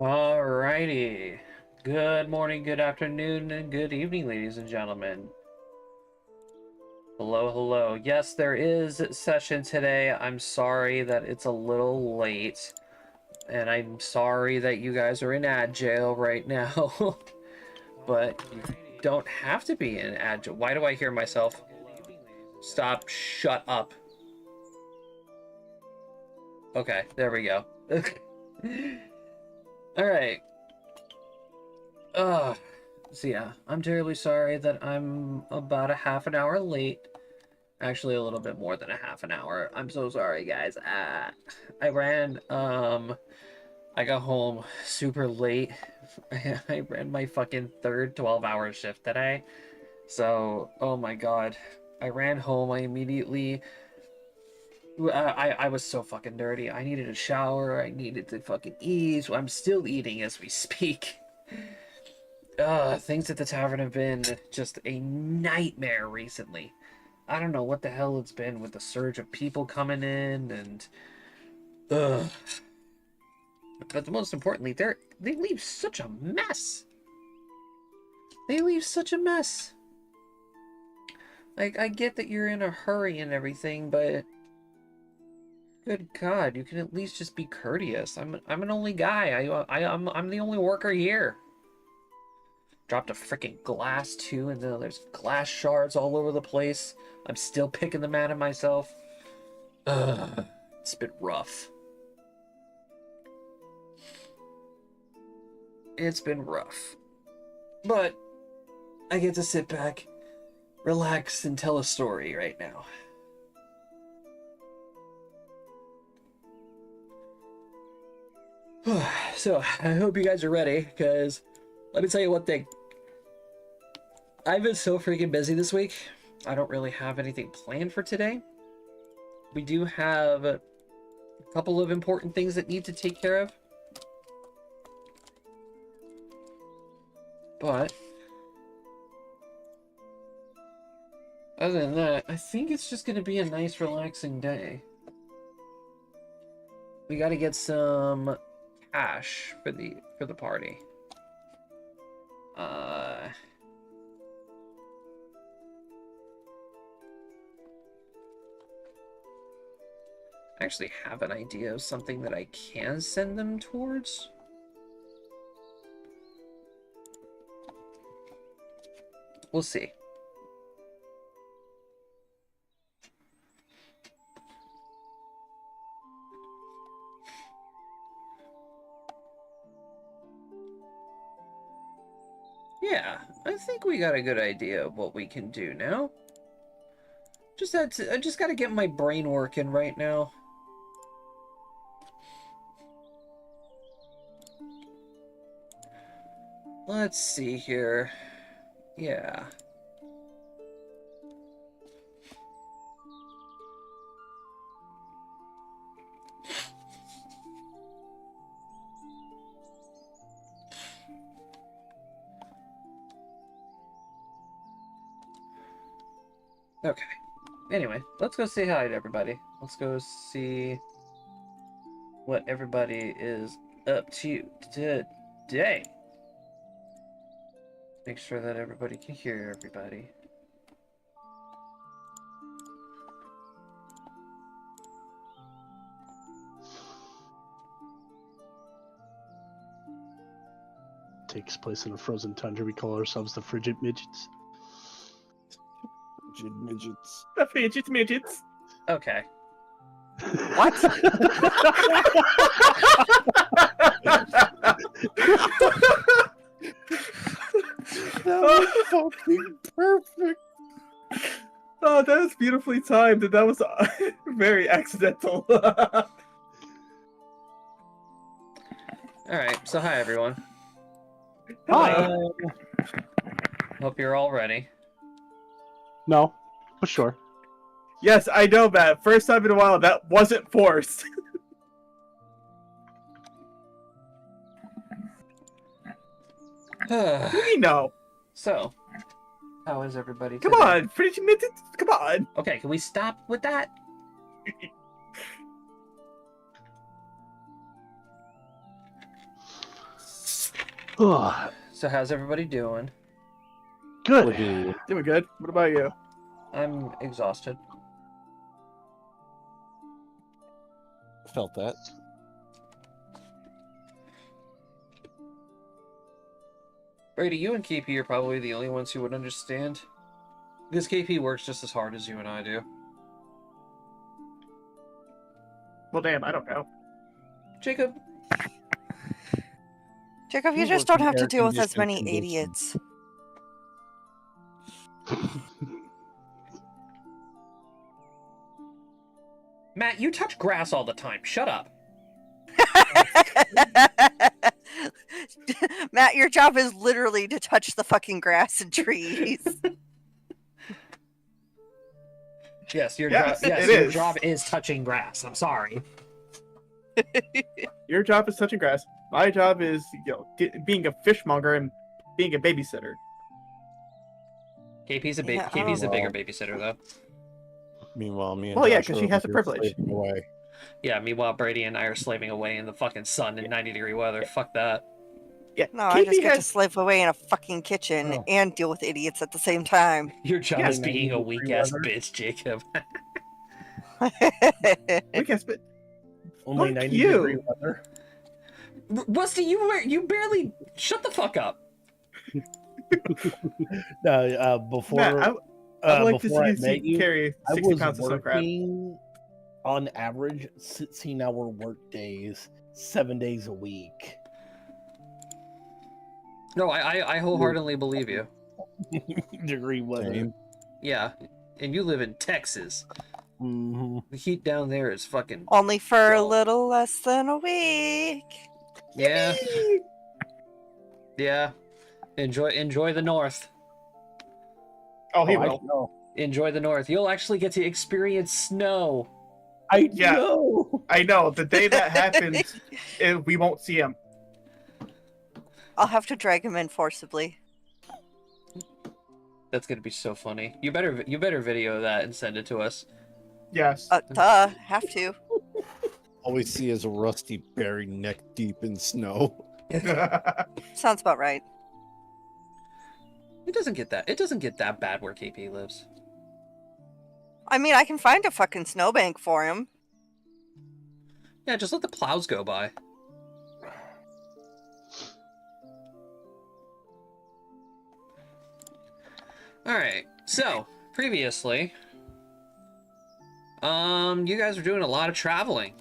Alrighty. Good morning, good afternoon, and good evening, ladies and gentlemen. Hello, hello. Yes, there is session today. I'm sorry that it's a little late, and I'm sorry that you guys are in ad jail right now. But you don't have to be in ad jail. Why do I hear myself? Stop. Shut up. Okay, there we go. Alright. So yeah, I'm terribly sorry that I'm about a half an hour late. Actually, a little bit more than a half an hour. I'm so sorry, guys. I got home super late. I ran my fucking third 12-hour shift today. So, oh my god. I ran home, I immediately... I was so fucking dirty. I needed a shower, I needed to fucking eat. So I'm still eating as we speak. Things at the tavern have been just a nightmare recently. I don't know what the hell it's been with the surge of people coming in and ugh. But most importantly, they leave such a mess. They leave such a mess. Like, I get that you're in a hurry and everything, but good God, you can at least just be courteous. I'm an only guy. I'm the only worker here. Dropped a freaking glass too, and then there's glass shards all over the place. I'm still picking them out of myself. Ugh, it's been rough. It's been rough. But I get to sit back, relax, and tell a story right now. So, I hope you guys are ready, because let me tell you one thing. I've been so freaking busy this week. I don't really have anything planned for today. We do have a couple of important things that need to take care of. But other than that, I think it's just going to be a nice, relaxing day. We got to get some cash for the party. I actually have an idea of something that I can send them towards. We'll see. Yeah, I think we got a good idea of what we can do now. I just gotta get my brain working right now. Let's see here. Yeah. Okay. Anyway, let's go say hi to everybody. Let's go see what everybody is up to today. Make sure that everybody can hear everybody. Takes place in a frozen tundra. We call ourselves the Frigid Midgets. Frigid midgets. The fidget midgets. Okay. What? That was fucking perfect. Oh, that was beautifully timed, and that was very accidental. Alright, so hi everyone. Hi. Hope you're all ready. No, but sure. Yes, I know, Matt. First time in a while that wasn't forced. We know. So, how is everybody Come today? on, fidget midgets. Come on. Okay, can we stop with that? Ugh, So how's everybody doing? good. Doing good. What about you? I'm exhausted. Felt that. Brady, you and KP are probably the only ones who would understand. Because KP works just as hard as you and I do. Well, damn, I don't know. Jacob, Jacob, you We just work don't in have to deal with as air-conditioned many conditions. idiots. Matt, you touch grass all the time. Shut up. Matt, your job is literally to touch the fucking grass and trees. Yes, your Yes, job. Yes, it your is. job is touching grass. I'm sorry. Your job is touching grass. My job is, being a fishmonger and being a babysitter. KP's a Yeah, KP's the bigger well. babysitter though. Meanwhile, me and Well, yeah, Josh 'cause are she over has a here privilege. slaving away. Yeah, meanwhile Brady and I are slaving away in the fucking sun in 90-degree weather. Fuck that. Yeah, no, I just KP get to has. slave away in a fucking kitchen Oh. and deal with idiots at the same time. Your job Yeah, is being a 90-degree weak ass weather. bitch, Jacob. We can spit. Only Fuck 90-degree you. weather. Rusty, you barely shut the fuck up. No, before Matt, I would like to before I see met you you, carry I 60 was pounds of snow crab. working on average 16-hour work days, 7 days a week. No, I wholeheartedly believe you. Degree weather. Same. Yeah, and you live in Texas. hmm The heat down there is fucking. Only for a God. little less than a week. Yeah, yeah. Enjoy the north. Oh, he I will. know. Enjoy the north. You'll actually get to experience snow. I Yeah. know. I know. The day that happens, we won't see him. I'll have to drag him in forcibly. That's gonna be so funny. You better video that and send it to us. Yes. Duh, have to. All we see is a Rusty buried neck deep in snow. Sounds about right. It doesn't get that bad where KP lives. I mean, I can find a fucking snowbank for him. Yeah, just let the plows go by. Alright, so, previously, you guys were doing a lot of traveling.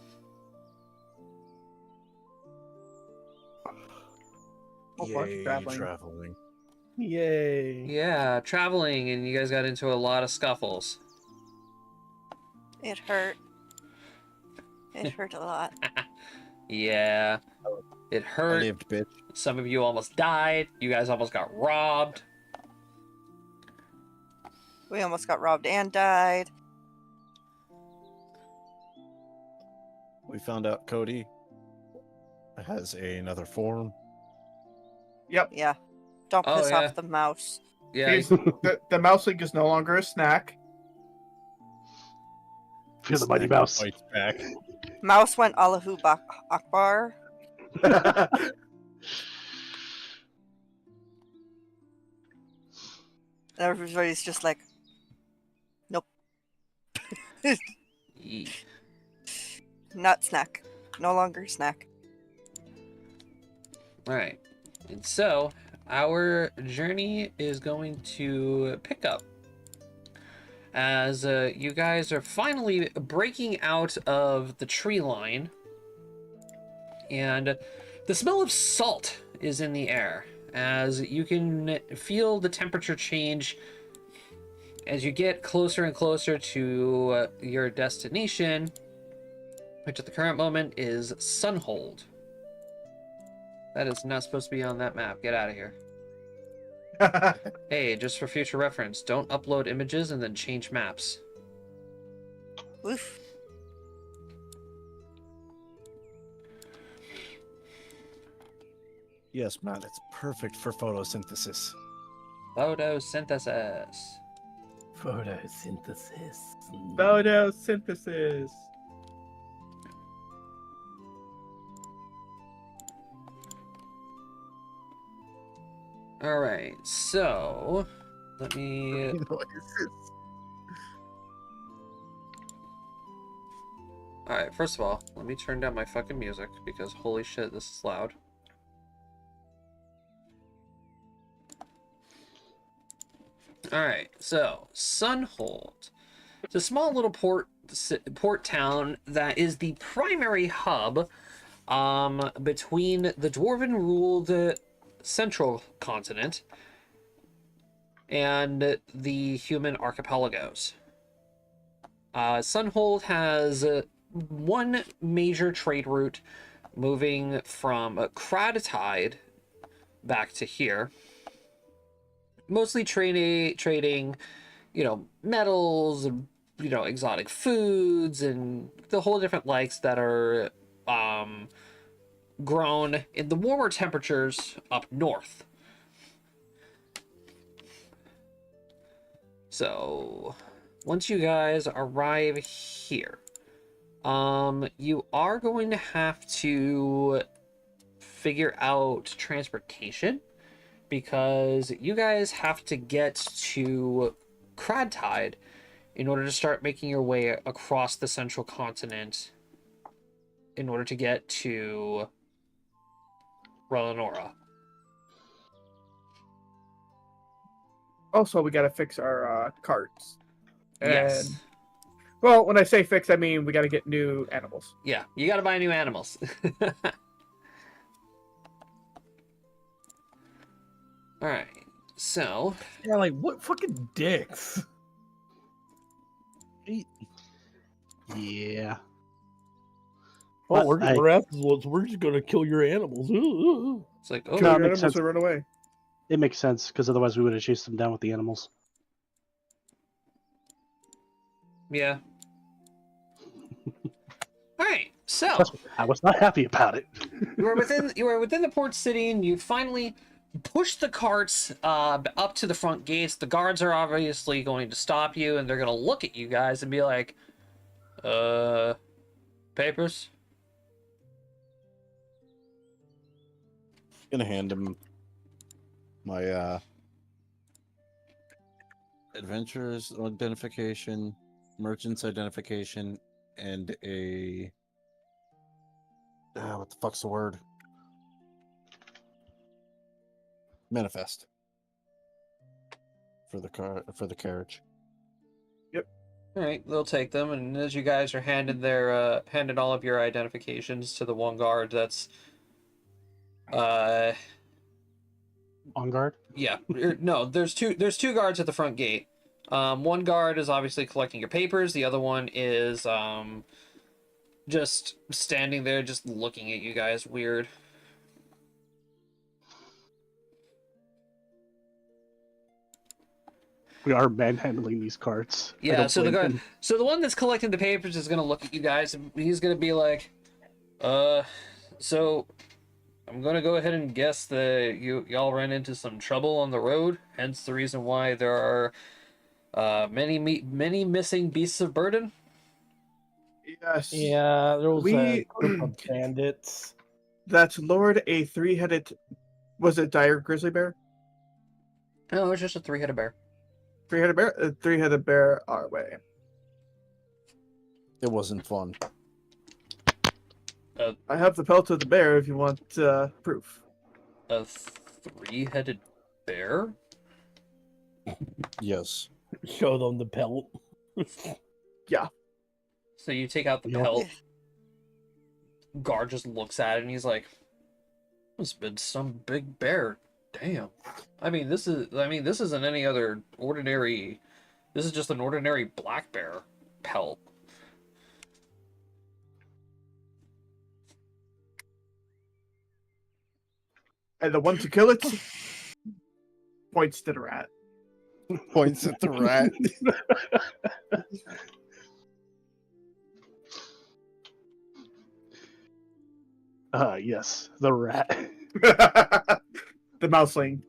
Oh, fuck, traveling. Yay. Yeah, traveling, and you guys got into a lot of scuffles. It hurt. It hurt a lot. Yeah, it I hurt. lived, bitch. Some of you almost died. You guys almost got robbed. We almost got robbed and died. We found out Cody has another form. Yep. Yeah. Don't Oh, piss yeah. off the mouse. Yeah, The mouse link is no longer a snack. Feel the mighty mouse. Fights back. Mouse went Allahu Akbar. And everybody's just like, nope. Yeesh. Not snack. No longer snack. Alright, and so our journey is going to pick up as you guys are finally breaking out of the tree line, and the smell of salt is in the air as you can feel the temperature change as you get closer and closer to your destination, which at the current moment is Sunhold. That is not supposed to be on that map. Get out of here. Hey, just for future reference, don't upload images and then change maps. Oof. Yes, Matt, it's perfect for photosynthesis. Photosynthesis. Photosynthesis. Photosynthesis. Alright, so let me Alright, first of all, let me turn down my fucking music because holy shit, this is loud. Alright, so Sunhold. It's a small little port town that is the primary hub between the dwarven-ruled central continent and the human archipelagos. Sunhold has one major trade route moving from Kratitide back to here. Mostly trading, you know, metals and, you know, exotic foods and the whole different likes that are grown in the warmer temperatures up north. So, once you guys arrive here, you are going to have to figure out transportation because you guys have to get to Kratitide in order to start making your way across the central continent in order to get to Relenora. Also, we gotta fix our carts. And, Yes. well, when I say fix, I mean we gotta get new animals. Yeah, you gotta buy new animals. Alright, so... Yeah, like, what fucking dicks? Yeah. Well, But we're getting our asses whooped, so we're just gonna kill your animals. It's like, oh, Kill No, it your makes animals sense. or run away. It makes sense because otherwise we would have chased them down with the animals. yeah. Alright, so... Trust me, I was not happy about it. You are within the port city, and you finally push the carts up to the front gates. The guards are obviously going to stop you, and they're going to look at you guys and be like, papers? Gonna hand him my adventurers identification, merchant's identification, and a what the fuck's the word? Manifest for the carriage. All right, they'll take them, and as you guys are handing handing all of your identifications to the one guard, that's On guard. yeah, no, there's two guards at the front gate. One guard is obviously collecting your papers. The other one is just standing there, just looking at you guys weird. We are manhandling these carts. I Yeah, don't so the blame guy, him. so the one that's collecting the papers is gonna look at you guys, and he's gonna be like, so I'm gonna go ahead and guess that y'all ran into some trouble on the road, hence the reason why there are many missing beasts of burden. Yes. Yeah, there was a We- group of bandits. That's Lord a three-headed. Was it dire grizzly bear? No, it's just a three-headed bear. Three-headed bear. Three-headed bear our way. It wasn't fun. I have the pelt of the bear if you want proof. A three-headed bear? Yes. Show them the pelt. So you take out the Yeah. pelt. Guard just looks at it and he's like, "This has been some big bear. Damn. I mean, this isn't any other ordinary. This is just an ordinary black bear pelt." And the one to kill it points to the rat. Points at the rat. Yes, the rat. The mouseling.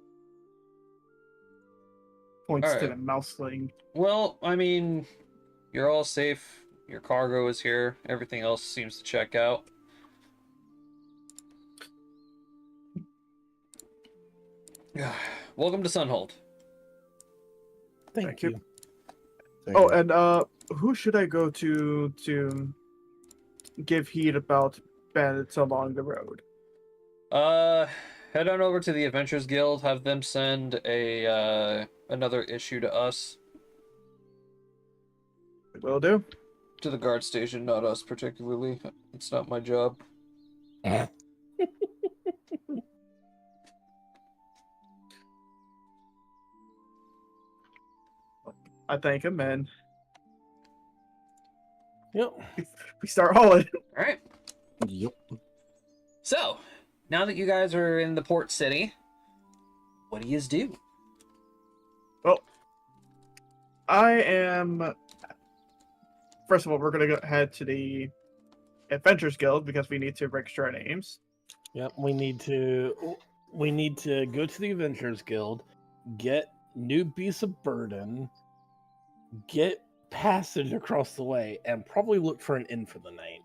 Points to Alright. the mouseling. Well, I mean, you're all safe. Your cargo is here. Everything else seems to check out. welcome to Sunhold. Thank you. you. Thank Oh, you. and who should I go to give heed about bandits along the road? Head on over to the Adventurers Guild. Have them send another issue to us. Will do. To the guard station, not us particularly. It's not my job. I thank him, and Yep. we start hauling. All right. Yep. So, now that you guys are in the port city, what do you do? Well, I am. First of all, we're gonna head to the Adventurers Guild because we need to register our names. Yep. We need to go to the Adventurers Guild, get new beasts of burden, get passage across the way, and probably look for an inn for the night.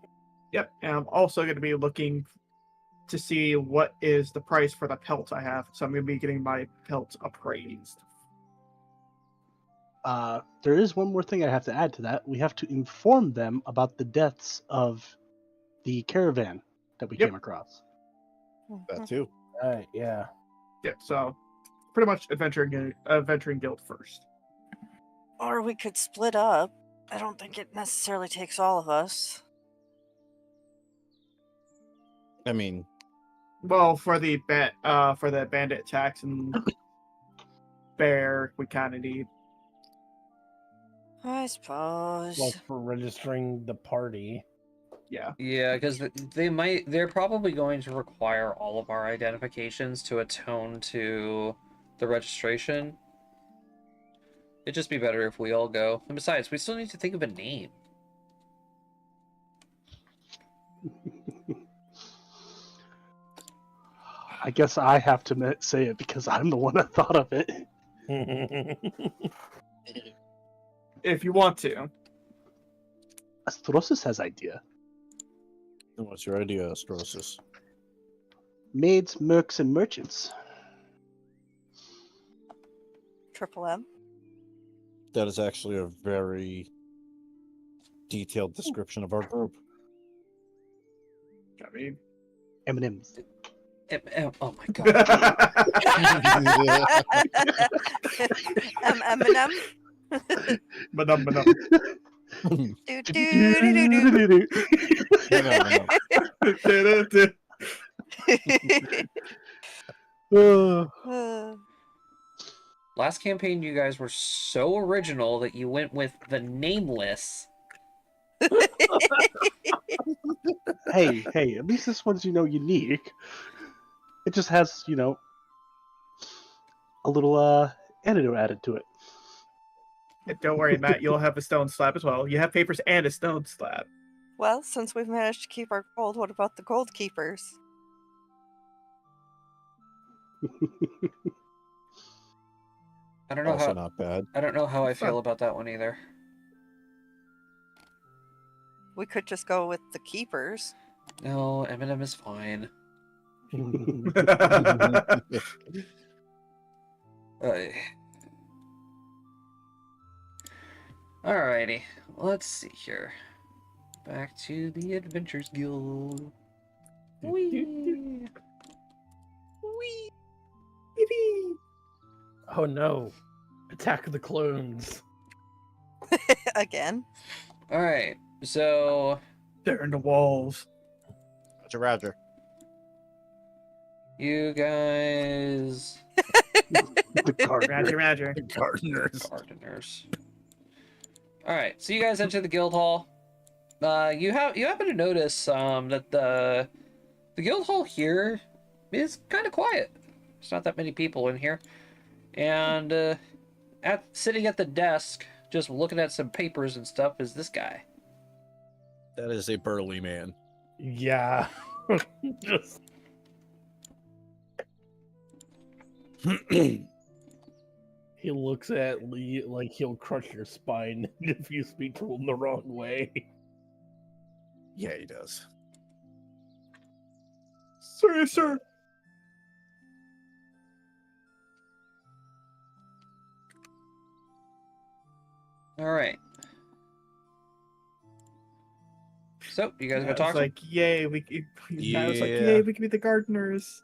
Yep, and I'm also going to be looking to see what is the price for the pelt I have. So I'm going to be getting my pelt appraised. There is one more thing I have to add to that. We have to inform them about the deaths of the caravan that we Yep. came across. That too. Right. Yeah. Yeah, so pretty much adventuring guild first. Or we could split up. I don't think it necessarily takes all of us. I mean, Well, for the bandit attacks and bear, we kind of need. I suppose. Plus for registering the party. Yeah, Yeah, because they're probably going to require all of our identifications to atone to the registration. It'd just be better if we all go. And besides, we still need to think of a name. I guess I have to say it because I'm the one that thought of it. if you want to. Astrosis has idea. what's your idea, Astrosis? Maids, mercs, and merchants. Triple M. That is actually a very detailed description of our group. I mean, M&M's. Oh my god. Eminem. Madam. Do, do, do, do, do. Uh, Last campaign, you guys were so original that you went with the nameless. hey, at least this one's, unique. It just has, a little antidote added to it. Don't worry, Matt. You'll have a stone slab as well. You have papers and a stone slab. well, since we've managed to keep our gold, what about the gold keepers? I don't know Also how not bad. I don't know how I Fun. feel about that one either. We could just go with the keepers. No, Eminem is fine. Alrighty, let's see here. Back to the Adventurers Guild. Whee! Whee! Oh no. Attack of the clones. Again. Alright, so They're in the walls. Roger. you guys The gardener. Roger. Gardeners. gardeners. Alright, so you guys enter the guild hall. You happen to notice that the guild hall here is kind of quiet. There's not that many people in here. And sitting at the desk, just looking at some papers and stuff, is this guy. That is a burly man. Yeah. Just he looks at Lee like he'll crush your spine if you speak to him the wrong way. Yeah, he does. Sorry, sir. All right. So, you guys Yeah, gonna talk it's to him? like, yay, I was like, Yeah. yay, we can be the gardeners.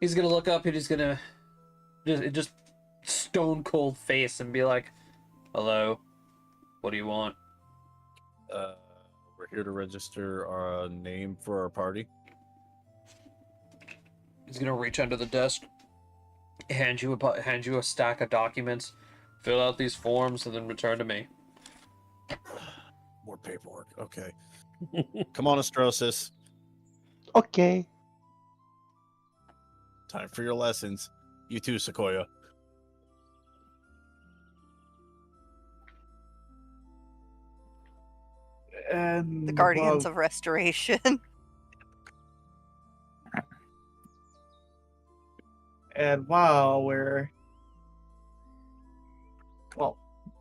He's gonna look up and he's gonna just stone cold face and be like, "Hello, what do you want?" We're here to register a name for our party. He's gonna reach under the desk, hand you a stack of documents, fill out these forms, and then return to me. More paperwork. Okay. Come on, Astrosis. Okay. Time for your lessons. You too, Sequoia. And The Guardians well, of Restoration. and while we're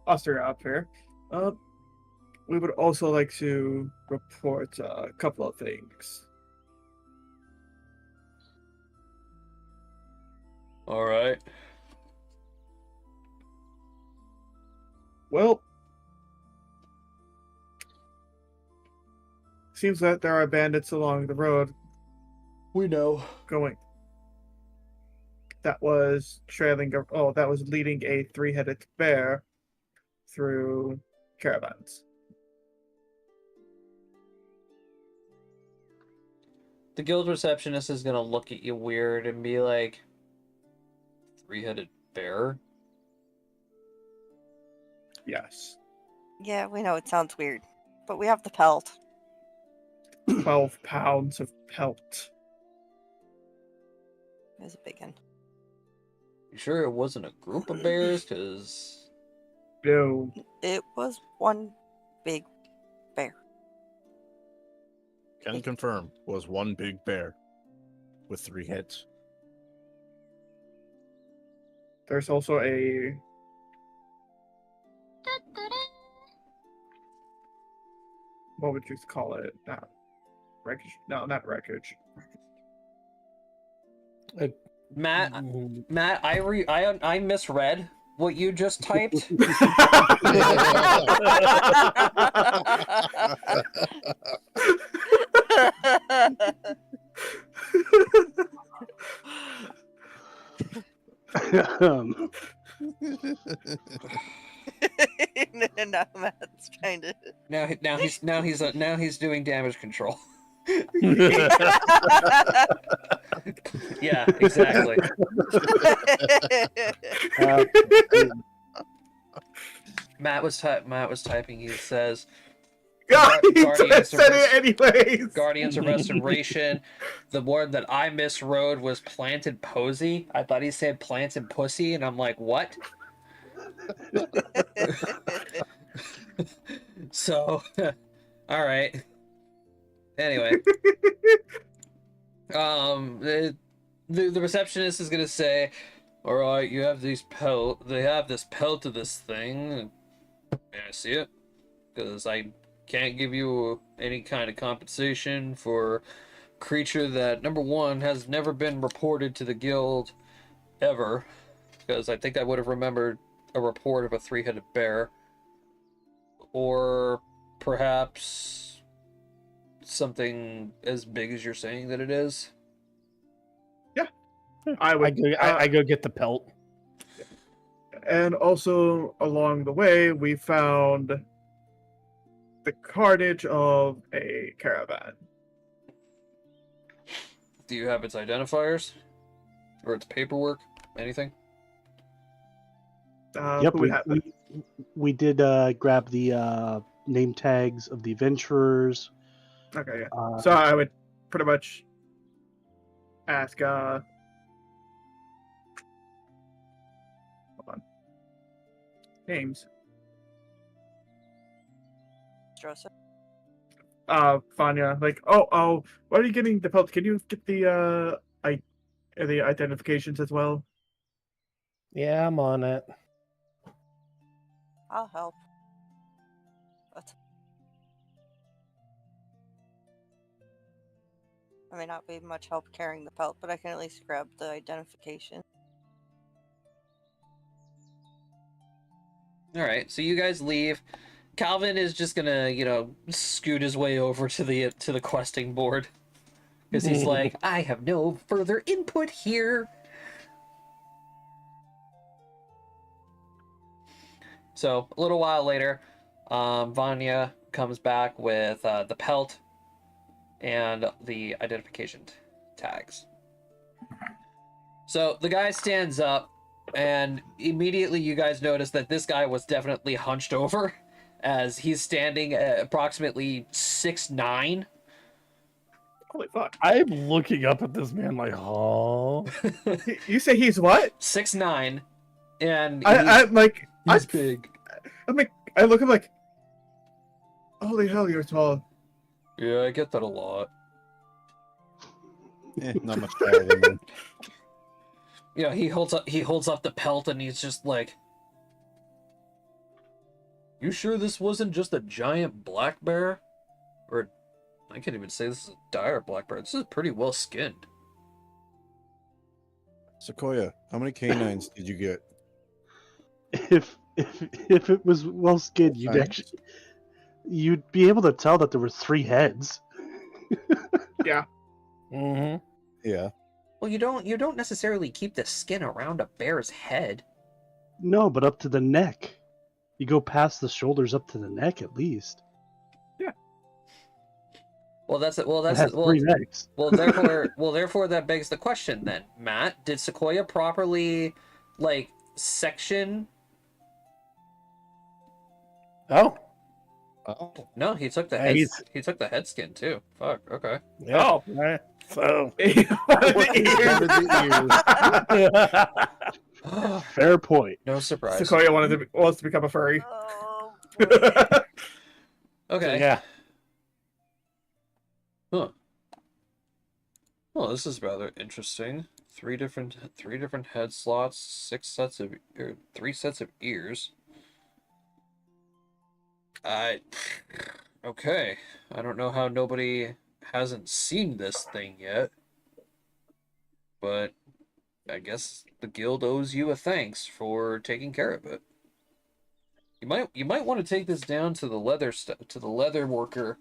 us are up here, we would also like to report a couple of things. All right. Well, seems that there are bandits along the road We know. going. That was that was leading a three-headed bear through caravans. The guild receptionist is gonna look at you weird and be like, "Three-headed bear?" Yes. Yeah, we know it sounds weird, but we have the pelt. 12 pounds of pelt. It was a big one. You sure it wasn't a group of bears? Cause No. It was one big bear. Can confirm was one big bear with 3 heads. There's also a what would you call it? Not wreckage. No, not wreckage. Matt, I misread what you just typed. Um, Now Matt's trying to. Now he's doing damage control. Yeah, exactly. uh, Matt was typing. He says, God, he Guardians said of it anyways. Guardians of Restoration. The word that I miswrote was planted posy. I thought he said planted pussy, and I'm like, what? So, all right. Anyway, the receptionist is gonna say, "All right, you have these pelt. They have this pelt of this thing. May I see it? Because I can't give you any kind of compensation for a creature that, number one, has never been reported to the guild ever. Because I think I would have remembered a report of a three-headed bear, or perhaps something as big as you're saying that it is." I go get the pelt. And also along the way, we found the carnage of a caravan. Do you have its identifiers? Or its paperwork? Anything? yep, Who would have it? we did grab the name tags of the adventurers. Okay, yeah. Uh, So I would pretty much ask, hold on. Names. Joseph. Vanya, like, oh, why are you getting the pelt? Can you get the identifications as well? Yeah, I'm on it. I'll help. But I may not be much help carrying the pelt, but I can at least grab the identification. All right, so you guys leave. Calvin is just gonna, scoot his way over to the questing board because he's like, I have no further input here. So a little while later, Vanya comes back with the pelt and the identification tags. So the guy stands up, and immediately you guys notice that this guy was definitely hunched over, as he's standing at approximately 6'9". Holy fuck! I'm looking up at this man like, oh. You say he's what? 6'9", and I'm like, he's big. I'm like, I look, I'm like, holy hell, you're tall. Yeah, I get that a lot. Not much taller than me. He holds up the pelt, and he's just like, "You sure this wasn't just a giant black bear? Or I can't even say this is a dire black bear. This is pretty well skinned." Sequoia, how many canines did you get? If it was well skinned, you'd be able to tell that there were 3 heads. Mm-hmm. Yeah. Well, you don't necessarily keep the skin around a bear's head. No, but up to the neck. You go past the shoulders up to the neck at least. Well, that's it. It has 3 necks. Therefore, that begs the question then, Matt. Did Sequoia properly, section? Oh. Oh. No, he took the he took the head skin too. Fuck. Okay. Yeah. Oh. Right. So. Fair point. No surprise. Sequoia wants to become a furry. Oh, boy. Okay. Yeah. Huh. Well, this is rather interesting. Three different head slots, 3 sets of ears. Okay. I don't know how nobody hasn't seen this thing yet, but I guess the guild owes you a thanks for taking care of it. You might want to take this down to the leather worker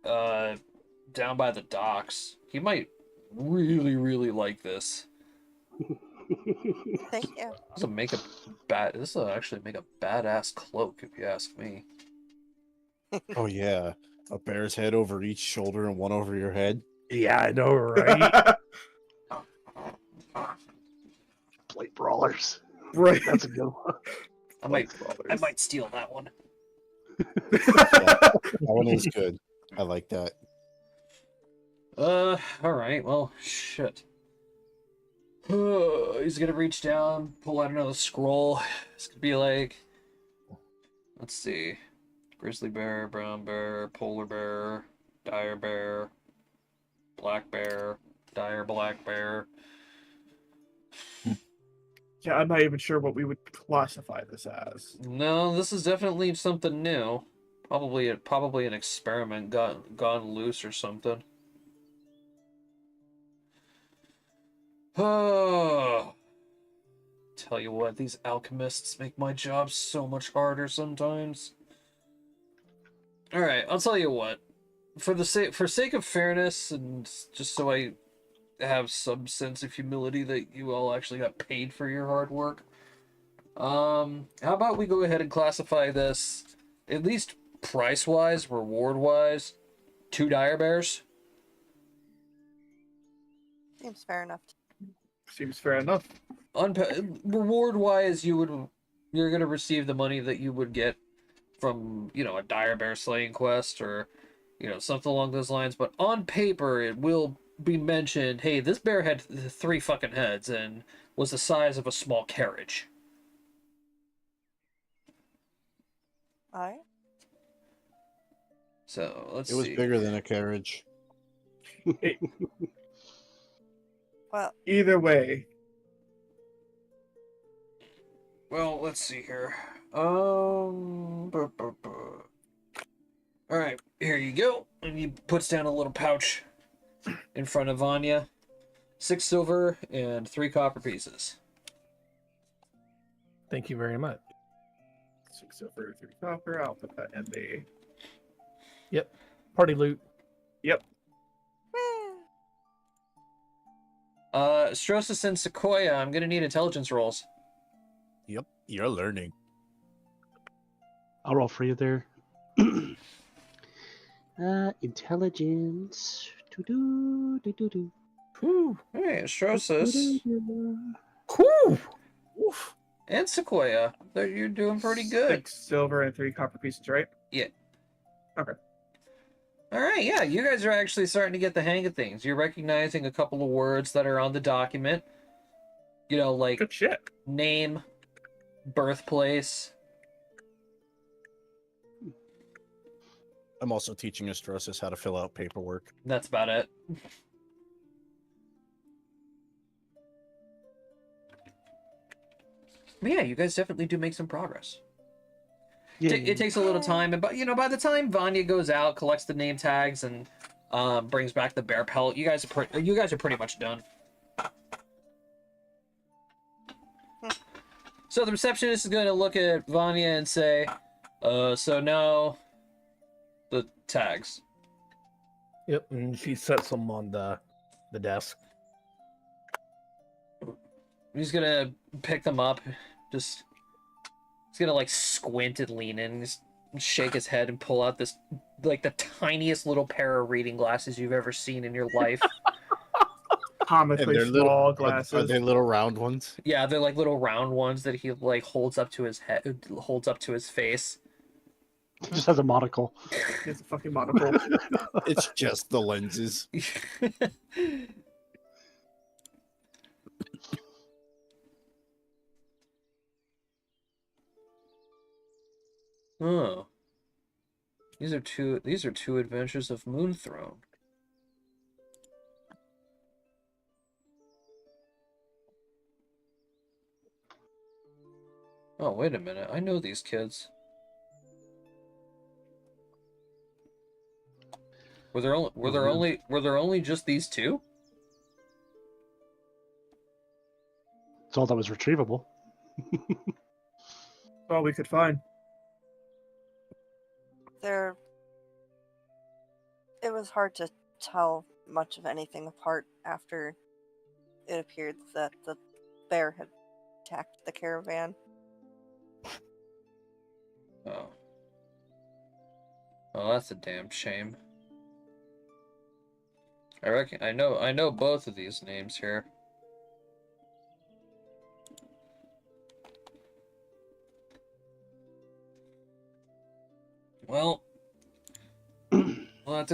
down by the docks. He might really, really like this. Thank you. This will actually make a badass cloak, if you ask me. Oh yeah. A bear's head over each shoulder and one over your head. Yeah, I know, right? Plate brawlers. Right. That's a good one. I might steal that one. That one is good. I like that. All right. Well, shit. He's gonna reach down, pull out another scroll. It's gonna be like, let's see, grizzly bear, brown bear, polar bear, dire bear, black bear, dire black bear. Yeah, I'm not even sure what we would classify this as. No, this is definitely something new. Probably an experiment gone loose or something. Oh, tell you what, these alchemists make my job so much harder sometimes. All right, I'll tell you what. For sake of fairness, and just so I have some sense of humility that you all actually got paid for your hard work, how about we go ahead and classify this, at least price-wise, reward-wise, 2 dire bears. Seems fair enough. Seems fair enough. Reward-wise, you're gonna receive the money that you would get from, a dire bear slaying quest, or, something along those lines. But on paper, it will be mentioned, hey, this bear had 3 fucking heads and was the size of a small carriage. Alright. So let's see. It was bigger than a carriage. Well, Either way, Well, let's see here. All right, here you go. And he puts down a little pouch in front of Vanya. 6 silver and 3 copper pieces. Thank you very much. 6 silver, 3 copper. I'll put that in the. Yep. Party loot. Yep. Strosis and Sequoia, I'm gonna need intelligence rolls. Yep, you're learning. I'll roll for you there. Intelligence. Do-do-do-do-do. Whew. Hey, Strosis Whew. Oof. and Sequoia, you're doing pretty good. 6 silver and 3 copper pieces, right? Yeah. Okay. All right, yeah, you guys are actually starting to get the hang of things. You're recognizing a couple of words that are on the document. You know, like Good shit. name, birthplace. I'm also teaching Astrosis how to fill out paperwork. That's about it. But yeah, you guys definitely do make some progress. Yeah. It takes a little time, and but you know, by the time Vanya goes out, collects the name tags, and brings back the bear pelt, you guys are pretty much done. So the receptionist is going to look at Vanya and say, so now the tags. Yep, and she sets them on the desk. He's gonna pick them up, he's gonna like squint and lean in, just shake his head and pull out this, like the tiniest little pair of reading glasses you've ever seen in your life. Comically they're small little, glasses. Are they little round ones? Yeah, they're like little round ones that he like holds up to his head, holds up to his face. He just has a monocle. It's a fucking monocle. It's just the lenses. Oh. These are two adventures of Moonthorn. Oh, wait a minute. I know these kids. Were there only just these two? It's all that was retrievable. All we could find. It was hard to tell much of anything apart after it appeared that the bear had attacked the caravan. Oh. Oh, that's a damn shame. I know both of these names here. Well, we'll have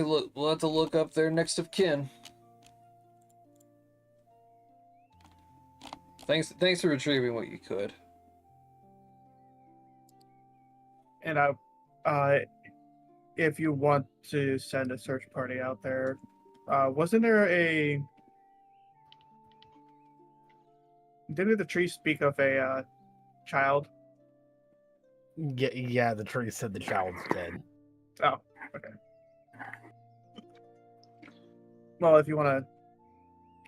to look up their next of kin. Thanks for retrieving what you could. And if you want to send a search party out there, wasn't there a? Didn't the tree speak of a child? Yeah, the tree said the child's dead. Oh, okay. Well, if you want to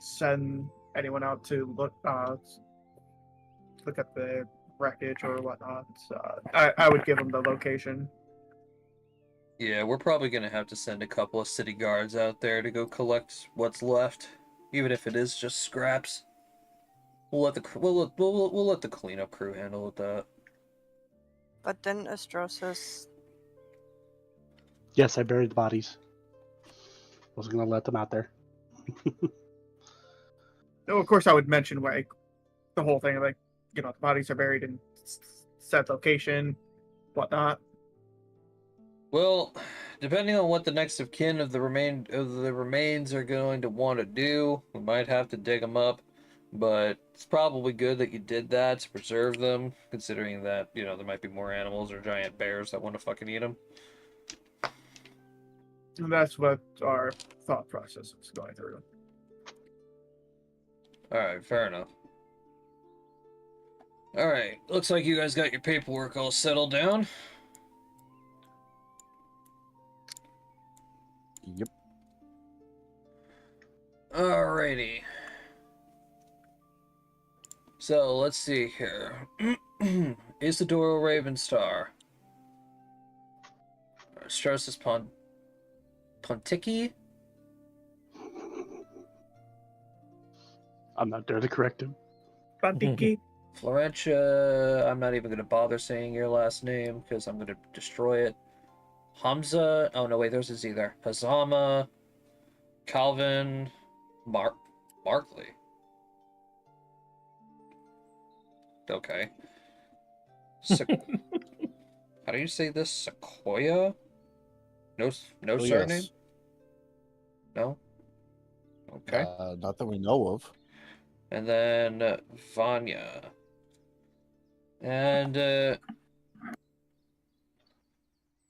send anyone out to look at the wreckage or whatnot, I would give them the location. Yeah, we're probably gonna have to send a couple of city guards out there to go collect what's left, even if it is just scraps. We'll let the cleanup crew handle with that. But didn't Astrosis... Yes, I buried the bodies. Wasn't gonna let them out there. No, of course, I would mention like the whole thing, like the bodies are buried in set location, whatnot. Well, depending on what the next of kin of the remains are going to want to do, we might have to dig them up. But it's probably good that you did that to preserve them, considering that, there might be more animals or giant bears that want to fucking eat them. And that's what our thought process is going through. Alright, fair enough. Alright, looks like you guys got your paperwork all settled down. Yep. Alrighty. So, let's see here. Isidoro Ravenstar. Strauss Pontiki. I'm not there to correct him. Batiki. Florentia. I'm not even going to bother saying your last name because I'm going to destroy it. Hamza. Oh, no, wait, there's a Z there. Hazama. Calvin. Markley. Okay. How do you say this? Sequoia? No Oh, surname? yes. No? Okay. Not that we know of. And then Vanya. And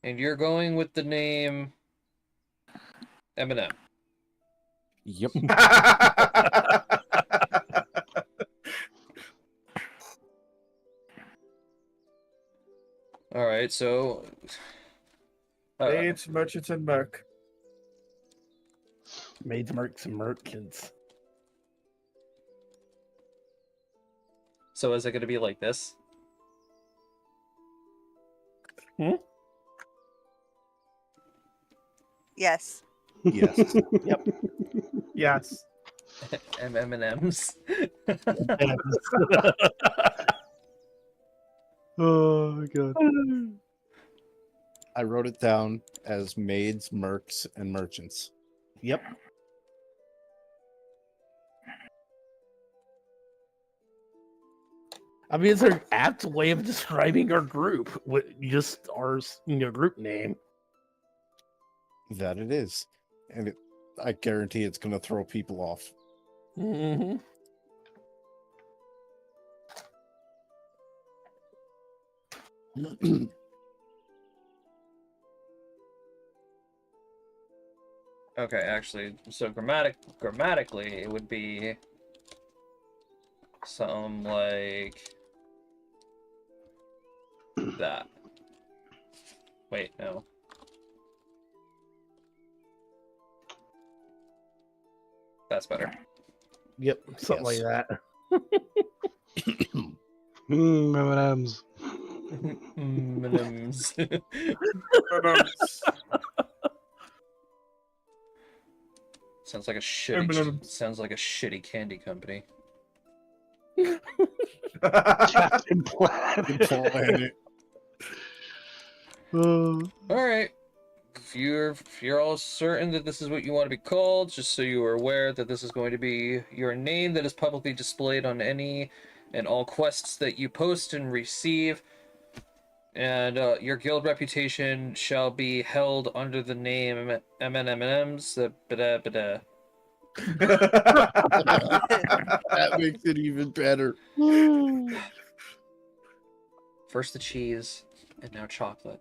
you're going with the name Eminem. Yep. All right, so Maids, merchants, and merc. Maids, mercs, and merchants. so is it going to be like this? Yes. Yes. Yep. Yes. M&Ms. Oh my god. I wrote it down as maids, mercs, and merchants. Yep. I mean, it's an apt way of describing our group with just our group name. That it is. And I guarantee it's going to throw people off. Mm-hmm. Okay, actually, so grammatically, it would be something like that. Wait, no. That's better. Yep, something Yes. like that. M&M's. M&Ms. Sounds like a shitty candy company. Captain Planet. Planet. Uh, All right. If you're all certain that this is what you want to be called, just so you are aware that this is going to be your name that is publicly displayed on any and all quests that you post and receive, and your guild reputation shall be held under the name MNMMs. That makes it even better. First the cheese, and now chocolate.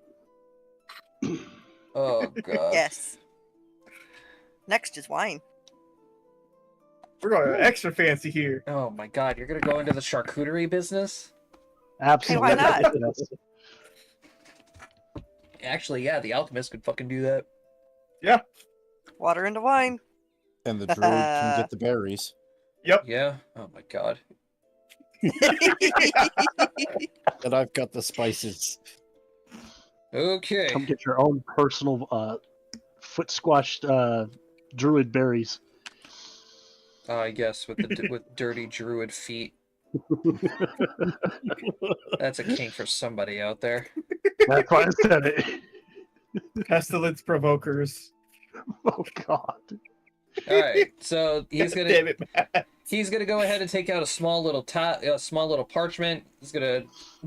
Oh god. Yes. Next is wine. We're going extra fancy here. Oh my god, you're gonna go into the charcuterie business? absolutely. why not? Yes. Actually, yeah, the alchemist could fucking do that. Water into wine. And the druid can get the berries. Yep. Yeah. Oh my god. And I've got the spices. Okay. Come get your own personal foot squashed druid berries. I guess with the with dirty druid feet. That's a kink for somebody out there. That's why I said it. Pestilence provokers. Oh god. All right, so he's Damn gonna it, Matt. go ahead and take out a small little parchment. He's gonna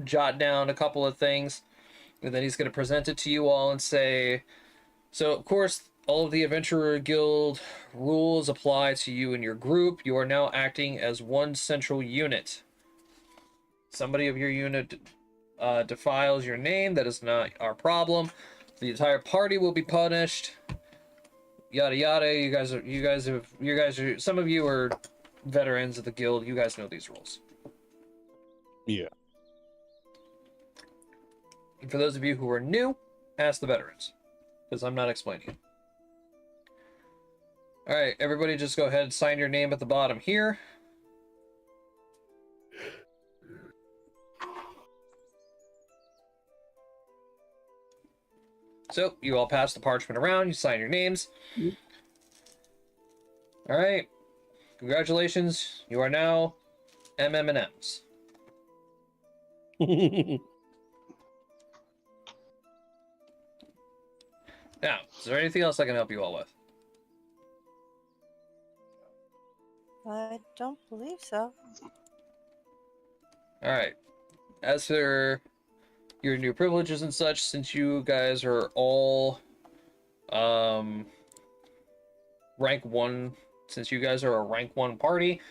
jot down a couple of things, and then he's gonna present it to you all and say, "So of course, all of the Adventurer Guild rules apply to you and your group. You are now acting as one central unit. Somebody of your unit defiles your name. That is not our problem. The entire party will be punished. Yada yada. You guys are. Some of you are veterans of the guild. You guys know these rules. Yeah. And for those of you who are new, ask the veterans, because I'm not explaining it. All right, everybody, just go ahead and sign your name at the bottom here. So you all pass the parchment around. You sign your names. Yep. All right. Congratulations. You are now MM&Ms. Now, is there anything else I can help you all with? I don't believe so. All right. As for your new privileges and such, since you guys are all rank 1, since you guys are a rank 1 party,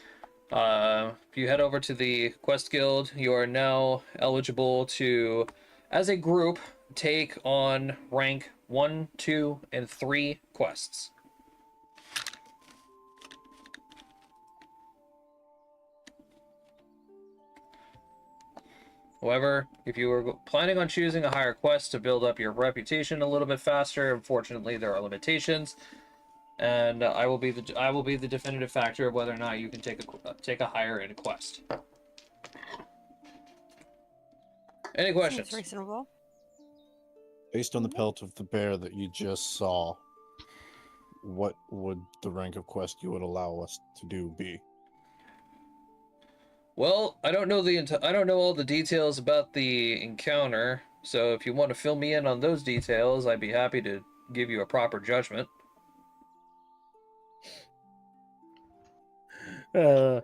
if you head over to the Quest Guild, you are now eligible to, as a group, take on rank 1, 2, and 3 quests. However, if you were planning on choosing a higher quest to build up your reputation a little bit faster, unfortunately there are limitations, and I will be the definitive factor of whether or not you can take a higher end quest. Any questions? Seems reasonable. Based on the pelt of the bear that you just saw, what would the rank of quest you would allow us to do be? Well, I don't know I don't know all the details about the encounter, so if you want to fill me in on those details, I'd be happy to give you a proper judgment. uh,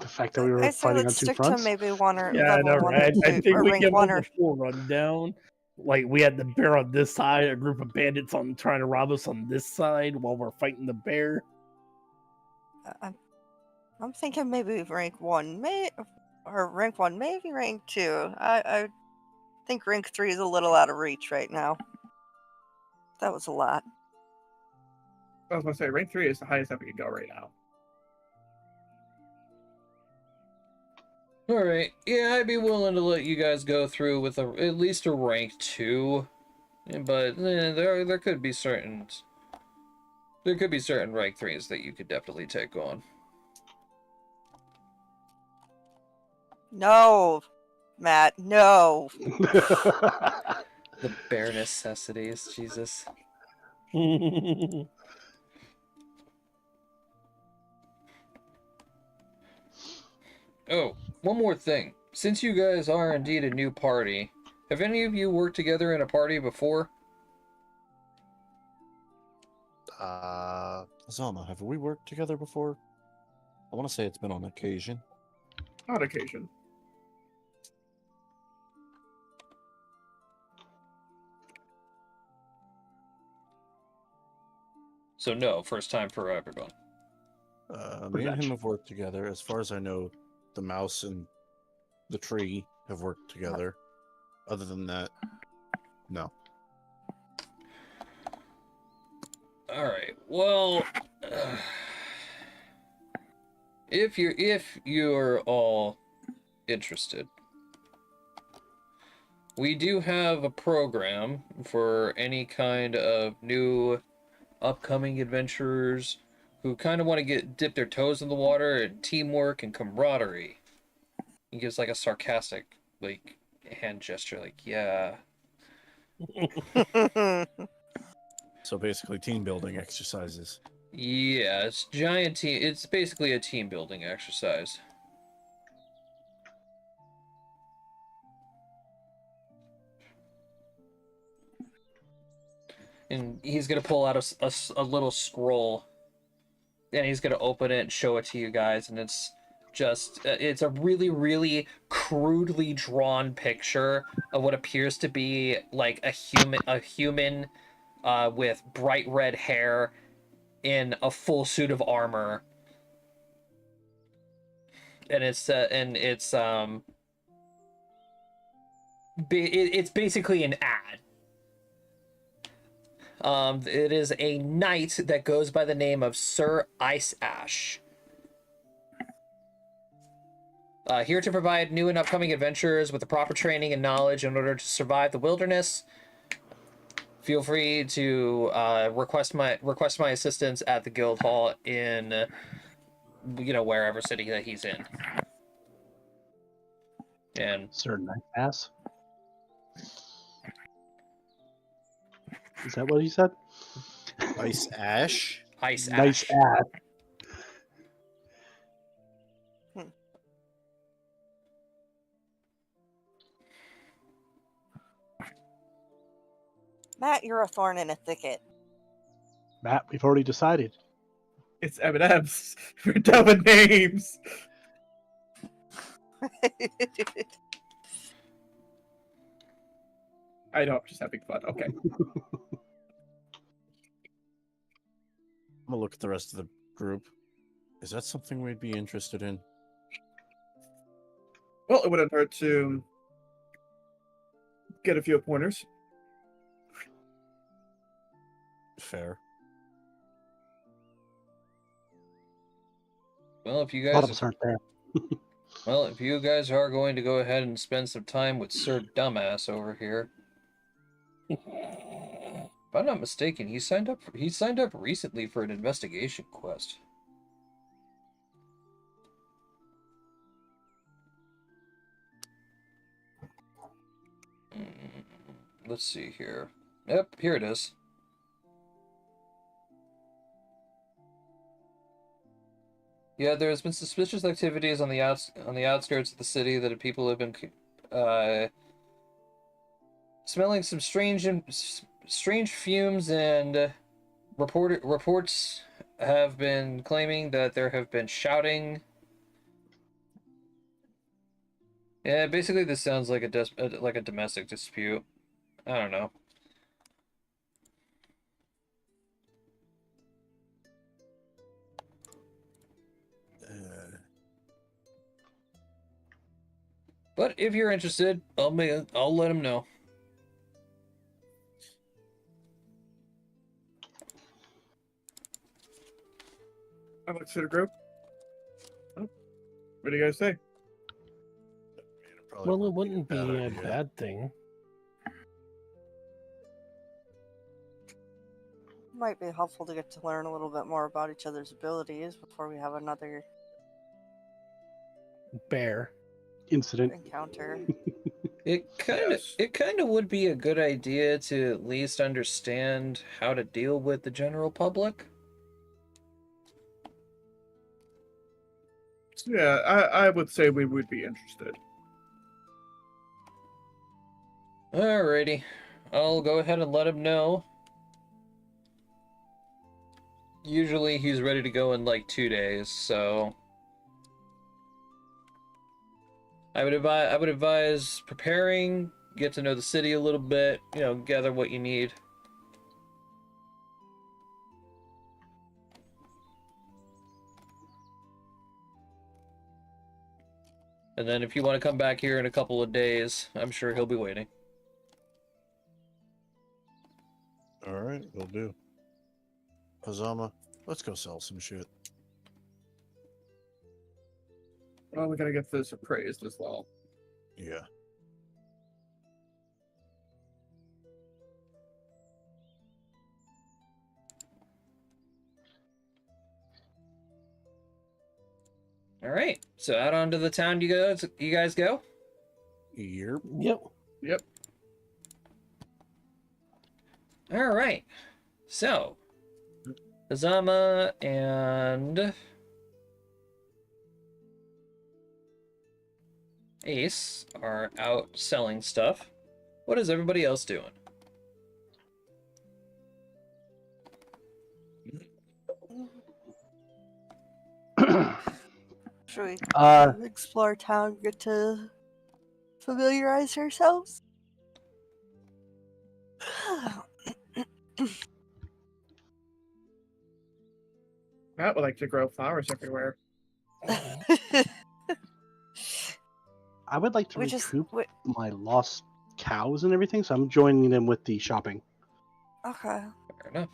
The fact that we were I say fighting on let's two stick to fronts. maybe one or yeah, I know, level 1 or right? I 2 think or we rank give 1 them or the full rundown. Like we had the bear on this side, a group of bandits on trying to rob us on this side while we're fighting the bear. I'm thinking maybe rank 1, or rank 1, maybe rank 2. I think rank 3 is a little out of reach right now. That was a lot. I was gonna say rank 3 is the highest that we can go right now. All right, yeah, I'd be willing to let you guys go through with at least a rank 2, but there could be certain rank 3s that you could definitely take on. No, Matt, no. The bare necessities, Jesus. Oh, one more thing. Since you guys are indeed a new party, have any of you worked together in a party before? Zama, have we worked together before? I want to say it's been on occasion. On occasion. So no, first time for everyone. Me and him much. have worked together. As far as I know, the mouse and the tree have worked together. Other than that, no. All right. Well, if you're all interested, we do have a program for any kind of new upcoming adventurers who kind of want to dip their toes in the water, and teamwork and camaraderie. He gives like a sarcastic hand gesture, like, yeah. So basically, team building exercises. Yeah, it's giant team. It's basically a team building exercise. And he's gonna pull out a little scroll, and he's gonna open it and show it to you guys, and it's just it's a really crudely drawn picture of what appears to be like a human with bright red hair in a full suit of armor, and it's basically an ad. It is a knight that goes by the name of Sir Ice Ash. Here to provide new and upcoming adventurers with the proper training and knowledge in order to survive the wilderness. Feel free to request my assistance at the guild hall in wherever city that he's in. And Sir Night Ass. Is that what he said? Ice ash? Ice Nice ash. ass. Matt, you're a thorn in a thicket. Matt, we've already decided. It's M&M's. We're done with names. I know, I'm just having fun. Okay. I'm gonna look at the rest of the group. Is that something we'd be interested in? Well, it wouldn't hurt to get a few pointers. Fair. Well, if you A lot of guys us aren't there. Well, if you guys are going to go ahead and spend some time with Sir Dumbass over here, if I'm not mistaken, he signed up recently for an investigation quest. Let's see here. Yep, here it is. Yeah, there's been suspicious activities on the outskirts of the city that people have been smelling some strange fumes, and reports have been claiming that there have been shouting. Yeah, basically this sounds like a domestic dispute. I don't know. But if you're interested, I'll let him know. I look to the group. Oh, what do you guys say? Well, it wouldn't be a bad thing. Might be helpful to get to learn a little bit more about each other's abilities before we have another Bear. Incident. encounter. It kind of would be a good idea to at least understand how to deal with the general public. Yeah, I would say we would be interested. Alrighty, I'll go ahead and let him know. Usually he's ready to go in like 2 days, so I would advise preparing, get to know the city a little bit, gather what you need. And then if you want to come back here in a couple of days, I'm sure he'll be waiting. All right, will do. Azama, let's go sell some shit. Well, we gotta get this appraised as well. Yeah. All right, so out onto the town you guys go. Yep. Yep. Yep. All right, so Azama and Ace are out selling stuff. What is everybody else doing? Should we Uh, explore town, get to familiarize ourselves? Matt would like to grow flowers everywhere. I would like to We just- recoup we- my lost cows and everything, so I'm joining them with the shopping. Okay. Fair enough.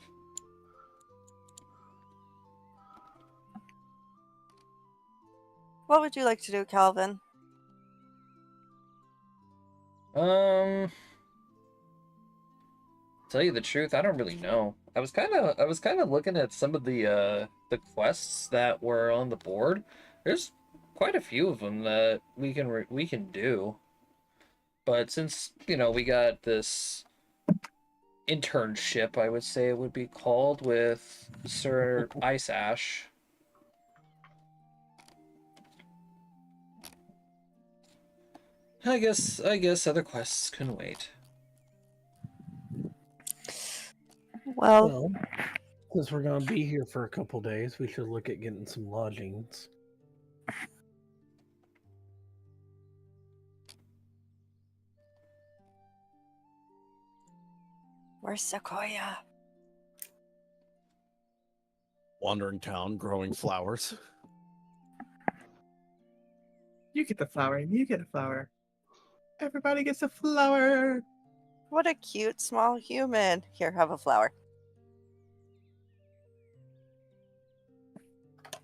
What would you like to do, Calvin? Tell you the truth, I don't really know. I was kind of looking at some of the quests that were on the board. There's quite a few of them that we can do. But since, we got this internship, I would say it would be called, with Sir Ice Ash. I guess other quests can wait. Well, Well, since we're gonna be here for a couple days, we should look at getting some lodgings. where's Sequoia? Wandering town, growing flowers. You get the flower, and you get a flower. Everybody gets a flower. What a cute small human. Here, have a flower.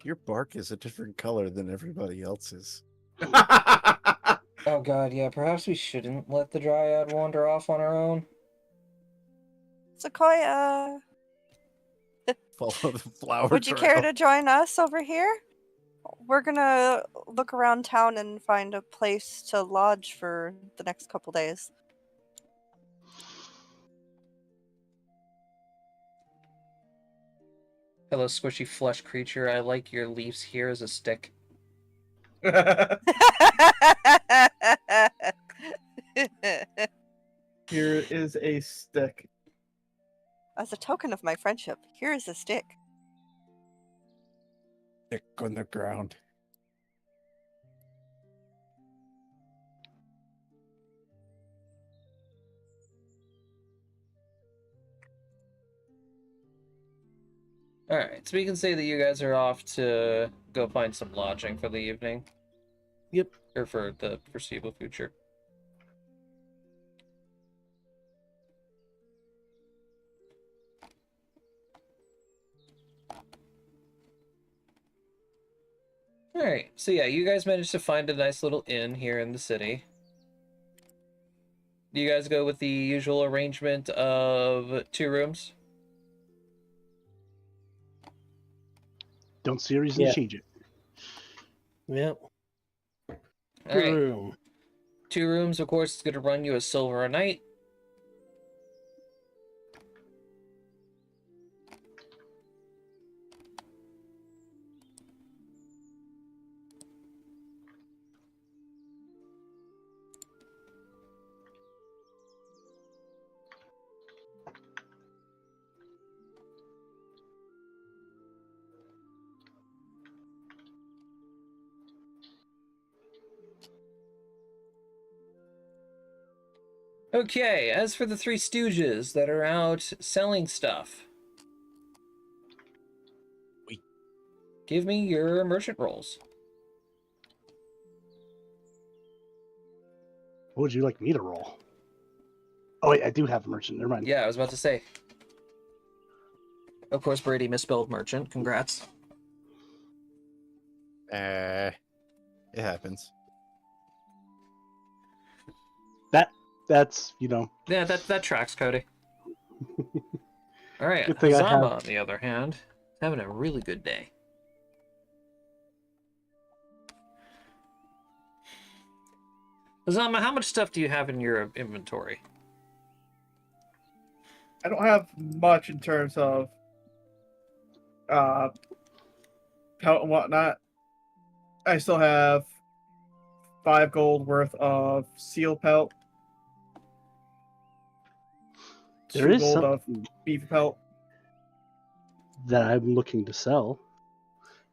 Your bark is a different color than everybody else's. Oh god, yeah, perhaps we shouldn't let the Dryad wander off on her own. Sequoia, Follow the flower would you trail. care to join us over here? We're gonna look around town and find a place to lodge for the next couple days. Hello, squishy flesh creature. I like your leaves here as a stick. Here is a stick. As a token of my friendship, here is a stick. Stick on the ground. Alright, so we can say that you guys are off to go find some lodging for the evening. Yep. Or for the foreseeable future. Alright, so yeah, you guys managed to find a nice little inn here in the city. Do you guys go with the usual arrangement of 2 rooms? Don't see a reason Yeah. to change it. Yep. Alright, Room. 2 rooms, of course, is going to run you a silver a night. Okay, as for the 3 stooges that are out selling stuff, give me your merchant rolls. What would you like me to roll? Oh wait, I do have a merchant. Never mind. Yeah, I was about to say. Of course, Brady misspelled merchant. Congrats. It happens. That's, you know. Yeah, that tracks, Cody. All right, Good thing I Hazama, have- on the other hand, is having a really good day. Hazama, how much stuff do you have in your inventory? I don't have much in terms of pelt and whatnot. I still have 5 gold worth of seal pelt. There 2 is gold of something beef pelt. that I'm looking to sell,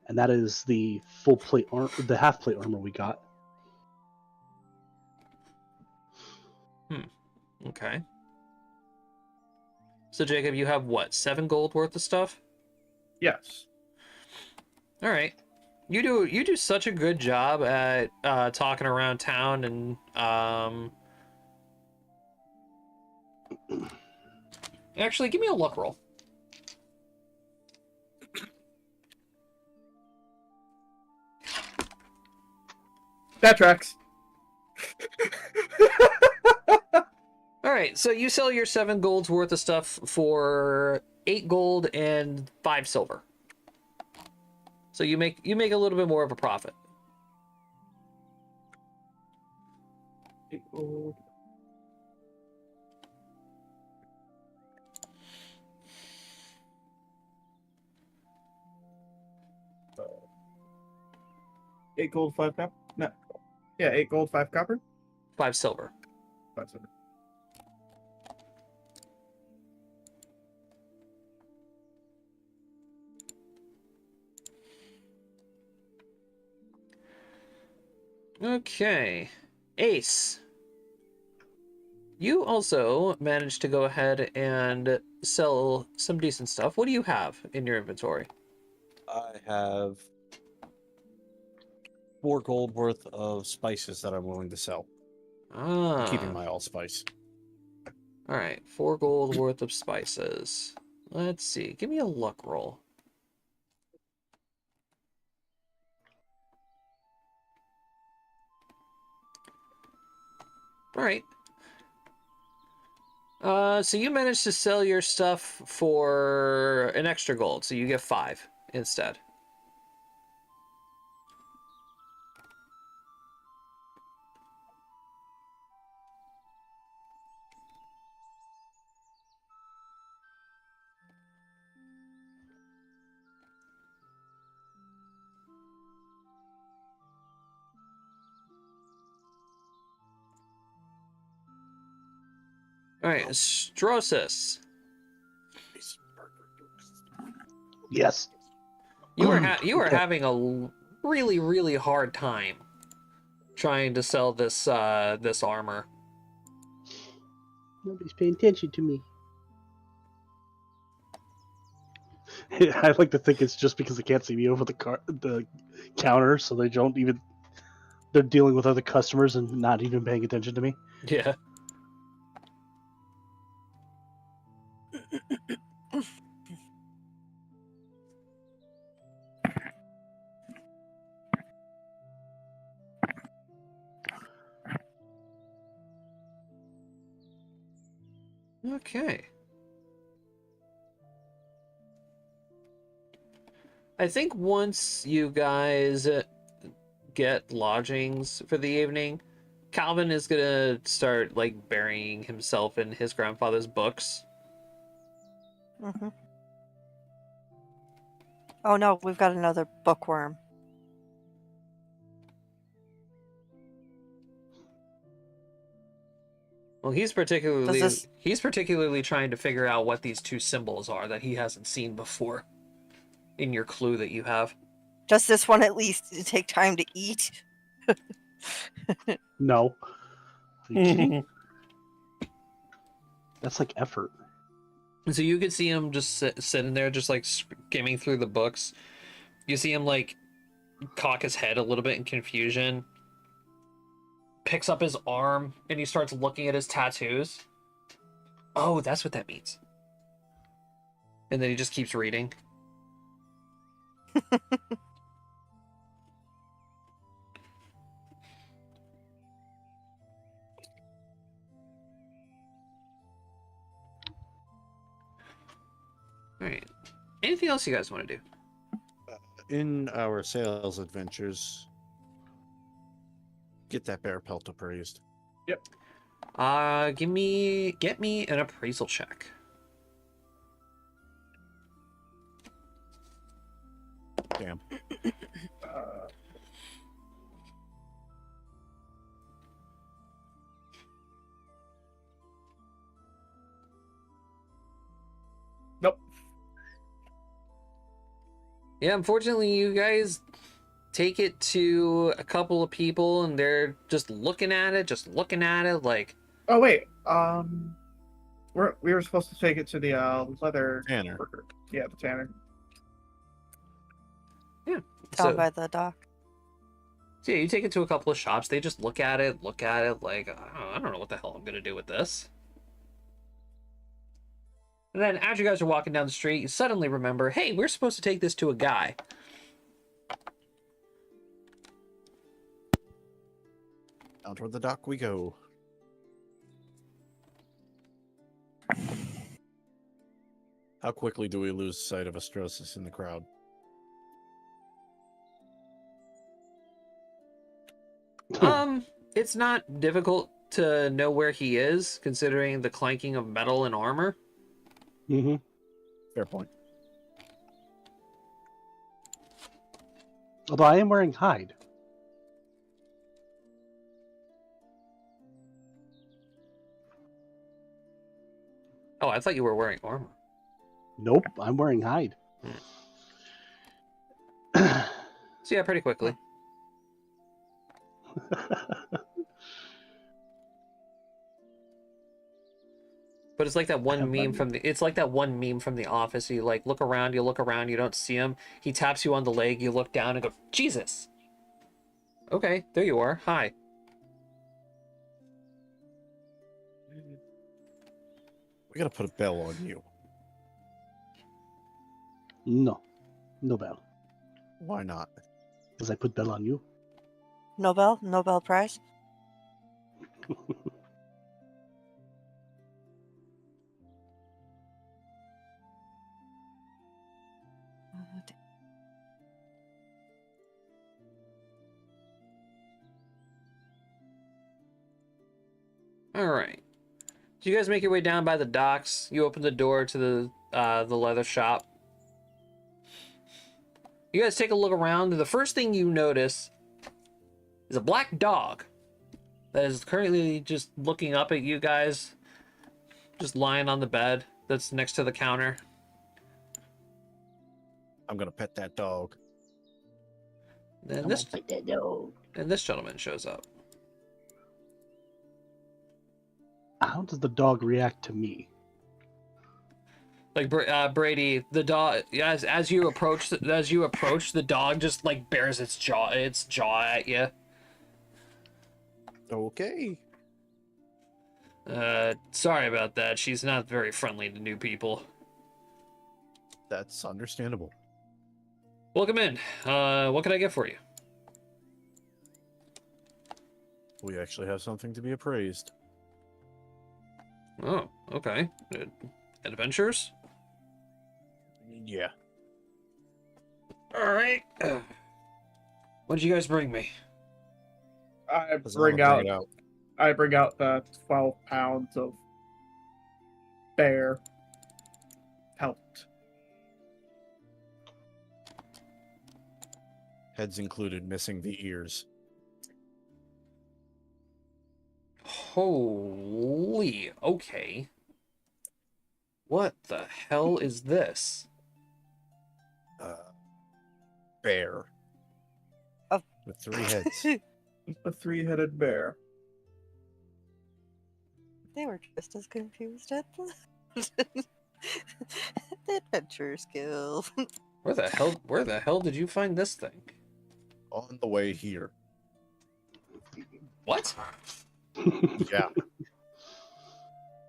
and that is the full plate armor, the half plate armor we got. Okay. So, Jacob, you have what, 7 gold worth of stuff? Yes. All right. You do such a good job at talking around town and actually, give me a luck roll. That tracks. All right, so you sell your 7 gold's worth of stuff for 8 gold and 5 silver. So you make a little bit more of a profit. 8 gold. 8 gold, 5 copper. No, yeah, 8 gold, 5 copper. 5 silver. 5 silver. Okay. Ace. You also managed to go ahead and sell some decent stuff. What do you have in your inventory? I have 4 gold worth of spices that I'm willing to sell. I'm keeping Ah. my allspice. Alright, 4 gold worth of spices. Let's see. Give me a luck roll. Alright. So you managed to sell your stuff for an extra gold, so you get 5 instead. Alright, Strosis. Yes. You were Okay. having a really, really hard time trying to sell this this armor. Nobody's paying attention to me. I like to think it's just because they can't see me over the counter, so they don't even. They're dealing with other customers and not even paying attention to me. Yeah. Okay. I think once you guys get lodgings for the evening, Calvin is gonna start like burying himself in his grandfather's books. Hmm. Oh no, we've got another bookworm. Well, he's particularly trying to figure out what these two symbols are that he hasn't seen before in your clue that you have. Does this one at least take time to eat? No. Are you kidding? That's like effort. So you could see him just sitting there, just like skimming through the books. You see him like cock his head a little bit in confusion, picks up his arm, and he starts looking at his tattoos. Oh, that's what that means. And then he just keeps reading. All right. Anything else you guys want to do? In our sales adventures, get that bear pelt appraised. Get me an appraisal check. Damn. Uh, nope. Yeah, unfortunately, you guys take it to a couple of people, and they're just looking at it, like, Oh wait. We were supposed to take it to the leather Tanner. worker. Yeah, the tanner. yeah. Down by the dock. So yeah, you take it to a couple of shops. They just look at it, like, I don't know what the hell I'm gonna do with this. And then as you guys are walking down the street, you suddenly remember, hey, we're supposed to take this to a guy. Down toward the dock we go. How quickly do we lose sight of Astrosis in the crowd? It's not difficult to know where he is, considering the clanking of metal and armor. Mm-hmm. Fair point. Although I am wearing hide. Oh, I thought you were wearing armor. Nope, I'm wearing hide. So yeah, pretty quickly. But it's like that one meme from the Office. You like look around, you don't see him. He taps you on the leg, you look down and go, Jesus. Okay, there you are. Hi. We gotta put a bell on you. No, no bell. Why not? Because I put bell on you. Nobel Prize. Alright. So you guys make your way down by the docks. You open the door to the leather shop. You guys take a look around, and the first thing you notice is a black dog that is currently just looking up at you guys, just lying on the bed that's next to the counter. I'm gonna pet that dog. And this gentleman shows up. How does the dog react to me? Like Brady, the dog as you approach the dog just like bares its jaw at you. Okay. Sorry about that. She's not very friendly to new people. That's understandable. Welcome in. What can I get for you? We actually have something to be appraised. Oh, okay. Adventures? Yeah. All right. What did you guys bring me? I Doesn't bring wanna out, it I bring out the 12 pounds of bear pelt. Heads included, missing the ears. Holy, okay. What the hell is this? Bear. Oh. With 3 heads. A 3-headed bear. They were just as confused at the, the adventure skill. Where the hell did you find this thing? On the way here. What? Yeah.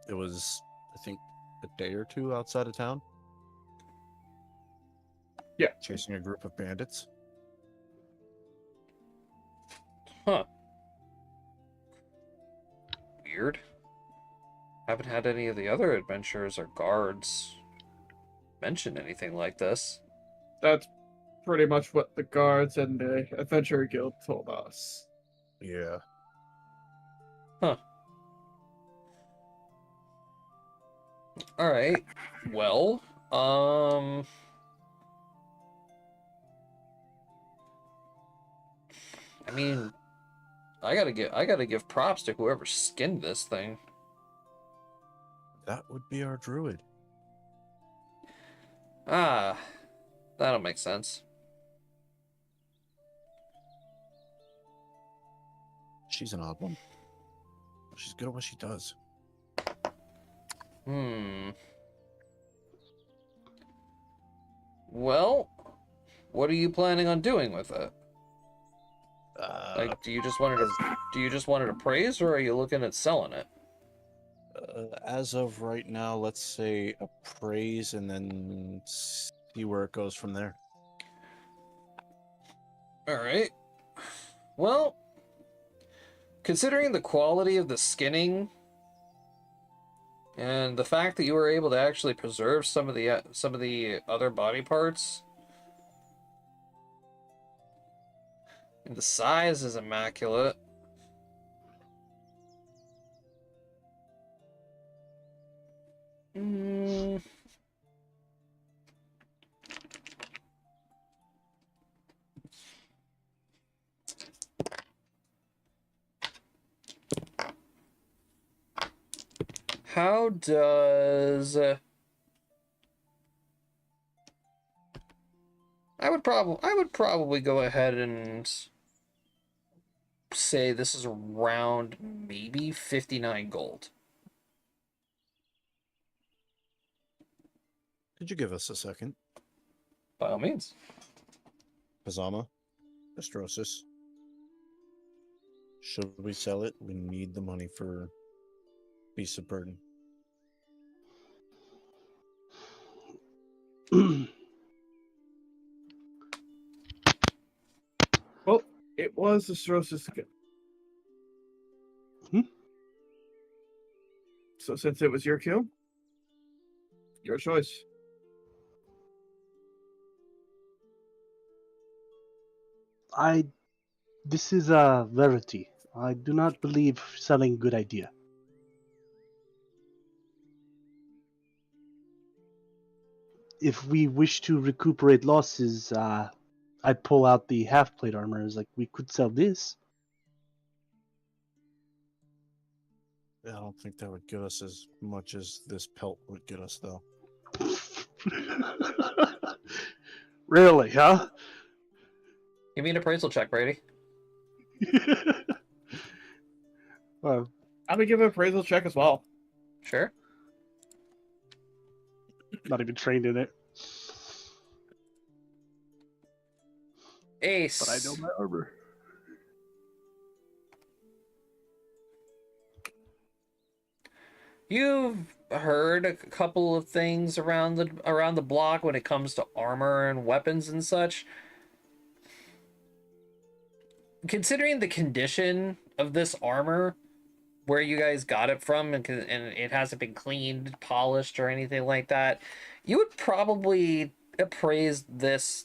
It was, I think, a day or 2 outside of town. Yeah. Chasing a group of bandits. Huh. Weird. Haven't had any of the other adventurers or guards mention anything like this. That's pretty much what the guards and the adventure guild told us. Yeah. Huh. All right. Well, I mean, I gotta give props to whoever skinned this thing. That would be our druid. Ah, that'll make sense. She's an odd one. She's good at what she does. Well, what are you planning on doing with it? Like, do you just want it appraised, or are you looking at selling it? As of right now, let's say appraise and then see where it goes from there. All right. Well, considering the quality of the skinning and the fact that you were able to actually preserve some of the other body parts, and the size is immaculate. how does... I would probably go ahead and say this is around maybe 59 gold. Could you give us a second? By all means. Pazama, Estrosis. Should we sell it? We need the money for Beast of Burden. Well, it was the cirrhosis. Hmm? So since it was your kill, your choice. This is a rarity. I do not believe selling good idea. If we wish to recuperate losses, I'd pull out the half plate armor. It's like we could sell this. I don't think that would get us as much as this pelt would get us, though. Really, huh? Give me an appraisal check, Brady. Well, I'm gonna give an appraisal check as well. Sure. not even trained in it. Ace. But I know my armor. You've heard a couple of things around the block when it comes to armor and weapons and such. Considering the condition of this armor, where you guys got it from, and it hasn't been cleaned, polished, or anything like that, you would probably appraise this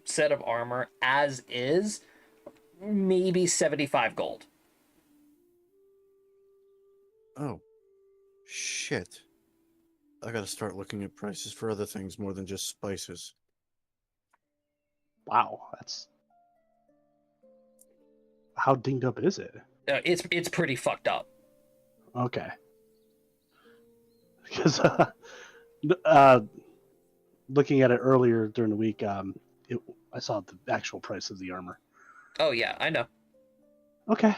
set of armor as is, maybe 75 gold. Oh, shit. I gotta start looking at prices for other things more than just spices. Wow, that's how dinged up is it? It's pretty fucked up. Okay. Because looking at it earlier during the week, I saw the actual price of the armor. Oh yeah, I know. Okay.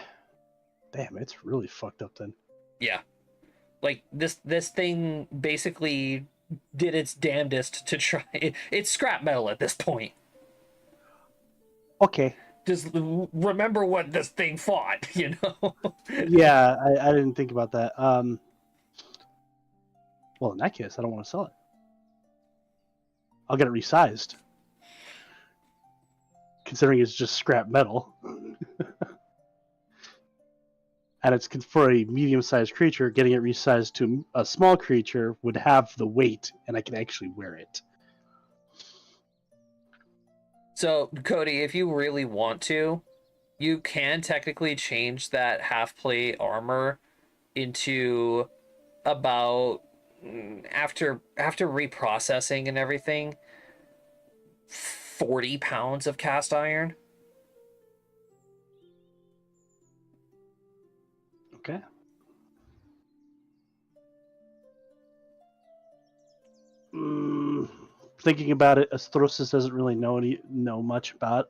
Damn, it's really fucked up then. Yeah. Like this thing basically did its damnedest to try. It's scrap metal at this point. Okay. Just remember what this thing fought, you know? Yeah, I didn't think about that. Well, in that case, I don't want to sell it. I'll get it resized. Considering it's just scrap metal. And it's for a medium-sized creature, getting it resized to a small creature would have the weight, and I can actually wear it. So, Cody, if you really want to, you can technically change that half plate armor into about after reprocessing and everything, 40 pounds of cast iron. Okay. Thinking about it, Astrosis doesn't really know much about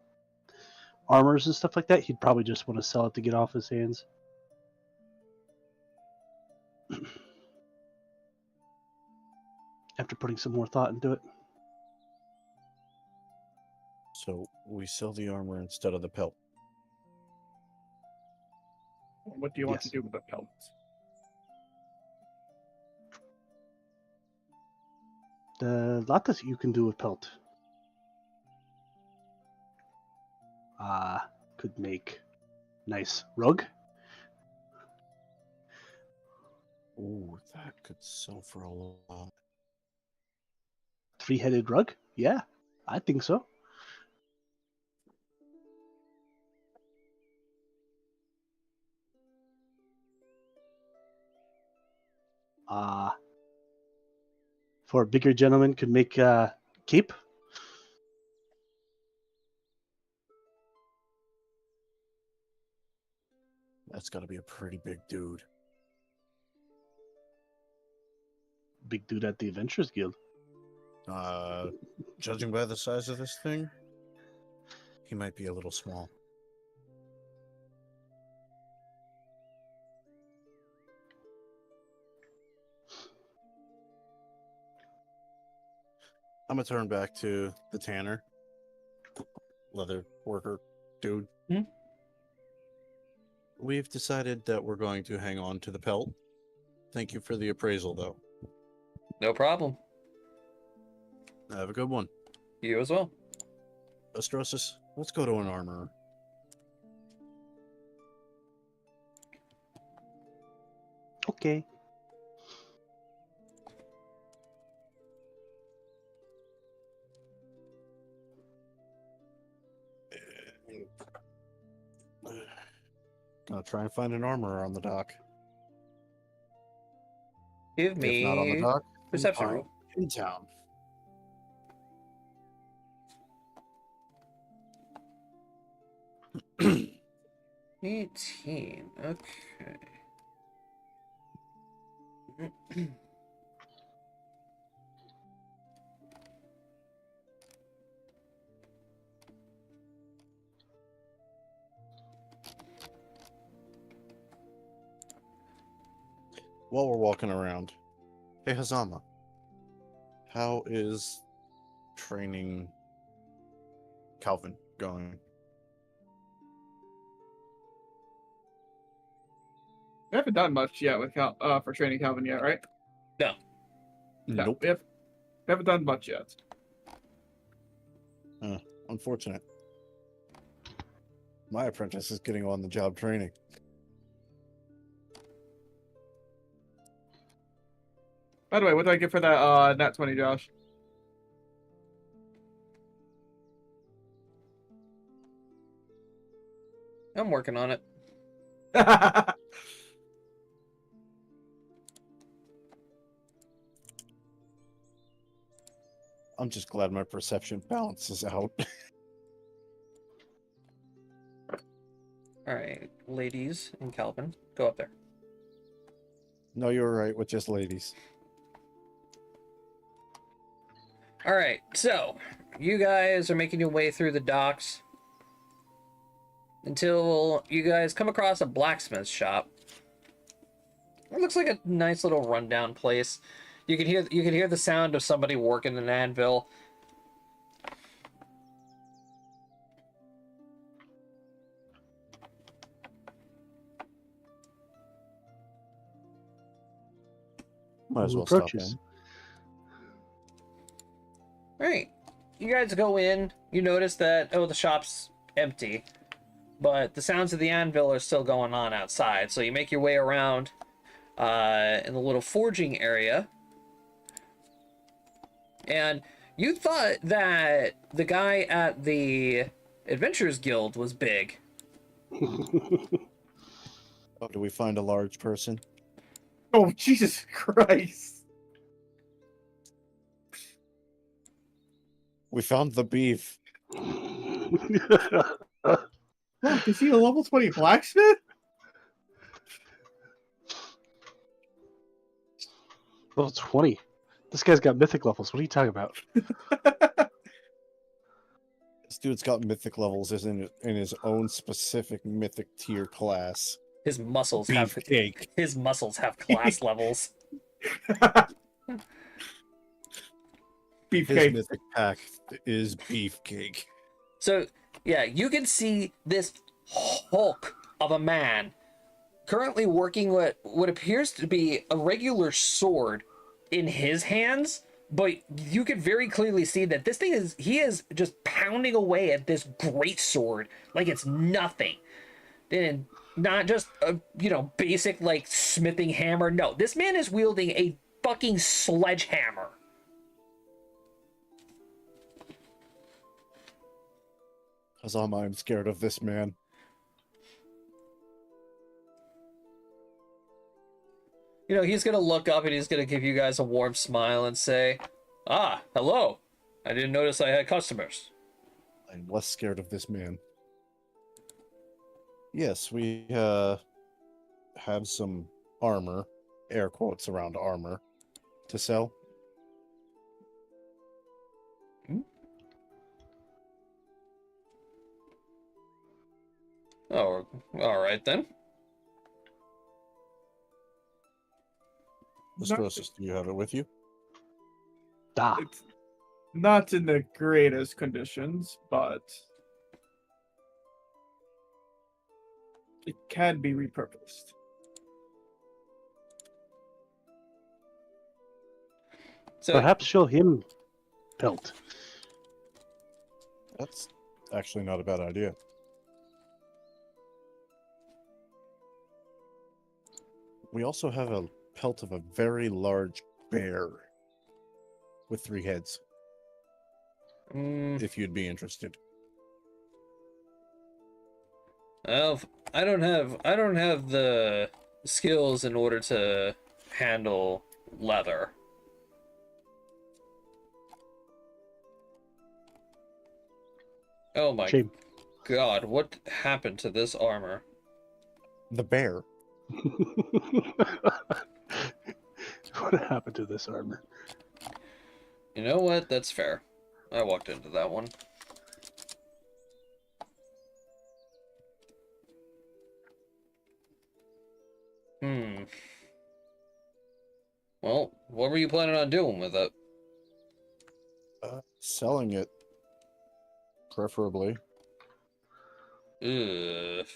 armors and stuff like that. He'd probably just want to sell it to get off his hands. After putting some more thought into it. So we sell the armor instead of the pelt. What do you want to Yes. do with the pelts? The lot that you can do with pelt. Could make nice rug. Ooh, that could sell for a lot. Three-headed rug? Yeah, I think so. For a bigger gentleman, could make cape. That's got to be a pretty big dude. big dude at the Adventurers Guild. Judging by the size of this thing, he might be a little small. I'm gonna turn back to the tanner, leather worker dude. Hmm? We've decided that we're going to hang on to the pelt. Thank you for the appraisal, though. No problem. Have a good one. You as well. Astrosis, let's go to an armorer. Okay. Gonna try and find an armorer on the dock. Give If not on the me dock, perception in roll. in town. 18. Okay. While we're walking around, hey Hazama, how is training Calvin going? We haven't done much yet with for training Calvin yet, right? No. No, Nope. we haven't done much yet. Unfortunate. My apprentice is getting on the job training. By the way, what do I get for that nat 20, Josh? I'm working on it. I'm just glad my perception balances out. All right, ladies and Calvin, go up there. No, you're right with just ladies. All right, so you guys are making your way through the docks until you guys come across a blacksmith shop. It looks like a nice little rundown place. You can hear the sound of somebody working an anvil. Might as Who well stop approaches? in. All right, you guys go in. You notice that the shop's empty, but the sounds of the anvil are still going on outside. So you make your way around in the little forging area, and you thought that the guy at the Adventurers Guild was big. Oh, do we find a large person? Oh, Jesus Christ. We found the beef. Look, is he a level 20 blacksmith? Level 20. This guy's got mythic levels. What are you talking about? This dude's got mythic levels in his own specific mythic tier class. His muscles Beefcake. his muscles have class levels. His Beefcake. mythic pack is beefcake. So yeah, you can see this hulk of a man currently working what appears to be a regular sword in his hands, but you can very clearly see that this thing he is just pounding away at this great sword like it's nothing. And not just a basic like smithing hammer. No, this man is wielding a fucking sledgehammer. Hazama, I'm scared of this man. He's gonna look up and he's gonna give you guys a warm smile and say, "Ah, hello. I didn't notice I had customers." I'm less scared of this man. Yes, we have some armor, air quotes around armor, to sell. Oh, all right then. Mr. Not, Rosas, do you have it with you? Da. it's not in the greatest conditions, but it can be repurposed. So Perhaps show him pelt. That's actually not a bad idea. We also have a pelt of a very large bear with 3 heads, if you'd be interested. well, I don't have the skills in order to handle leather. Oh my Shame. God, what happened to this armor? The bear. What happened to this armor? You know what? That's fair. I walked into that one. Hmm. Well, what were you planning on doing with it? Selling it, preferably. Ugh.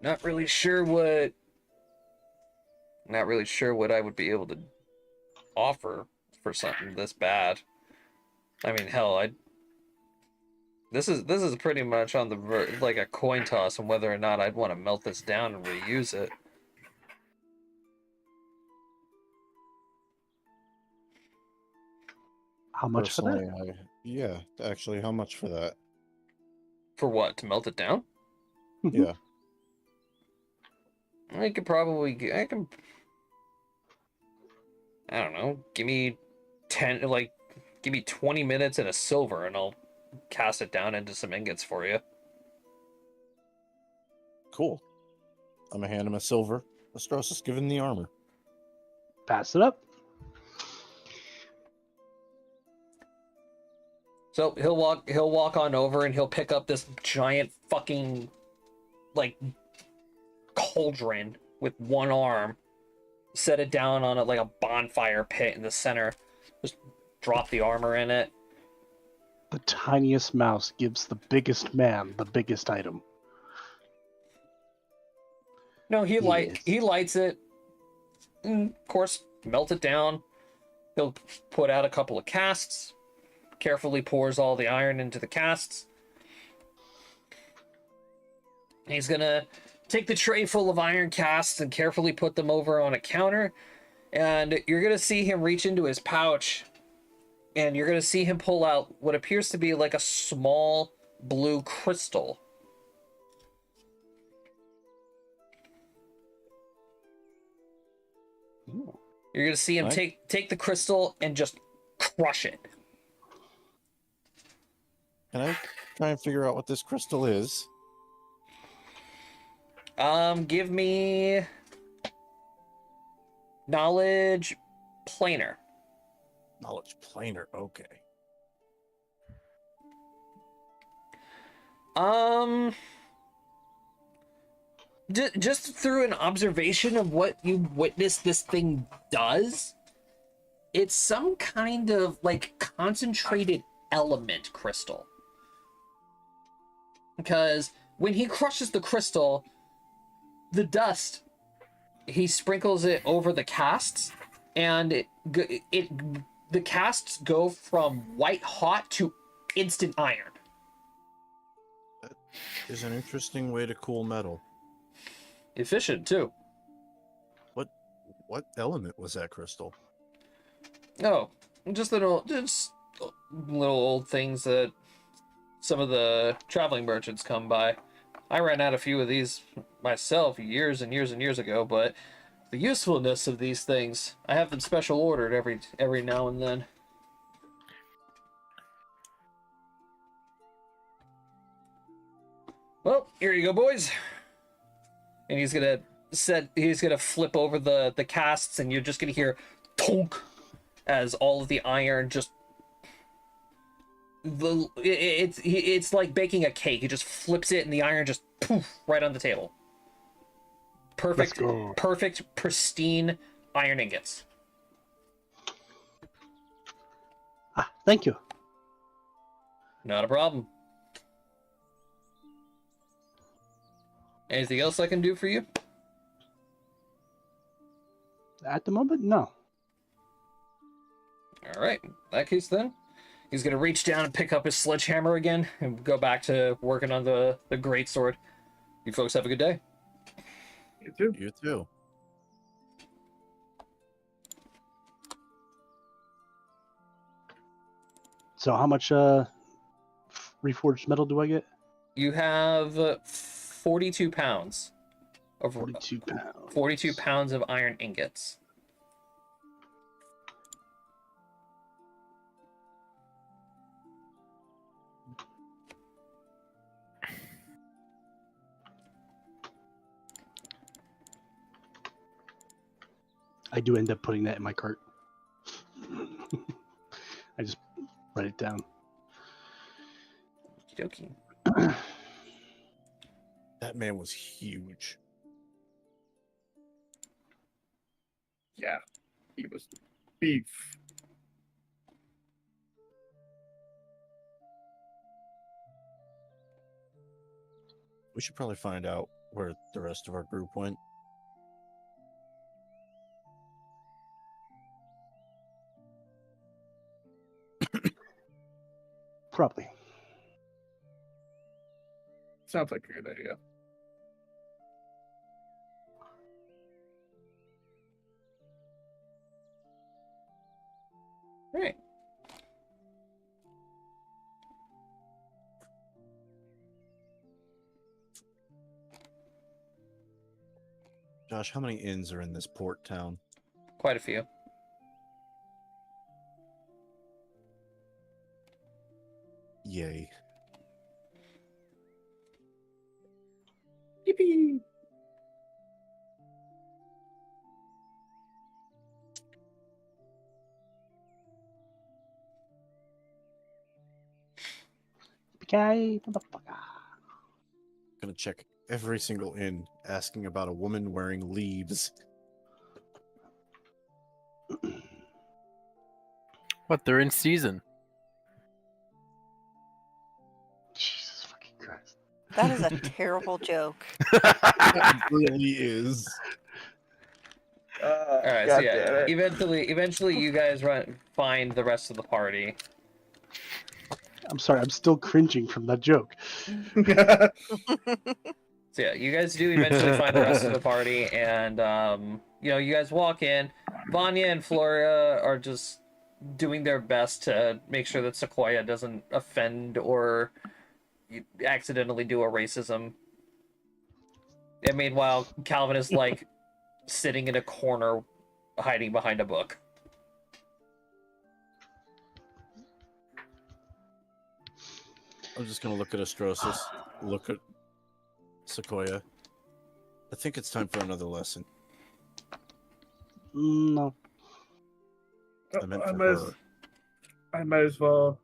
Not really sure what I would be able to offer for something this bad. I mean, hell, this is pretty much on the like a coin toss on whether or not I'd want to melt this down and reuse it. How much for that? Personally, yeah, actually, how much for that? For what? To melt it down? Yeah. I can, I don't know, give me 20 minutes and a silver and I'll cast it down into some ingots for you. Cool. I'm gonna hand him a silver. Astrosis, give him the armor. Pass it up. So he'll walk on over and he'll pick up this giant fucking like cauldron with one arm, set it down on like a bonfire pit in the center, just drop the armor in it. The tiniest mouse gives the biggest man the biggest item. No, he Yes. lights it, and of course melt it down. He'll put out a couple of casts, carefully pours all the iron into the casts. He's gonna take the tray full of iron casts and carefully put them over on a counter, and you're gonna see him reach into his pouch, and you're gonna see him pull out what appears to be like a small blue crystal. You're gonna see him Right. take the crystal and just crush it. Can I try and figure out what this crystal is? Give me knowledge planar. Knowledge planar. Okay. Just through an observation of what you witnessed this thing does, it's some kind of like concentrated element crystal. Because when he crushes the crystal, the dust, he sprinkles it over the casts, and the casts go from white hot to instant iron. That is an interesting way to cool metal. Efficient too. What element was that crystal? Oh, just little old things that some of the traveling merchants come by. I ran out a few of these myself years and years and years ago, but the usefulness of these things, I have them special ordered every now and then. Well, here you go, boys. And he's gonna gonna flip over the casts, and you're just gonna hear tonk as all of the iron just it's like baking a cake. He just flips it, and the iron just poof right on the table. Let's Perfect, go. perfect, pristine iron ingots. Thank you. Not a problem. Anything else I can do for you? At the moment, no. All right. In that case, then he's gonna reach down and pick up his sledgehammer again and go back to working on the great sword. You folks have a good day. You too. You too. So how much reforged metal do I get? You have 42 pounds of 42 pounds. 42 pounds of iron ingots. I do end up putting that in my cart. I just write it down. Okie dokie. That man was huge. Yeah, he was beef. We should probably find out where the rest of our group went. Probably. Sounds like a good idea. All right. Josh, how many inns are in this port town? Quite a few. Yay. Yippee! Guy, motherfucker. Gonna check every single inn, asking about a woman wearing leaves. What? They're in season. Jesus fucking Christ. That is a terrible joke. It really is. All right. So yeah, eventually, you guys find the rest of the party. I'm sorry, I'm still cringing from that joke. So yeah, you guys do eventually find the rest of the party, and you guys walk in. Vanya and Floria are just doing their best to make sure that Sequoia doesn't offend or accidentally do a racism. And meanwhile, Calvin is like sitting in a corner, hiding behind a book. I'm just gonna look at Astrosis, look at Sequoia. I think it's time for another lesson. No. I meant I for might as- her. I might as well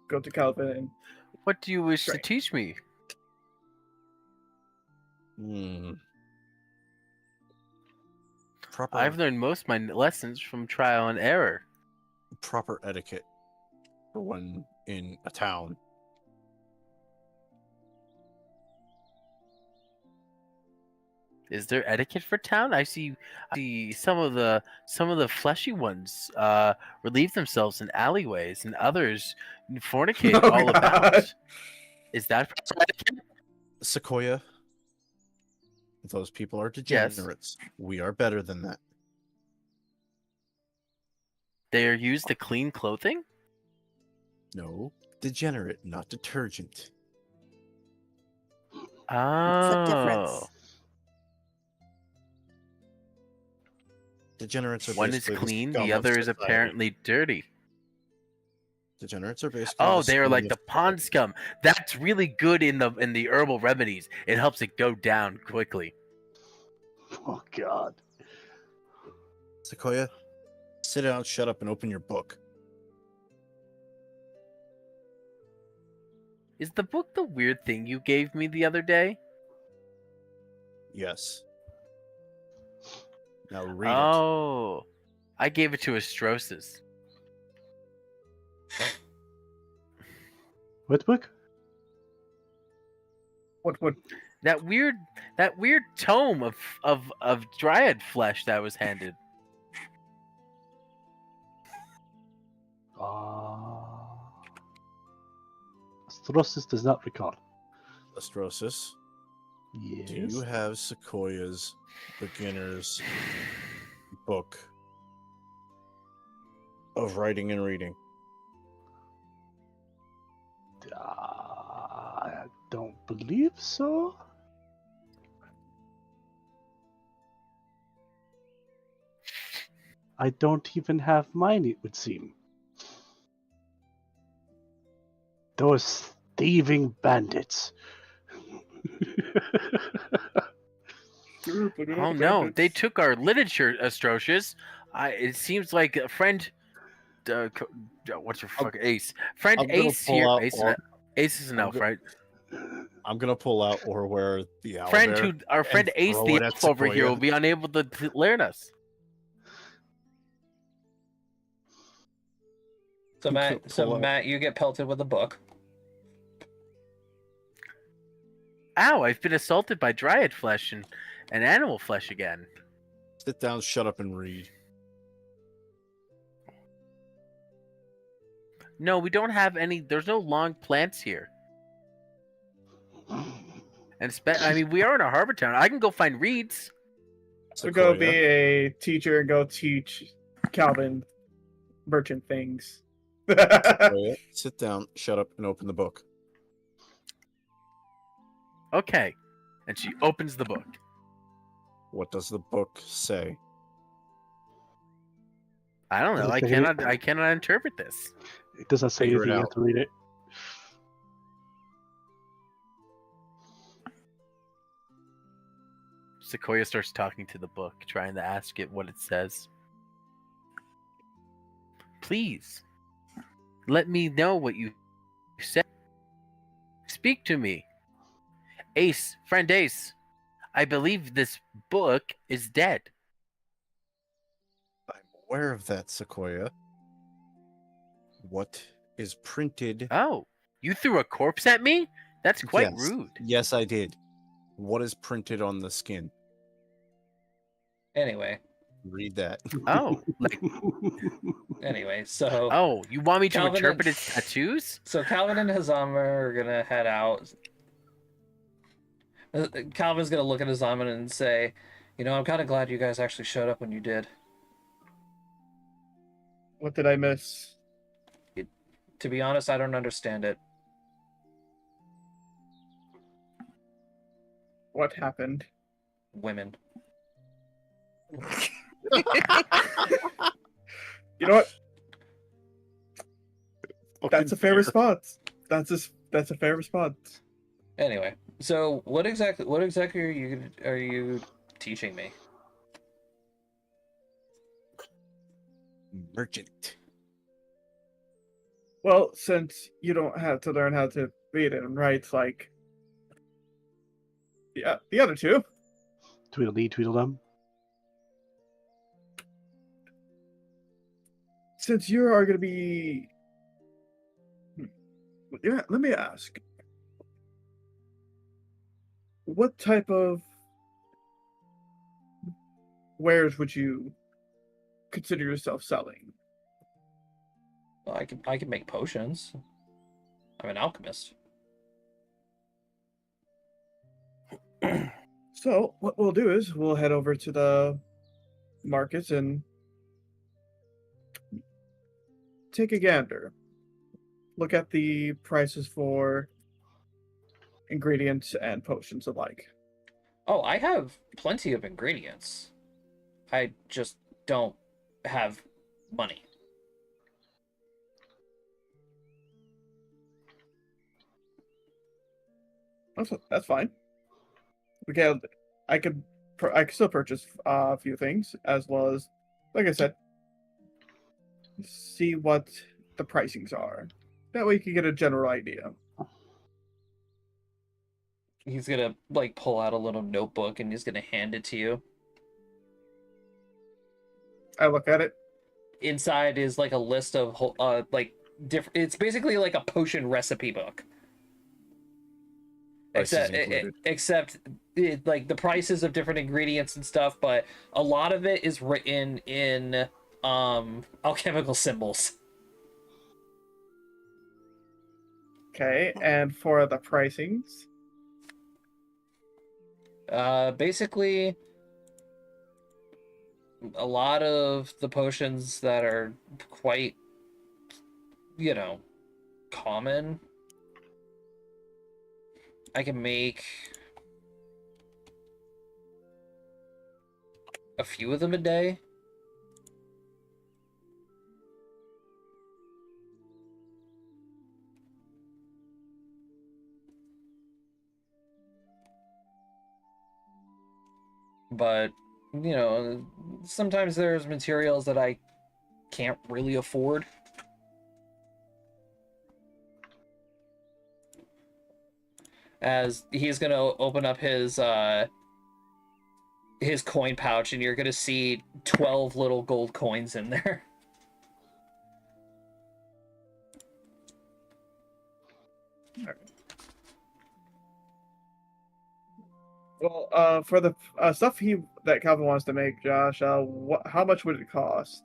go to Calvin and What do you wish to Right. teach me? Proper, I've learned most of my lessons from trial and error. proper etiquette for one in a town. Is there etiquette for town? I see some of the fleshy ones relieve themselves in alleyways, and others fornicate Oh, all God. about. Is that proper etiquette? Sequoia, those people are degenerates. We are better than that. They are used to clean clothing? No, degenerate, not detergent. What's the difference? Oh. Degenerates are One is basically clean, scum the of other is society. apparently dirty. Degenerates are basically Oh, the they are scum like of the pond scum. That's really good in the herbal remedies. It helps it go down quickly. Oh God. Sequoia, sit down, shut up, and open your book. Is the book the weird thing you gave me the other day? Yes. Now read it. Oh, I gave it to Astrosis. What book? What would That weird tome of dryad flesh that was handed. Astrosis does not recall. Astrosis, Yes. do you have Sequoia's beginner's book of writing and reading? I don't believe so. I don't even have mine, it would seem. Those thieving bandits. Oh no, they took our literature, Astrocious. It seems like a friend. What's your fucking Ace? Friend I'm gonna Ace pull here. out Ace is an I'm elf, go- right? I'm gonna pull out Orware the Friend our friend Ace throw the it at elf over here Sequoia. will be unable to learn us. So I'm gonna pull out- Matt, you get pelted with a book. Ow! I've been assaulted by dryad flesh and animal flesh again. Sit down, shut up, and read. No, we don't have any. There's no long plants here. And I mean, we are in a harbor town. I can go find reeds. So go be Sequoia, a teacher and go teach Calvin merchant things. Sequoia, sit down, shut up, and open the book. Okay. And she opens the book. What does the book say? I don't know. I cannot interpret this. It doesn't say Figure it anything, you out. have to read it. Sequoia starts talking to the book, trying to ask it what it says. Please, let me know what you said. Speak to me. Ace, friend Ace, I believe this book is dead. I'm aware of that, Sequoia. What is printed? Oh, you threw a corpse at me? That's quite Yes. rude. Yes, I did. What is printed on the skin? Anyway, Read that. Oh, like, so oh, you want me to Calvin interpret and- its tattoos? so Calvin and Hazama are gonna head out. Calvin's gonna look at Hazama and say, "You know, I'm kind of glad you guys actually showed up when you did. What did I miss? To be honest, I don't understand it. What happened? Women. You know what? That's a fair response. That's a fair response. Anyway, so what exactly are you teaching me? Merchant. Well, since you don't have to learn how to read and write like the other two, Tweedledee, Tweedledum. since you are going to be, yeah, let me ask, what type of wares would you consider yourself selling? Well, I can make potions. I'm an alchemist. So what we'll do is we'll head over to the market and take a gander. Look at the prices for ingredients and potions alike. Oh, I have plenty of ingredients. I just don't have money. That's fine. We can. I could. I could still purchase a few things as well as, like I said, see what the pricings are. That way you can get a general idea. He's gonna like pull out a little notebook and he's gonna hand it to you. I look at it. Inside is like a list of like different. It's basically like a potion recipe book. Prices included. Except like the prices of different ingredients and stuff, but a lot of it is written in alchemical symbols. Okay, and for the pricings, Basically a lot of the potions that are quite, you know, common, I can make a few of them a day. But, you know, sometimes there's materials that I can't really afford. As he's gonna open up his coin pouch, and you're gonna see 12 little gold coins in there. well, for the stuff that Calvin wants to make, Josh, how much would it cost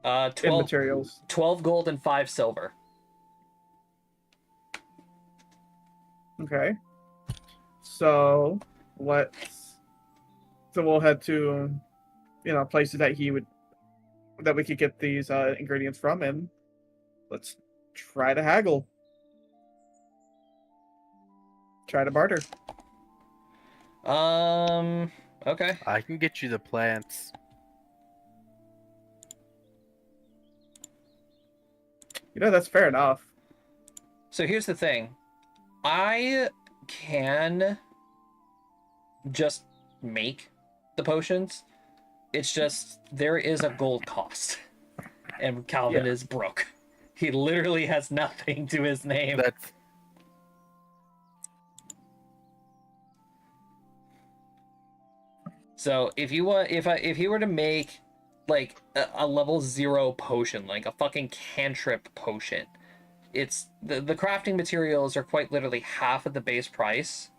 in 12, materials? 12 gold and 5 silver. Okay, so we'll head to, places that we could get these ingredients from, and let's try to haggle, try to barter. Okay. I can get you the plants. That's fair enough. So here's the thing. I can just make the potions. It's just there is a gold cost. And Calvin is broke. He literally has nothing to his name. That's So if you want, if he were to make like a level 0 potion, like a fucking cantrip potion, it's the crafting materials are quite literally half of the base price,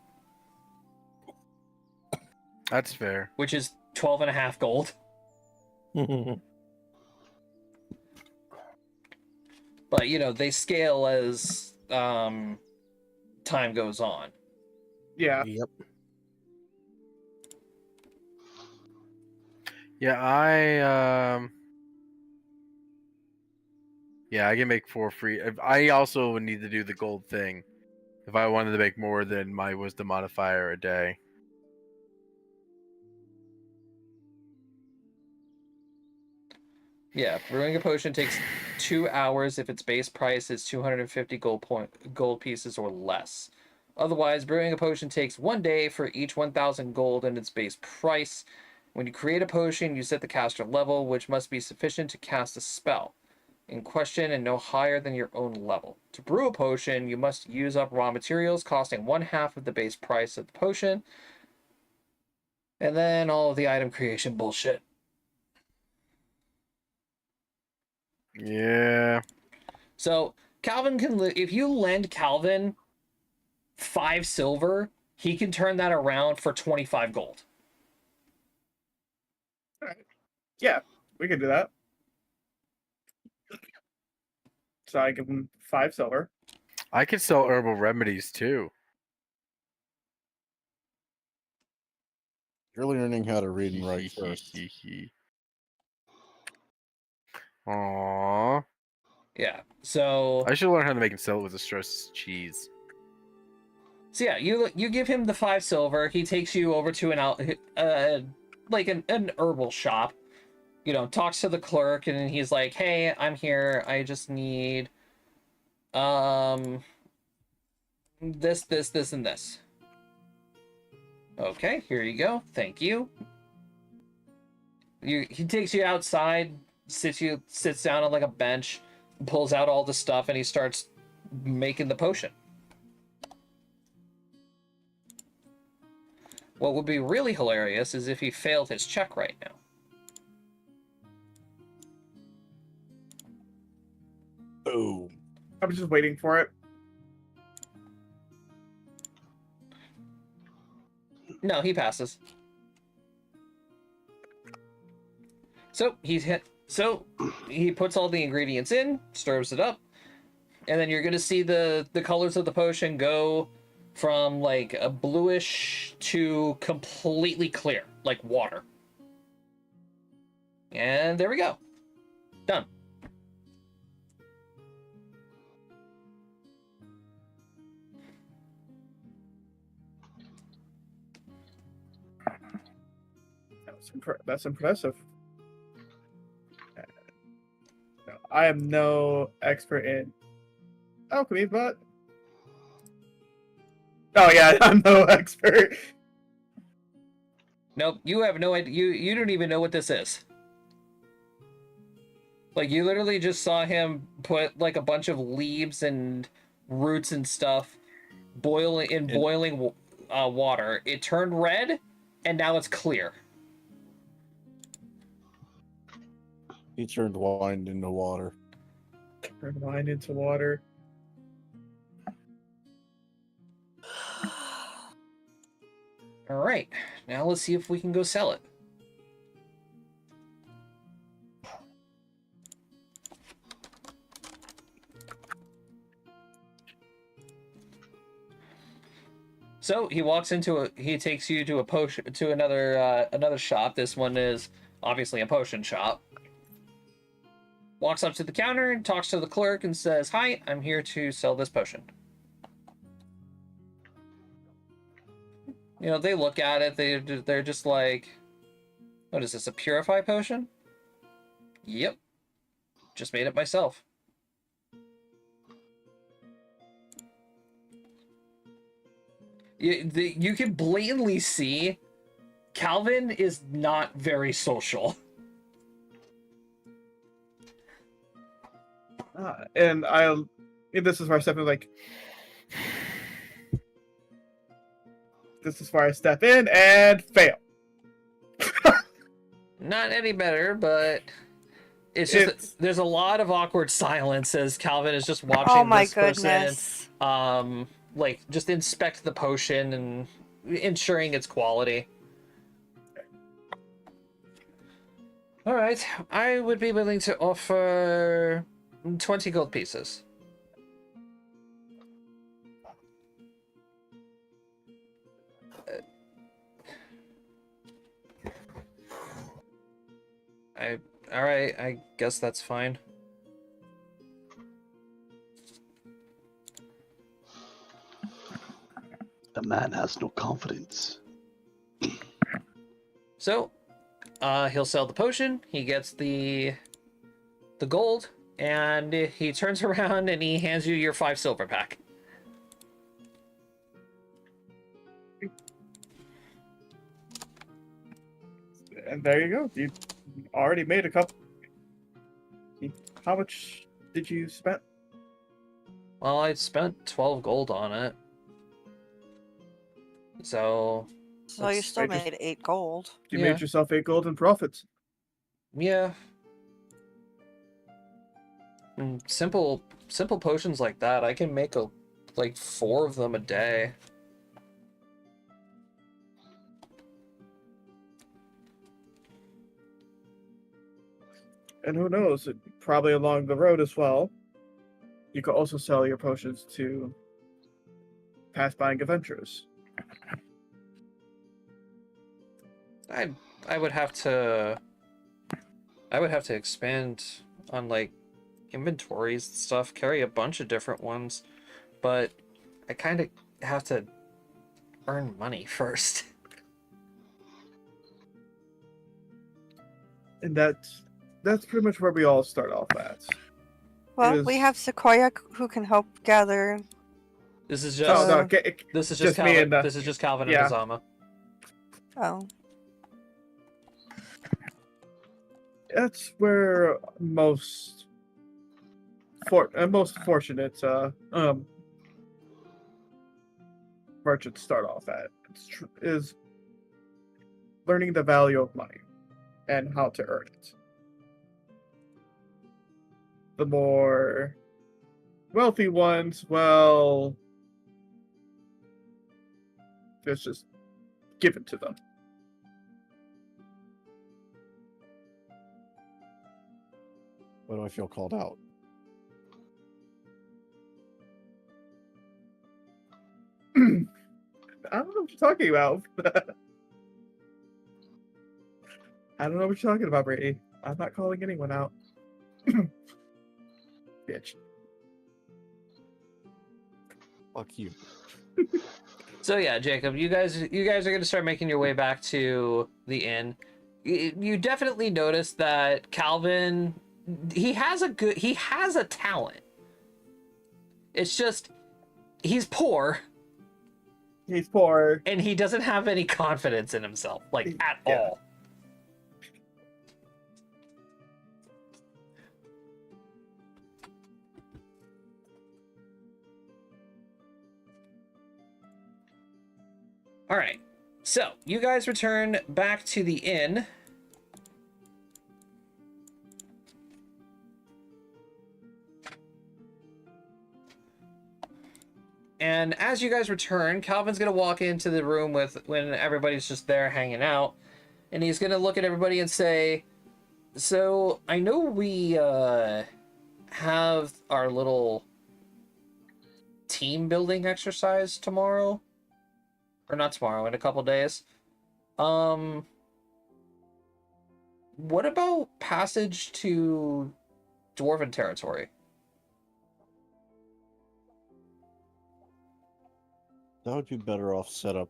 that's fair. which is 12.5 gold. But you know they scale as time goes on. Yeah. Yep. Yeah, I can make 4 free. I also would need to do the gold thing if I wanted to make more than my wisdom modifier a day. Yeah, brewing a potion takes 2 hours if its base price is 250 gold pieces or less. Otherwise, brewing a potion takes 1 day for each 1,000 gold in its base price. When you create a potion, you set the caster level, which must be sufficient to cast a spell in question and no higher than your own level. To brew a potion, you must use up raw materials costing 1/2 of the base price of the potion, and then all of the item creation bullshit. Yeah. So Calvin can, if you lend Calvin 5 silver, he can turn that around for 25 gold. All right. Yeah, we could do that. So I give him 5 silver. I could sell herbal remedies too. You're learning how to read and write first. Aww. Yeah. So I should learn how to make and sell it with a stress cheese. So yeah, you give him the 5 silver. He takes you over to an herbal shop. You know, talks to the clerk, and he's like, "Hey, I'm here. I just need this, and this. Okay, here you go. Thank you. He takes you outside, sits down on like a bench, pulls out all the stuff, and he starts making the potion. What would be really hilarious is if he failed his check right now. Boom. I'm just waiting for it. No, he passes. So he puts all the ingredients in, stirs it up, and then you're gonna see the colors of the potion go from like a bluish to completely clear, like water. And there we go. Done. That's impressive. I am no expert in alchemy, but oh yeah, I'm no expert. Nope, you have no idea. You don't even know what this is. Like, you literally just saw him put like a bunch of leaves and roots and stuff boiling water. It turned red, and now it's clear. He turned wine into water. Turn wine into water. All right, now let's see if we can go sell it. So he takes you to another shop. This one is obviously a potion shop. Walks up to the counter and talks to the clerk and says, "Hi, I'm here to sell this potion." You know, they look at it. They're just like, "What is this? A purify potion?" Yep, just made it myself. You can blatantly see Calvin is not very social. And this is where I step in, like, this is where I step in and fail. Not any better, but it's just that there's a lot of awkward silence as Calvin is just watching Oh my this goodness. person, like, just inspect the potion and ensuring its quality. All right, I would be willing to offer 20 gold pieces. All right, I guess that's fine. The man has no confidence. So, he'll sell the potion. He gets the gold, and he turns around and he hands you your 5 silver pack. And there you go. You already made a couple. How much did you spend? Well, I spent 12 gold on it. So You still I just- made 8 gold. You Yeah. made yourself 8 gold in profits. yeah. Simple potions like that, I can make like 4 of them a day. And who knows, probably along the road as well, you could also sell your potions to pass-buying adventurers. I would have to expand on like inventories and stuff, carry a bunch of different ones, but I kind of have to earn money first. And that's pretty much where we all start off at. Well, Is- we have Sequoia who can help gather This is Oh no, just this is just just me Calvin. and This is just Calvin yeah. and Azama. Oh. That's where most fortunate merchants start off at. Is learning the value of money and how to earn it. The more wealthy ones, well, it's just given to them. Why do I feel called out? I don't know what you're talking about. I don't know what you're talking about, Brady. I'm not calling anyone out. Bitch. Fuck you. So yeah, Jacob, you guys are gonna start making your way back to the inn. You definitely notice that Calvin, he has a talent. It's just he's poor He's poor. and he doesn't have any confidence in himself, like at Yeah. all. All right, so you guys return back to the inn. And as you guys return, Calvin's gonna walk into the room when everybody's just there hanging out, and he's gonna look at everybody and say, "So I know we have our little team building exercise tomorrow, or not tomorrow, in a couple days. What about passage to Dwarven territory?" That would be better off set up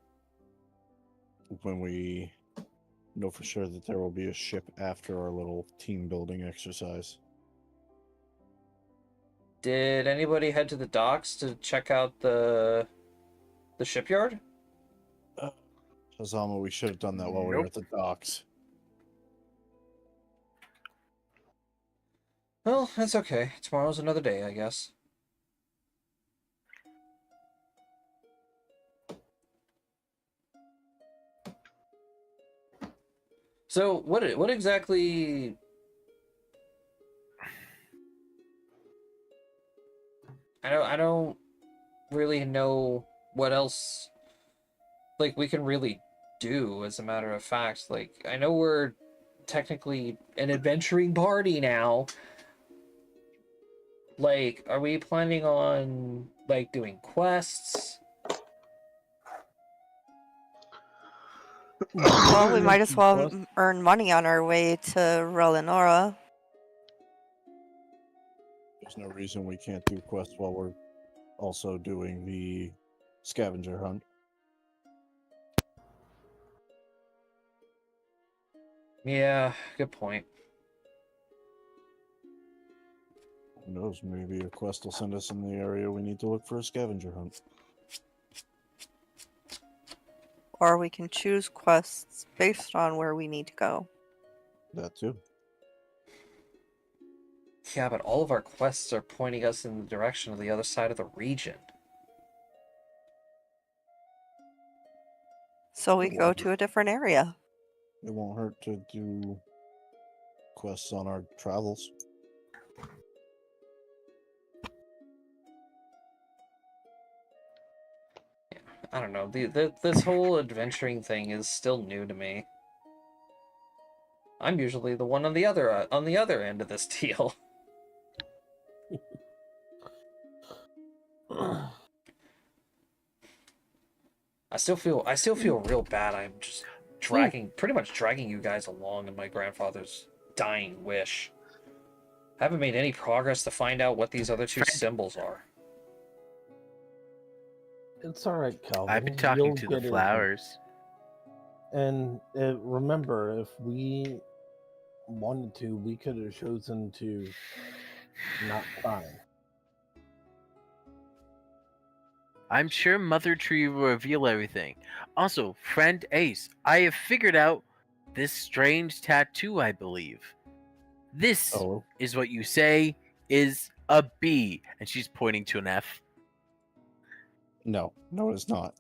when we know for sure that there will be a ship after our little team building exercise. Did anybody head to the docks to check out the shipyard? Azama, we should have done that while we were at the docks. Well, that's okay. Tomorrow's another day, I guess. So, what exactly... I don't really know what else, like, we can really do, as a matter of fact. Like, I know we're technically an adventuring party now. Like, are we planning on, like, doing quests? Well, we might as well earn money on our way to Relinora. There's no reason we can't do quests while we're also doing the scavenger hunt. Yeah, good point. Who knows, maybe a quest will send us in the area we need to look for a scavenger hunt. Or we can choose quests based on where we need to go. That too. Yeah, but all of our quests are pointing us in the direction of the other side of the region. So we go to a different area. It won't hurt to do quests on our travels. I don't know. This whole adventuring thing is still new to me. I'm usually the one on the other end of this deal. I still feel real bad. I'm just pretty much dragging you guys along in my grandfather's dying wish. I haven't made any progress to find out what these other two symbols are. It's all right, Calvin. I've been talking You'll to the get it. flowers. And remember, if we wanted to, we could have chosen to not sign. I'm sure Mother Tree will reveal everything. Also, friend Ace, I have figured out this strange tattoo, I believe. This Oh, is what you say is a B. And she's pointing to an F. no, it's not.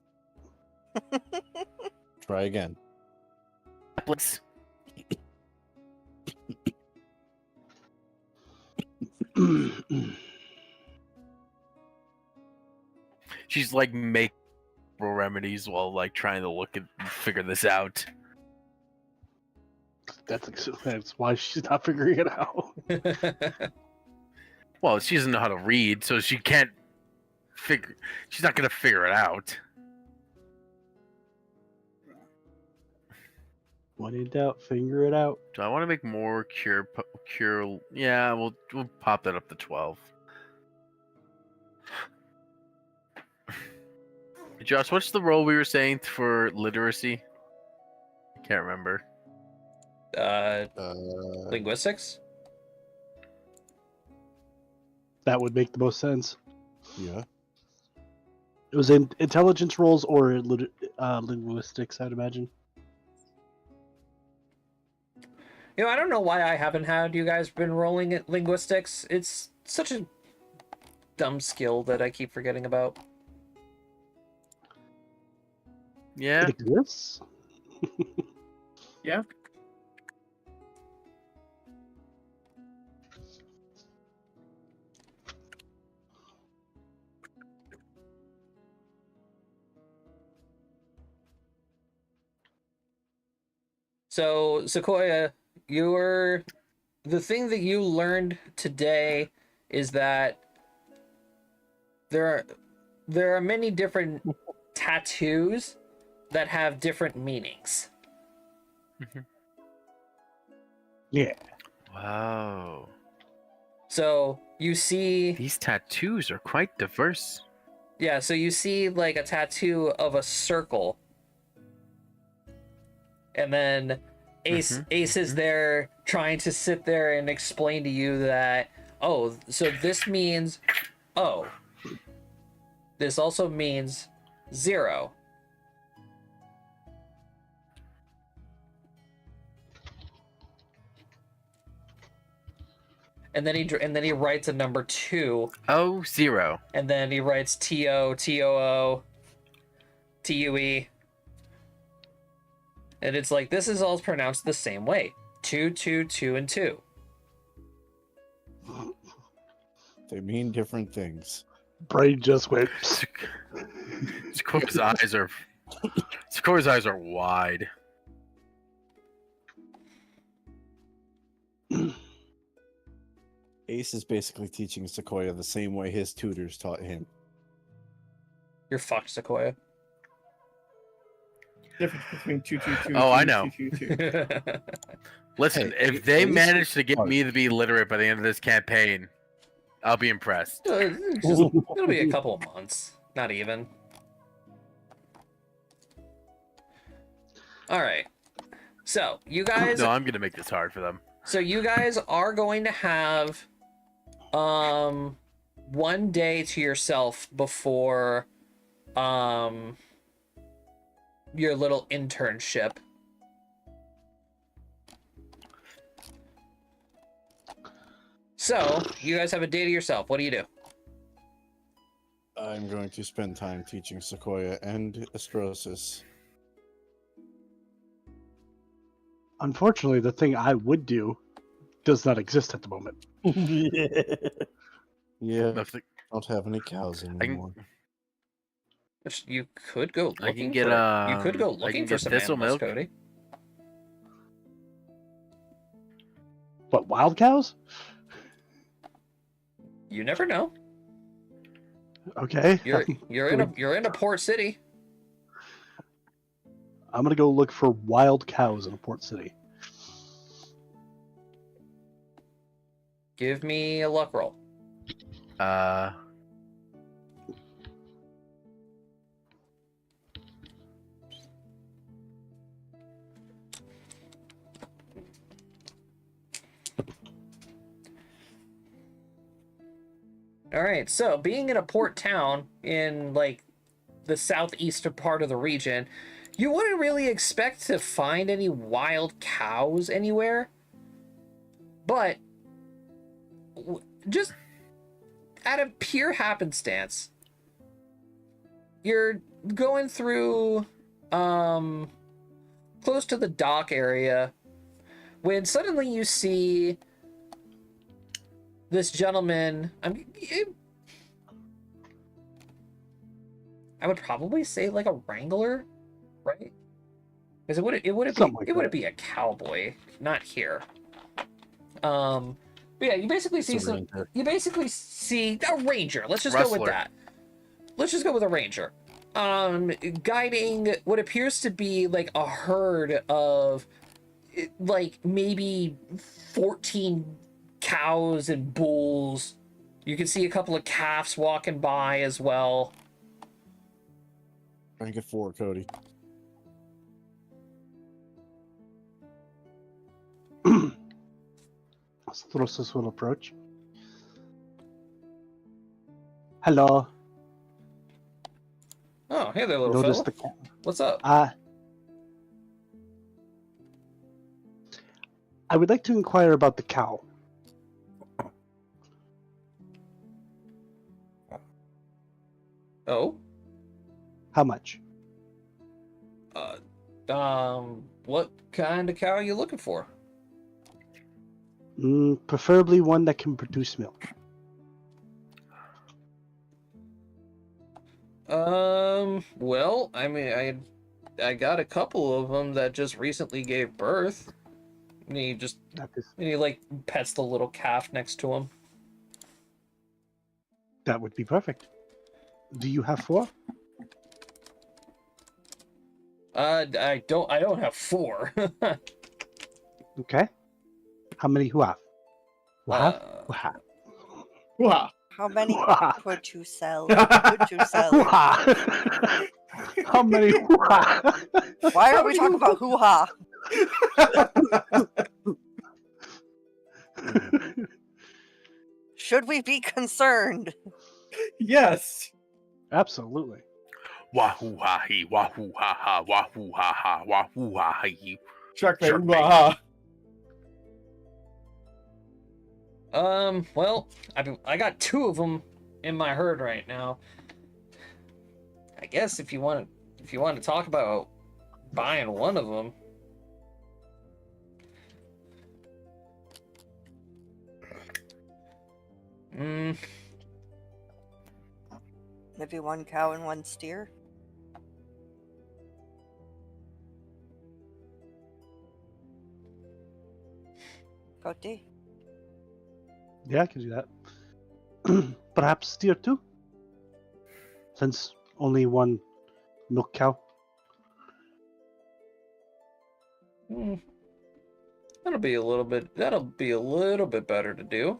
Try again. Let's she's like making remedies while like trying to look and figure this out. That's why she's not figuring it out. Well, she doesn't know how to read, so she can't figure. She's not gonna figure it out. When in doubt, figure it out. Do I want to make more cure? Yeah, we'll pop that up to 12. Josh, what's the role we were saying for literacy? I can't remember. Linguistics? That would make the most sense. Yeah. It was in intelligence roles or linguistics, I'd imagine. You know, I don't know why I haven't had you guys been rolling at linguistics. It's such a dumb skill that I keep forgetting about. Yeah. It exists. Yeah. So, Sequoia, the thing that you learned today is that there are many different tattoos that have different meanings. Yeah. Wow. So you see, These tattoos are quite diverse. yeah, so you see like a tattoo of a circle. And then Ace is there trying to sit there and explain to you that, oh, so this means, oh, this also means 0. And then he writes a number 2, Oh, 0. and then he writes TO, TOO, TUE. And it's like, this is all pronounced the same way. 2, 2, 2, and 2. They mean different things. Brain just went. Sequoia's eyes are wide. Ace is basically teaching Sequoia the same way his tutors taught him. You're fucked, Sequoia. Difference between 222. Oh, I know. 222. Listen, Hey, if they Ace- manage to get me to be literate by the end of this campaign, I'll be impressed. It'll be a couple of months. Not even. Alright. So, you guys... No, I'm gonna make this hard for them. So you guys are going to have... 1 day to yourself before... your little internship. So, you guys have a day to yourself. What do you do? I'm going to spend time teaching Sequoia and Astrosis. Unfortunately, the thing I would do does not exist at the moment. Yeah, Nothing- don't have any cows anymore. Which you could go looking I can get for. You could go I can looking for get some thistle animals, milk. Cody. What, wild cows? You never know. Okay. You're in a port city. I'm gonna go look for wild cows in a port city. Give me a luck roll. All right, so being in a port town in like the southeastern part of the region, you wouldn't really expect to find any wild cows anywhere. But just out of pure happenstance, you're going through close to the dock area when suddenly you see this gentleman. I would probably say like a wrangler, right? Because it wouldn't be a cowboy, not here. But yeah, you basically see a ranger. Let's just go with that. Let's just go with a ranger. Guiding what appears to be like a herd of like maybe 14 cows and bulls. You can see a couple of calves walking by as well. Rank it 4, Cody. Throsus will approach. Hello. Oh, hey there, little Notice fella. What's up? I would like to inquire about the cow. Oh? How much? What kind of cow are you looking for? Preferably one that can produce milk. Well, I mean, I got a couple of them that just recently gave birth. And he like pets the little calf next to him. That would be perfect. Do you have 4? I don't have 4. Okay. How many who have? Who have? Wow. How many Wah. could you sell? Could you sell? How many hoo-ha? Why are we talking about hoo-ha? Should we be concerned? Yes. Absolutely. Wahoo ha he, wahoo ha ha, wahoo ha ha, wahoo ha he. Checkmate. Checkmate. Waha. Well, I got 2 of them in my herd right now. I guess if you want to talk about buying one of them. Maybe 1 cow and 1 steer? Cody? Yeah, I can do that. Perhaps steer 2? Since only 1 milk cow. That'll be a little bit better to do.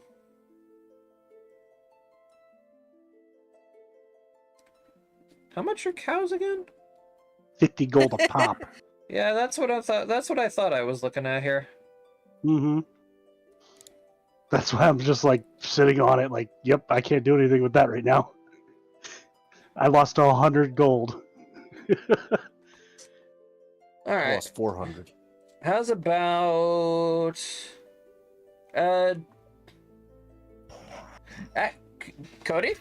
How much are cows again? 50 gold a pop. Yeah, that's what I thought I was looking at here. Mm-hmm. That's why I'm just like sitting on it like, yep, I can't do anything with that right now. I lost 100 gold. All right. Lost 400. How's about Cody?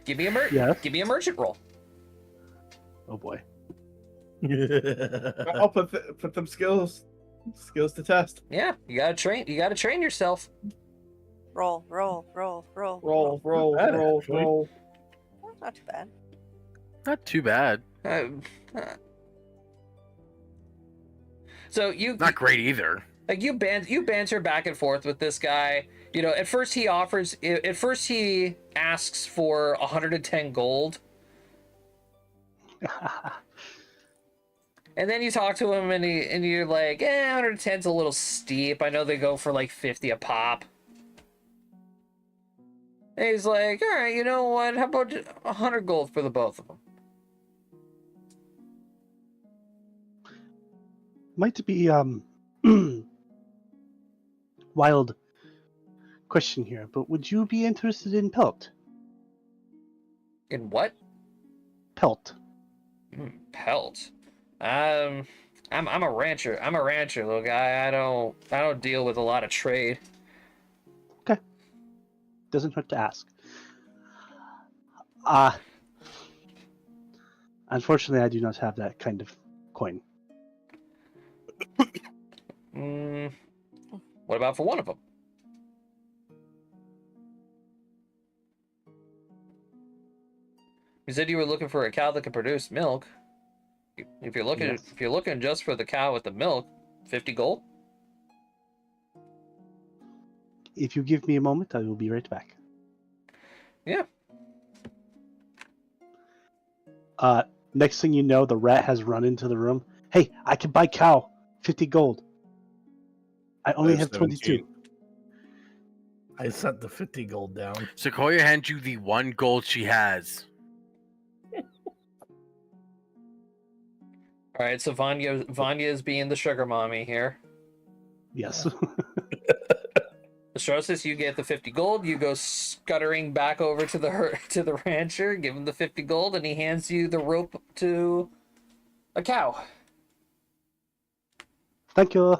Give me a Yes? Give me a merchant roll. Oh boy. I'll put them skills to test. Yeah, you gotta train yourself. Roll. Roll. Not bad, Roll. actually. Roll. Well, not too bad. Not too bad. So you Not great either. like you banter back and forth with this guy. You know, at first he asks for 110 gold. And then you talk to him and you're like, 110's a little steep. I know they go for like 50 a pop. And he's like, all right, you know what? How about 100 gold for the both of them? Might be wild question here, but would you be interested in pelt? In what? Pelt. Pelt. I'm a rancher. I'm a rancher, little guy. I don't deal with a lot of trade. Doesn't hurt to ask. Ah, unfortunately, I do not have that kind of coin. What about for one of them? You said you were looking for a cow that can produce milk. If you're looking just for the cow with the milk, 50 gold. If you give me a moment, I will be right back. Yeah. Next thing you know, the rat has run into the room. Hey, I can buy cow. 50 gold. I only have 22. I set the 50 gold down. Sequoia hands you the 1 gold she has. All right, so Vanya is being the sugar mommy here. Yes. Astrosis, you get the 50 gold. You go scuttering back over to the rancher, give him the 50 gold, and he hands you the rope to a cow. Thank you.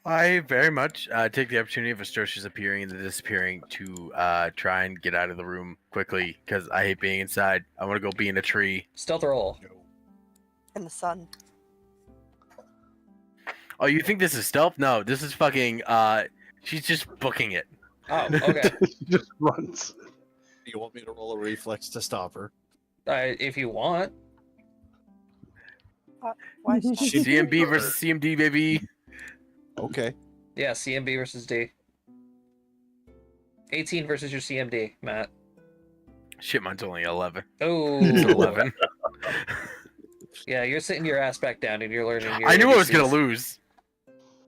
I very much take the opportunity of Astrocious appearing and then disappearing to try and get out of the room quickly because I hate being inside. I want to go be in a tree. Stealth roll. In the sun. Oh, you think this is stealth? No, this is fucking. She's just booking it. Oh, okay. He just runs. You want me to roll a reflex to stop her? If you want. Why stop? CMB versus CMD, baby. Okay. Yeah, CMB versus D. 18 versus your CMD, Matt. Shit, mine's only 11. Oh, It's 11. Yeah, you're sitting your ass back down and you're learning your I knew I was ABCs. gonna lose.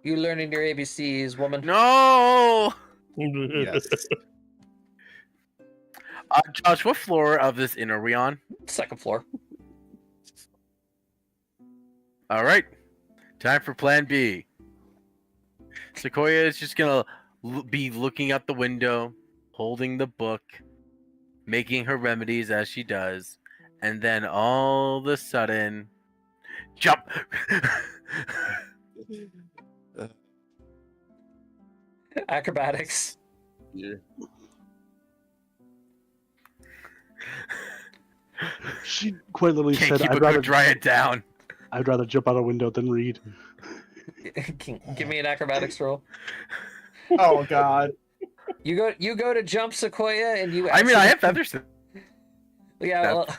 You're learning your ABCs, woman. No. Yes. Josh, what floor of this inn are we on? Second floor. All right, time for Plan B. Sequoia is just gonna be looking out the window, holding the book, making her remedies as she does, and then all of a sudden, jump! Acrobatics. Yeah. She quite literally Can't said, keep a good dry it down. I'd rather jump out a window than read. Give me an acrobatics roll. Oh God. You go to jump Sequoia and you. I mean, I have feathers. Yeah, well,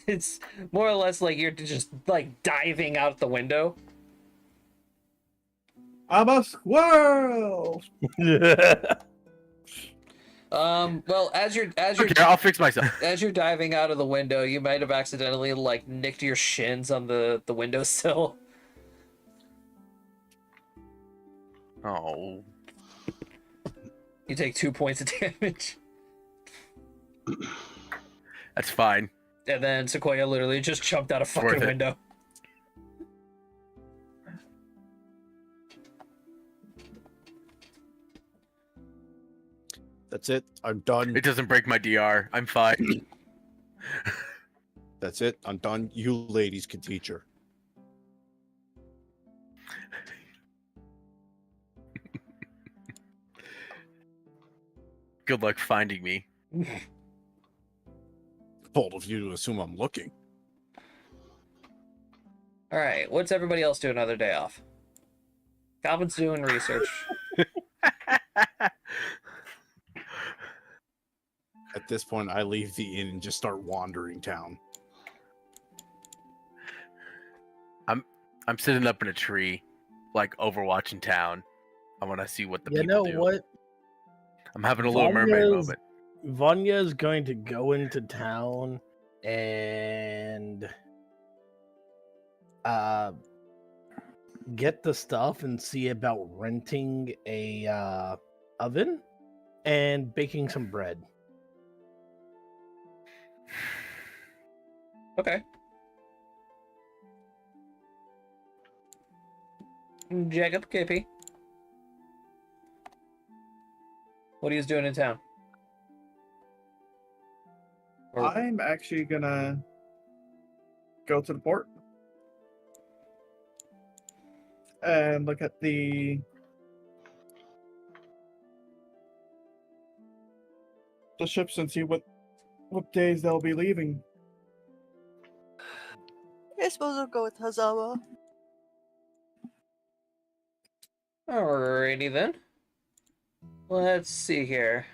it's more or less like you're just like diving out the window. I'm a squirrel. Well, as you're Okay, I'll fix myself. as you're diving out of the window, you might have accidentally like nicked your shins on the windowsill. Oh. You take 2 points of damage, That's fine. and then Sequoia literally just jumped out a worth fucking it. window. That's it. I'm done. It doesn't break my DR. I'm fine. That's it. I'm done. You ladies can teach her. Good luck finding me. Bold of you to assume I'm looking. All right, what's everybody else doing another day off? Calvin's doing research. At this point, I leave the inn and just start wandering town. I'm sitting up in a tree, like overwatching town. I want to see what the You people know do. what? I'm having a little mermaid Vanya's- moment. Vanya is going to go into town and get the stuff and see about renting a oven and baking some bread. Okay. Jacob, KP. What are you doing in town? Or I'm actually gonna go to the port and look at the ships and see what days they'll be leaving. I suppose I'll go with Hazawa. alrighty then. Let's see here.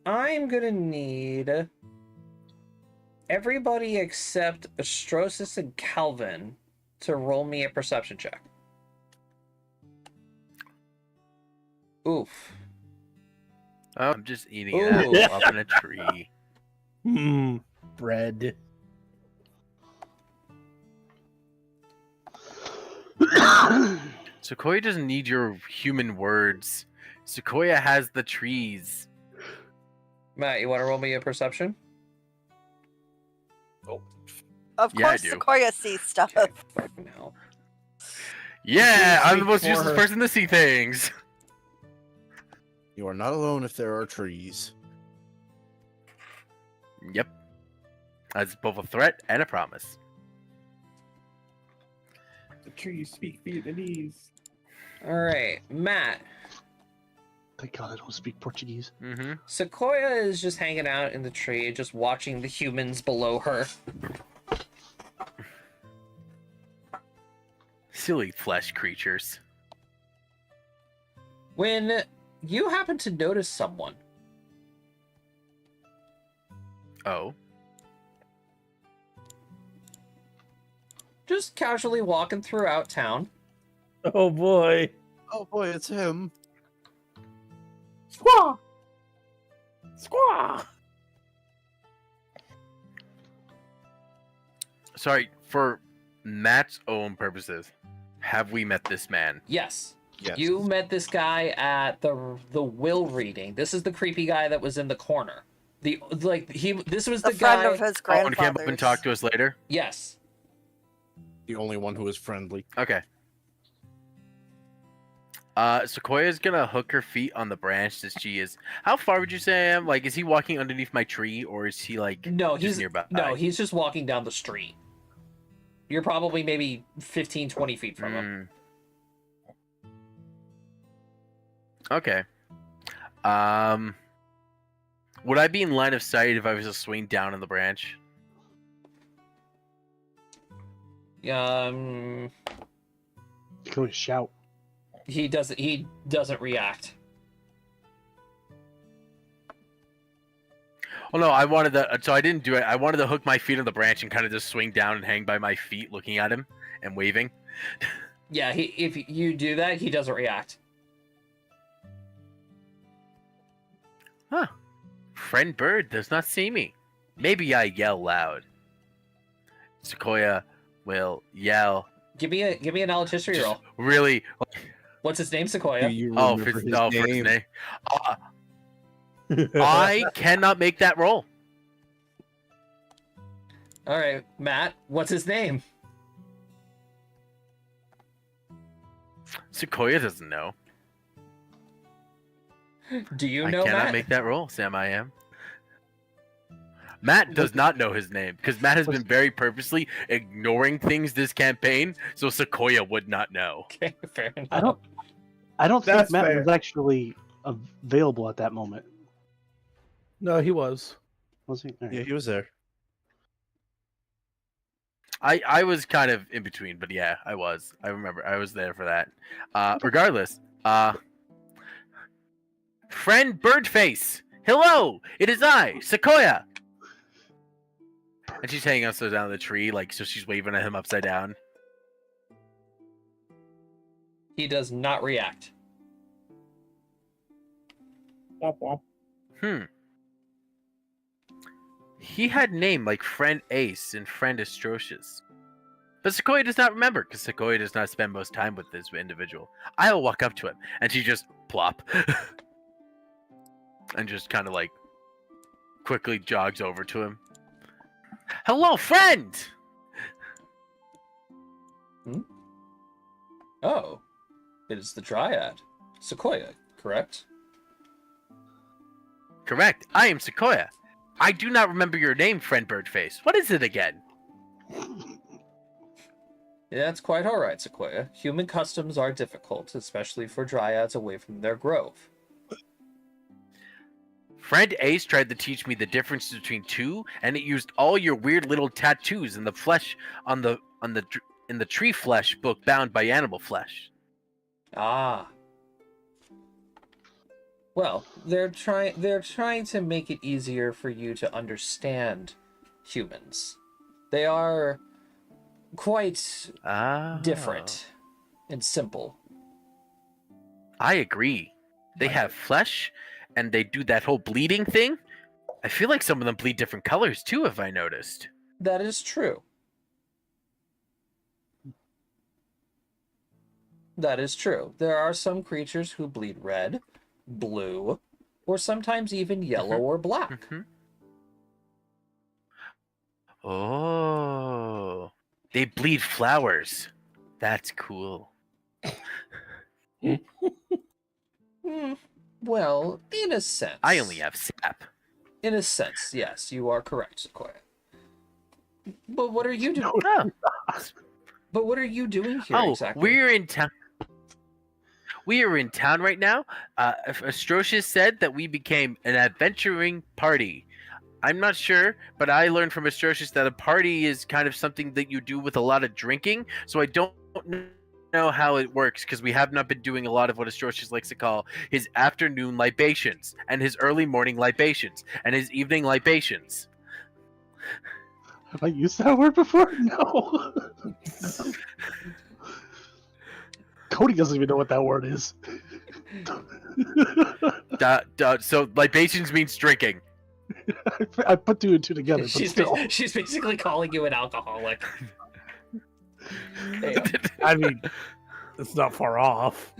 I'm gonna need everybody except Astrosis and Calvin to roll me a perception check. Oof. Oh, I'm just eating an Ooh. apple up in a tree. Bread. Sequoia doesn't need your human words. Sequoia has the trees. Matt, you want to roll me a perception? Of Yeah, I course, do. Sequoia sees stuff. Okay, fuck no. Yeah, I'm the Speak most for useless her. person to see things. You are not alone if there are trees. Yep. That's both a threat and a promise. The trees speak Vietnamese. Alright, Matt. Thank God I don't speak Portuguese. Mm-hmm. Sequoia is just hanging out in the tree, just watching the humans below her. Silly flesh creatures. When you happen to notice someone, Oh. just casually walking throughout town. Oh boy. Oh boy, it's him. Squaw! Squaw! Sorry, for Matt's own purposes, have we met this man? Yes. Yes. You met this guy at the will reading. This is the creepy guy that was in the corner. This was The the friend guy. of his Oh, and grandfather's. came up and talk to us later? Yes. The only one who is friendly. Okay. Sequoia's gonna hook her feet on the branch that she is. How far would you say I am? Like, is he walking underneath my tree, or is he like No, just he's nearby? No, he's just walking down the street. You're probably maybe 15, 20 feet from him. Okay. Would I be in line of sight if I was to swing down on the branch? You can always shout. He doesn't react. Oh no, I wanted to. So I didn't do it. I wanted to hook my feet on the branch and kind of just swing down and hang by my feet, looking at him and waving. Yeah, if you do that, he doesn't react. Huh. Friend bird does not see me. Maybe I yell loud. Sequoia will yell. Give me a knowledge history Just roll. really. What's his name, Sequoia? Do you Oh, remember for his his name? name. I cannot make that roll. All right, Matt. What's his name? Sequoia doesn't know. Do you I know cannot Matt? make that roll, Sam. I am. Matt does not know his name because Matt has been very purposely ignoring things this campaign, so Sequoia would not know. Okay, fair enough. I don't think That's Matt fair. was actually available at that moment. No, he was. Was he? All right. Yeah, he was there. I was kind of in between, but yeah, I was. I remember. I was there for that. Regardless, friend Birdface, hello, it is I, Sequoia. And she's hanging upside down the tree, like, so she's waving at him upside down. He does not react. Womp womp. He had name like Friend Ace and Friend Astrocious. But Sequoia does not remember, because Sequoia does not spend most time with this individual. I will walk up to him, and she just plop. And just kind of like quickly jogs over to him. Hello, friend! Oh, it is the Dryad, Sequoia, correct? Correct, I am Sequoia. I do not remember your name, friend Birdface. What is it again? Yeah, it's quite all right, Sequoia. Human customs are difficult, especially for dryads away from their grove. Friend Ace tried to teach me the difference between two, and it used all your weird little tattoos in the flesh in the tree flesh book bound by animal flesh. Ah. Well, they're trying to make it easier for you to understand humans. They are quite different and simple. I agree. They have flesh, and they do that whole bleeding thing. I feel like some of them bleed different colors too, have I noticed? That is true. That is true. There are some creatures who bleed red, blue, or sometimes even yellow or black. Oh, they bleed flowers. That's cool. Well, in a sense. I only have sap. In a sense, yes, you are correct, Sequoia. But what are you doing? Oh, But what are you doing here exactly? we're in town. We are in town right now. Astrocious said that we became an adventuring party. I'm not sure, but I learned from Astrocious that a party is kind of something that you do with a lot of drinking. So I don't know how it works because we have not been doing a lot of what Astrocious likes to call his afternoon libations and his early morning libations and his evening libations. Have I used that word before? No. Cody doesn't even know what that word is. So libations means drinking. I put two and two together, but still. She's basically calling you an alcoholic. I mean, it's not far off.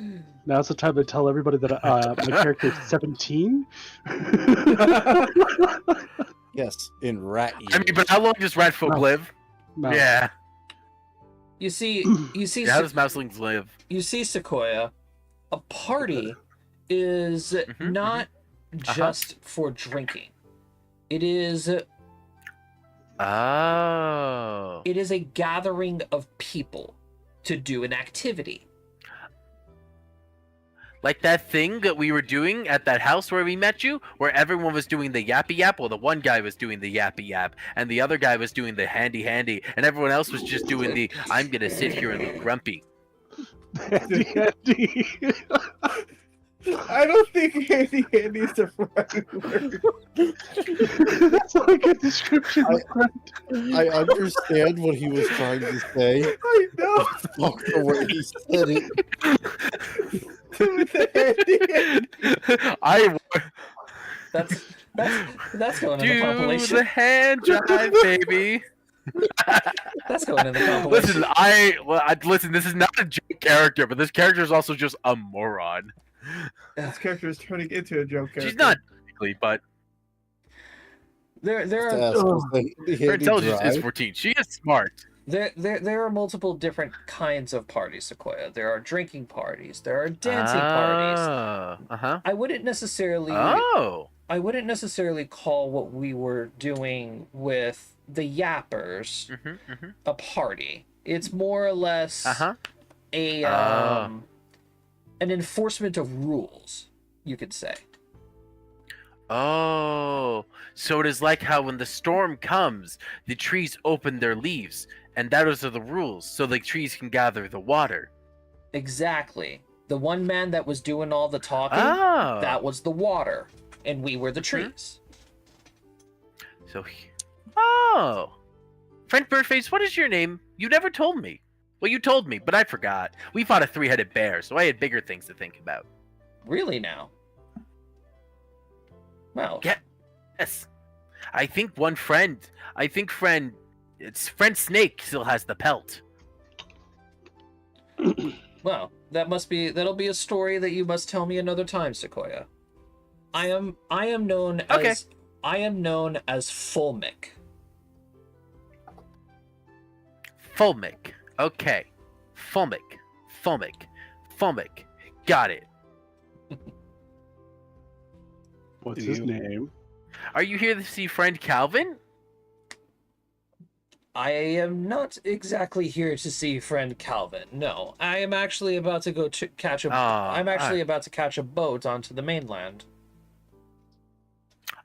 Now's the time to tell everybody that my character is 17. Yes, in rat years. I mean, but how long does rat folk Mouse. live? Mouse. Yeah. You see, How does mouselings live? you see, Sequoia, a party is not just for drinking. It is Oh. it is a gathering of people to do an activity. Like that thing that we were doing at that house where we met you, where everyone was doing the yappy yap. Well, the one guy was doing the yappy yap, and the other guy was doing the handy handy, and everyone else was just doing the I'm gonna sit here and look grumpy. Andy. I don't think handy handy is the right word. That's not a good description. I understand what he was trying to say. I know. Fuck the way he said it. I That's going in the do compilation. the hand jive, baby. That's going in the compilation. Listen. This is not a joke character, but this character is also just a moron. This character is turning into a joke character. She's not technically, but There are her intelligence is 14. She is smart. there are multiple different kinds of parties, Sequoia. There are drinking parties. There are dancing parties. I wouldn't necessarily. Oh. I wouldn't necessarily call what we were doing with the yappers a party. It's more or less an enforcement of rules, you could say. Oh, so it is like how when the storm comes, the trees open their leaves, and those are the rules, so the trees can gather the water. Exactly. The one man that was doing all the talking, Oh. that was the water, and we were the trees. So, oh. Friend Birdface, what is your name? You never told me. Well, you told me, but I forgot. We fought a 3-headed bear, so I had bigger things to think about. Really now? Well, Yes. I think friend Snake still has the pelt. well, that'll be a story that you must tell me another time, Sequoia. I am known as Fulmic. Fulmic. Okay. Fulmic. Got it. What's his name? Are you here to see friend Calvin? I am not exactly here to see friend Calvin. No, I am actually about to go catch a. I'm actually about to catch a boat onto the mainland.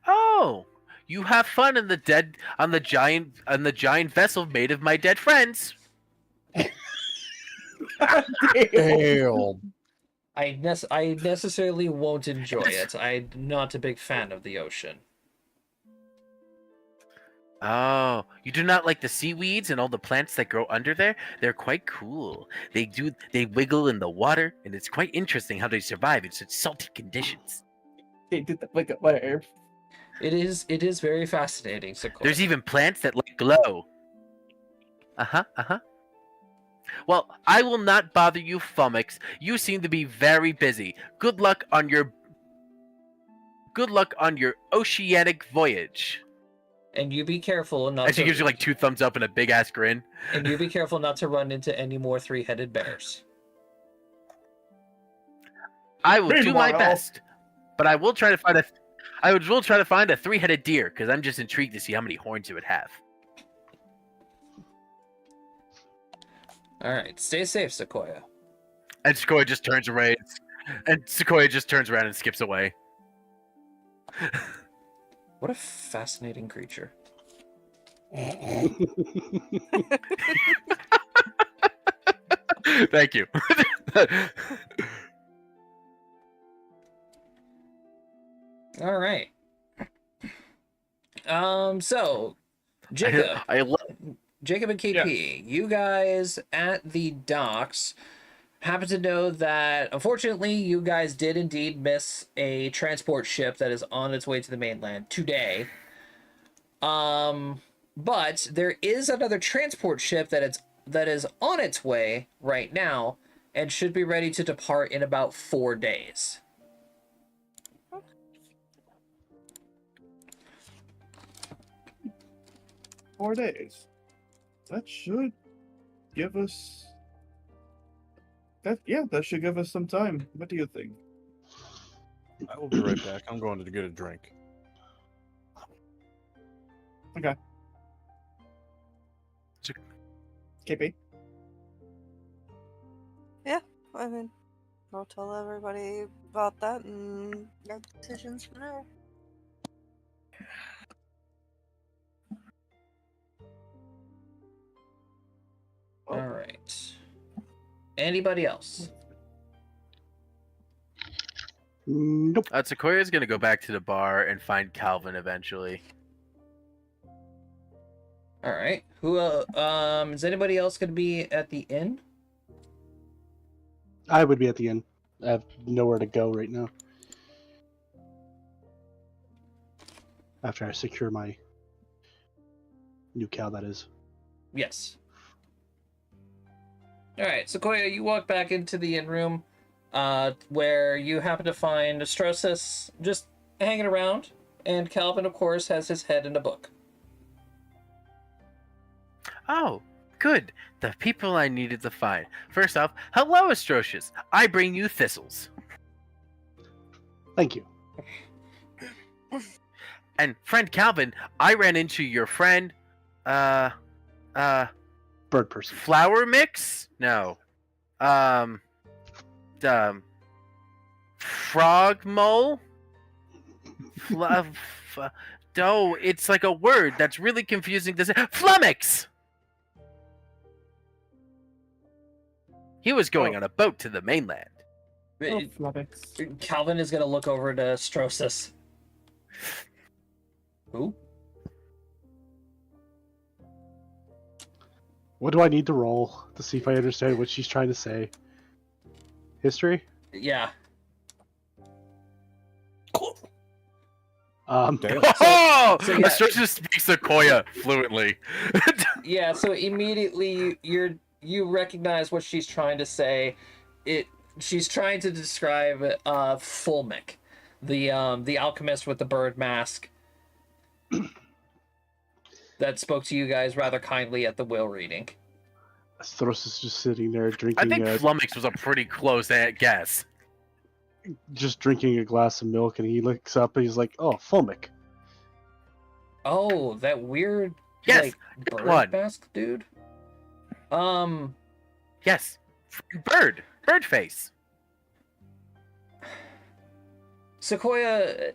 Oh, you have fun on the giant vessel made of my dead friends. Damn. I necessarily won't enjoy it. I'm not a big fan of the ocean. Oh, you do not like the seaweeds and all the plants that grow under there? They're quite cool. They wiggle in the water, and it's quite interesting how they survive in such salty conditions. They did that like whatever. It is very fascinating, Sequoia. There's even plants that like glow. Uh-huh. Well, I will not bother you, Flummox. You seem to be very busy. Good luck on your oceanic voyage. And you be careful not And she to. gives you like 2 thumbs up and a big ass grin. And you be careful not to run into any more 3-headed bears. I will do my Meanwhile- best, but I will try to find I will try to find a 3-headed deer because I'm just intrigued to see how many horns it would have. All right, stay safe, Sequoia. And Sequoia just turns away, and skips away. What a fascinating creature. Thank you. All right. So Jacob, Jacob and KP, you guys at the docks happen to know that unfortunately you guys did indeed miss a transport ship that is on its way to the mainland today. But there is another transport ship that is on its way right now and should be ready to depart in about 4 days. Four days. That should give us. That should give us some time. What do you think? I will be right back. I'm going to get a drink. Okay. KP. I mean, I'll tell everybody about that and make decisions from there. All right. Anybody else? Nope. Sequoia's gonna go back to the bar and find Calvin eventually. All right. Who? Is anybody else going to be at the inn? I would be at the end. I have nowhere to go right now. After I secure my new cow, that is. Yes. All right, Sequoia, you walk back into the inn room, where you happen to find Astrosis just hanging around, and Calvin, of course, has his head in a book. Oh, good. The people I needed to find. First off, hello, Astrocious. I bring you thistles. Thank you. And friend Calvin, I ran into your friend, Bird person. Flower Mix? No. Frog Mole? No, it's like a word that's really confusing to say. Flummox! He was going on a boat to the mainland. Calvin is going to look over to Astrosis. Who? What do I need to roll to see if I understand what she's trying to say? History? Yeah. Damn. Oh! so yeah. Astrocious speaks Sequoia fluently. Yeah, so immediately you recognize what she's trying to say. She's trying to describe Fulmic, the alchemist with the bird mask that spoke to you guys rather kindly at the will reading. Astros is just sitting there I drinking, think Flummox was a pretty close guess. just drinking a glass of milk, and he looks up and he's like, "Oh, Fulmic, Oh, that weird, Yes, like, that bird one. mask dude? Yes, bird face. Sequoia,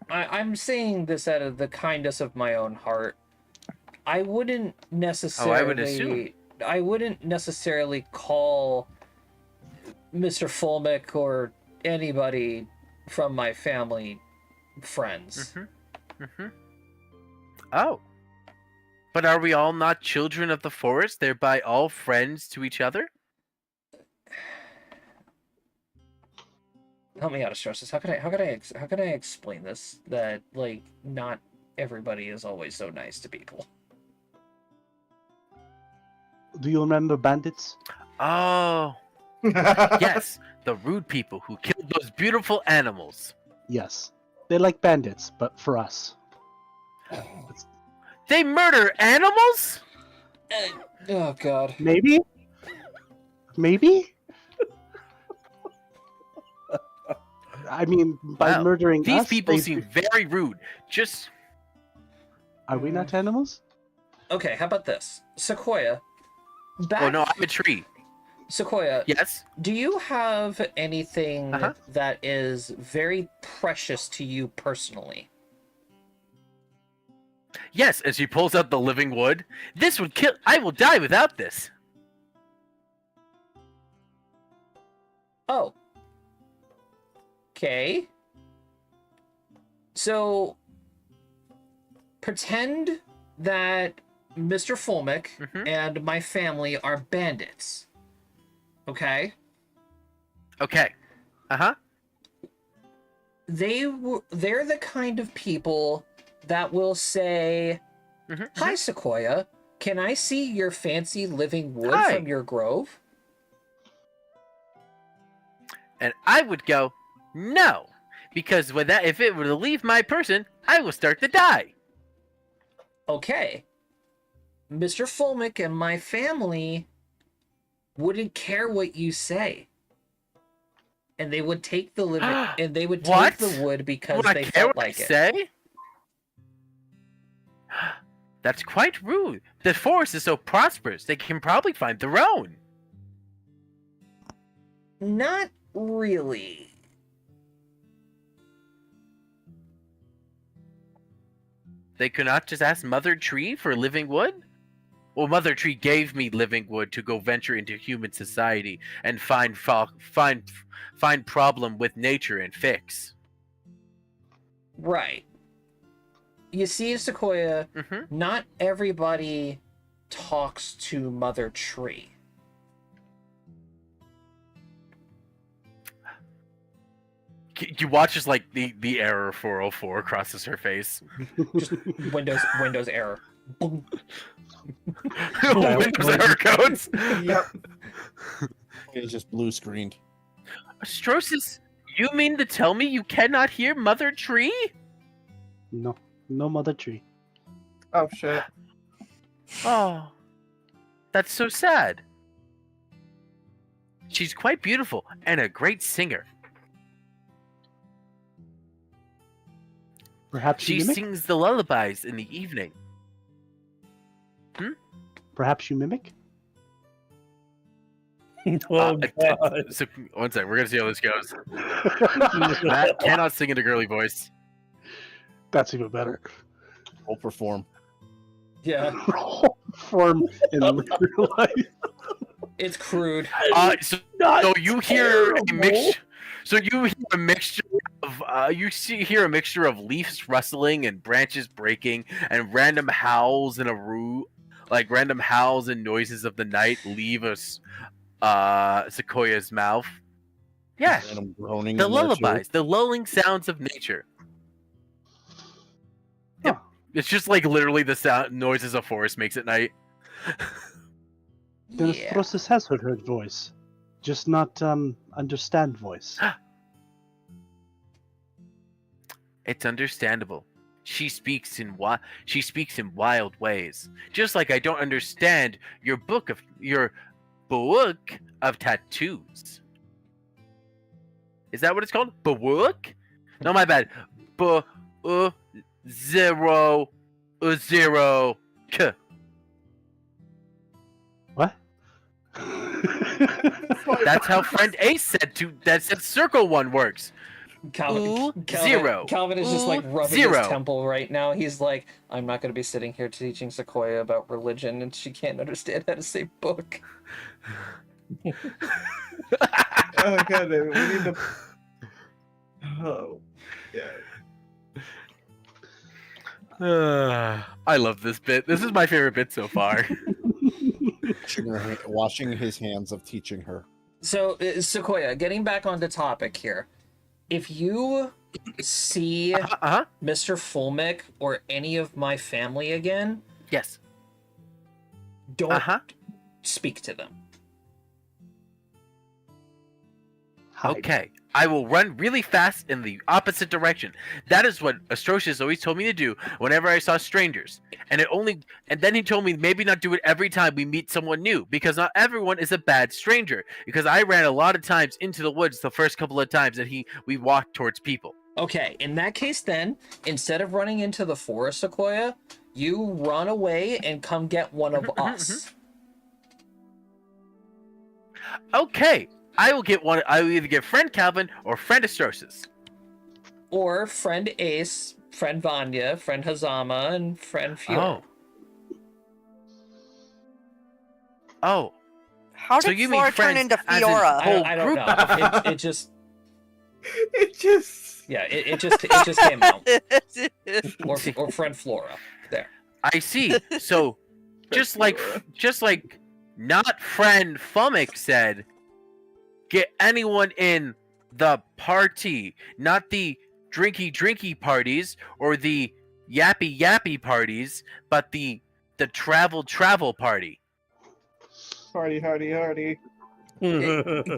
I'm saying this out of the kindness of my own heart. I wouldn't Oh, I would assume. necessarily call Mr. Fulmick or anybody from my family friends. Oh. But are we all not children of the forest, thereby all friends to each other? Help me out, Astrossus. How can I explain this? That, like, not everybody is always so nice to people. Do you remember bandits? Oh, yes, the rude people who killed those beautiful animals. Yes. They're like bandits, but for us. They murder animals? Oh, God. Maybe? Maybe? I mean, by Wow, murdering these us, people they- seem very rude. Just Are we not animals? Okay, how about this? Sequoia, back... oh no, I'm a tree. Sequoia, Yes. do you have anything Uh-huh. that is very precious to you personally? Yes, and she pulls out the living wood. This would kill. I will die without this. Oh. Okay. So, pretend that Mr. Fulmick and my family are bandits. Okay? Okay. Uh-huh. They're the kind of people that will say, "Hi, Sequoia, can I see your fancy living wood Hi." from your grove?" And I would go, no, because with that, if it were to leave my person, I will start to die. Okay. Mr. Fulmick and my family wouldn't care what you say. And they would take the living and they would take What? the wood because Would I they care felt what like I it. say? That's quite rude. The forest is so prosperous, they can probably find their own. Not really. They could not just ask Mother Tree for living wood? Well, Mother Tree gave me living wood to go venture into human society and find problem with nature and fix. Right. You see, Sequoia, not everybody talks to Mother Tree. You watch as like the error 404 crosses her face. Just Windows error. Boom. Windows error codes. Yep. It's just blue screened. Astrosis, you mean to tell me you cannot hear Mother Tree? No. No mother tree. Oh shit. Oh, that's so sad. She's quite beautiful and a great singer. Perhaps She you mimic? sings the lullabies in the evening. Perhaps you mimic? Oh god. So, one second, we're gonna see how this goes. Matt cannot sing in a girly voice. That's even better. We'll perform. Yeah, Form in real life. it's crude. So Not you hear a terrible. mixture. So you hear a mixture of hear a mixture of leaves rustling and branches breaking and random howls in a random howls and noises of the night leave us Sequoia's mouth. Yeah, And I'm groaning. the in there, too. lullabies, the lulling sounds of nature. Yep. It's just like literally the sound noises a forest makes at night. The Yeah. process has her voice. Just not understand voice. It's understandable. She speaks in wild ways. Just like I don't understand your book of tattoos. Is that what it's called? Book? No, my bad. 0 0 k. What? That's how friend Ace said to. That's how circle one works. Ooh, zero. Calvin is just like Ooh, rubbing his 0. temple right now. He's like, I'm not going to be sitting here teaching Sequoia about religion, and she can't understand how to say book. Oh god, damn it, we need to. Oh, yeah. I love this bit. This is my favorite bit so far. Washing his hands of teaching her. So, Sequoia, getting back on the topic here. If you see Uh-huh. Mr. Fulmick or any of my family again, Yes. don't speak to them. Hide. Okay. I will run really fast in the opposite direction. That is what Astrocius always told me to do whenever I saw strangers. And then he told me maybe not do it every time we meet someone new, because not everyone is a bad stranger. Because I ran a lot of times into the woods the first couple of times that we walked towards people. Okay, in that case then, instead of running into the forest, Sequoia, you run away and come get one of us. Okay. I will get one. I will either get friend Calvin or friend Astrocius. Or friend Ace, friend Vanya, friend Hazama, and friend Fiora. Oh. How So did you mean Flora turn friends into as in Fiora? whole I don't group? know. It just, It just. yeah, it just came out. Or friend Flora. There. I see. So, just like not friend Fummick said, get anyone in the party, not the drinky parties or the yappy parties, but the travel party. Hardy.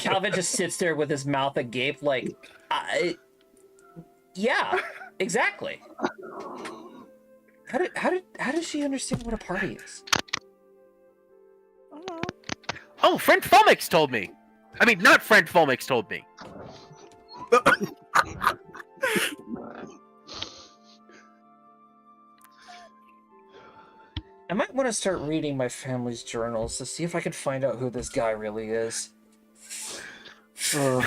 Calvin just sits there with his mouth agape, like, yeah, exactly. How did she understand what a party is? Oh, friend Fumix told me. I mean, not friend Fumix told me. I might want to start reading my family's journals to see if I can find out who this guy really is. All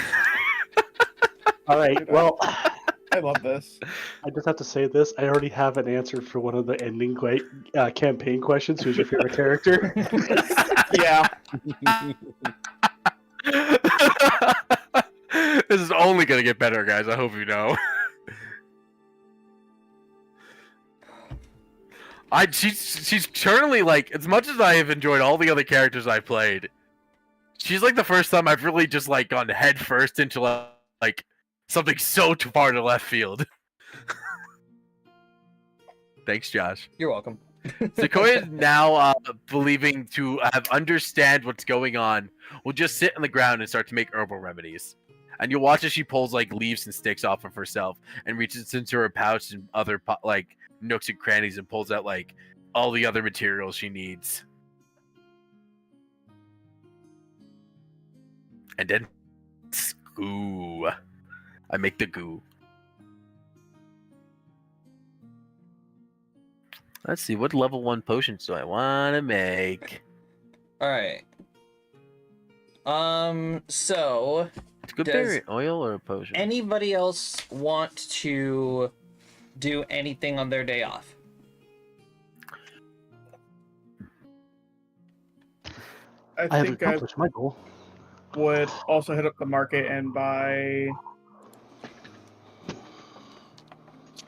right. Well, I love this. I just have to say this. I already have an answer for one of the ending campaign questions. Who's your favorite character? Yeah. This is only gonna get better, guys. I hope you know. She's currently, like, as much as I have enjoyed all the other characters I played, she's like the first time I've really just like gone head first into like something so far to left field. Thanks, Josh. You're welcome. Sequoia is now believing to understand what's going on. Will just sit on the ground and start to make herbal remedies. And you'll watch as she pulls like leaves and sticks off of herself and reaches into her pouch and other like nooks and crannies and pulls out like all the other materials she needs. And then goo. I make the goo. Let's see, what level 1 potions do I want to make? All right. So It's good does berry oil or a potion? anybody else want to do anything on their day off? I have think I accomplished my goal. would also hit up the market and buy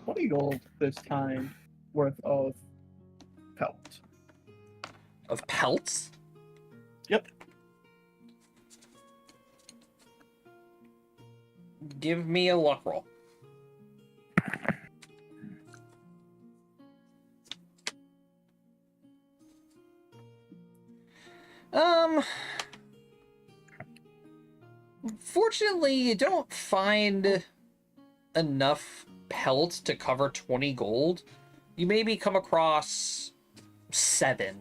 20 gold this time worth of pelt. Of pelts? Yep. Give me a luck roll. Fortunately, you don't find enough pelts to cover 20 gold. You maybe come across 7.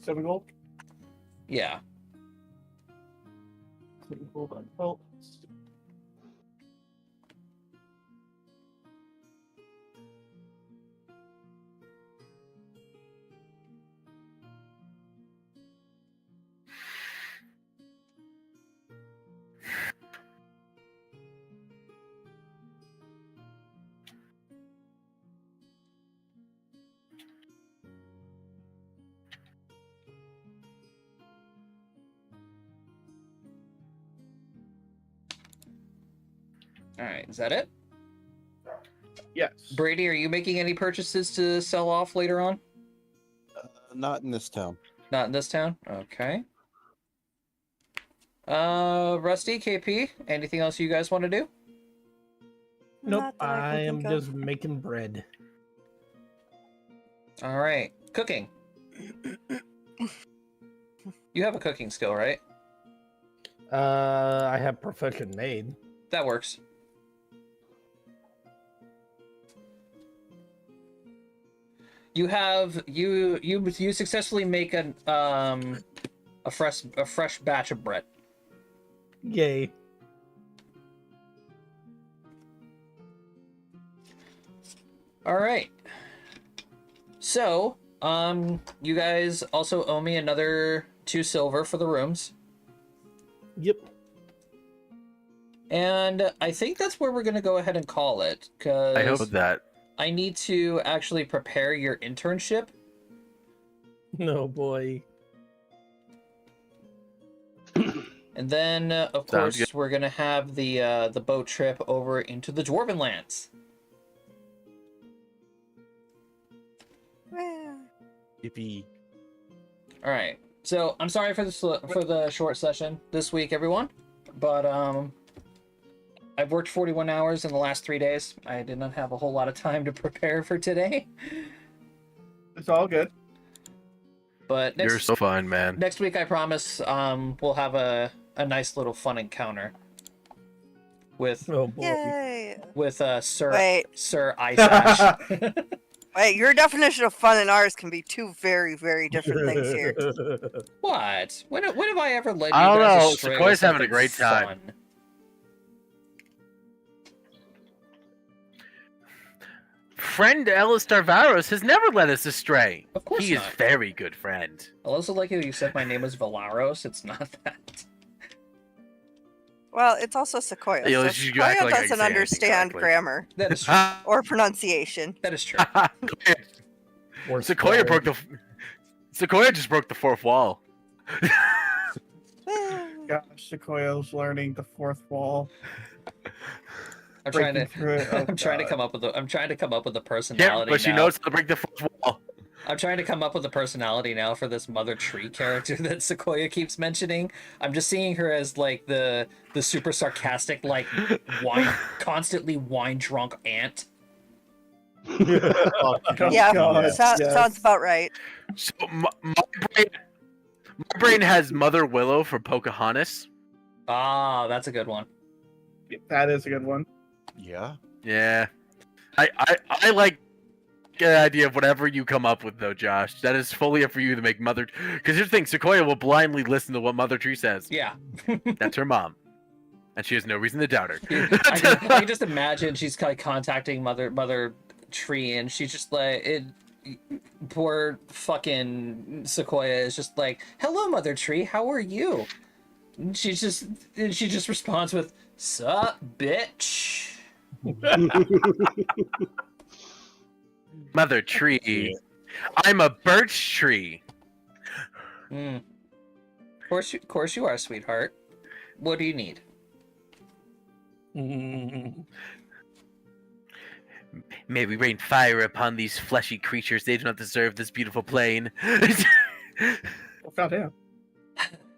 7 gold? Yeah. 7 gold on pelts. All right, is that it? Yes. Brady, are you making any purchases to sell off later on? Not in this town. Not in this town? Okay. Rusty, KP, anything else you guys want to do? Nope, Not that I I can am think just of. making bread. All right, cooking. You have a cooking skill, right? I have profession made. That works. You have you successfully make a fresh batch of bread. Yay. All right. So, you guys also owe me another 2 silver for the rooms. Yep. And I think that's where we're going to go ahead and call it, I hope because that. I need to actually prepare your internship. No boy. And then, of Sounds course, we're going to have the boat trip over into the Dwarven lands. Eh, Yippee. All right. So I'm sorry for the short session this week, everyone. But I've worked 41 hours in the last 3 days. I did not have a whole lot of time to prepare for today. It's all good. But You're so fun, man. next week, I promise, we'll have a nice little fun encounter with Oh boy. Yay! Sir Wait, Ice Ash. wait. Your definition of fun and ours can be two very, very different things here. What? When have I ever led you I don't guys know. astray Sequoia's with having a something great time. fun? Friend Ellis Darvaros has never led us astray. Of course He is not. very good friend. I also like how you said my name was Valaros. It's not that. Well, it's also Sequoia. Yeah, So you act Sequoia like I can doesn't say anything understand correctly. grammar That is true. or pronunciation. That is true. Or Sequoia square. Sequoia just broke the fourth wall. Gosh, Sequoia's learning the fourth wall. I'm trying to. breaking through it. Oh, I'm trying to God. come up with. I'm trying to come up with a Yeah, personality but she now. knows how to break the fourth wall. I'm trying to come up with a personality now for this Mother Tree character that Sequoia keeps mentioning. I'm just seeing her as like the super sarcastic, like constantly wine drunk aunt. Oh, Yeah, God, sounds yes. about right. So my brain has Mother Willow for Pocahontas. Ah, that's a good one. That is a good one. yeah. Yeah, I like the idea of whatever you come up with, though, Josh. That is fully up for you to make Mother. Because here's the thing: Sequoia will blindly listen to what Mother Tree says. Yeah. That's her mom, and she has no reason to doubt her. I can just imagine she's like contacting Mother Tree, and she's just like poor fucking Sequoia is just like, "Hello, Mother Tree. How are you?" And she just responds with, "Sup, bitch." Mother Tree, I'm a birch tree. Mm. Of course you are, sweetheart. What do you need? May we rain fire upon these fleshy creatures. They do not deserve this beautiful plain. What about him?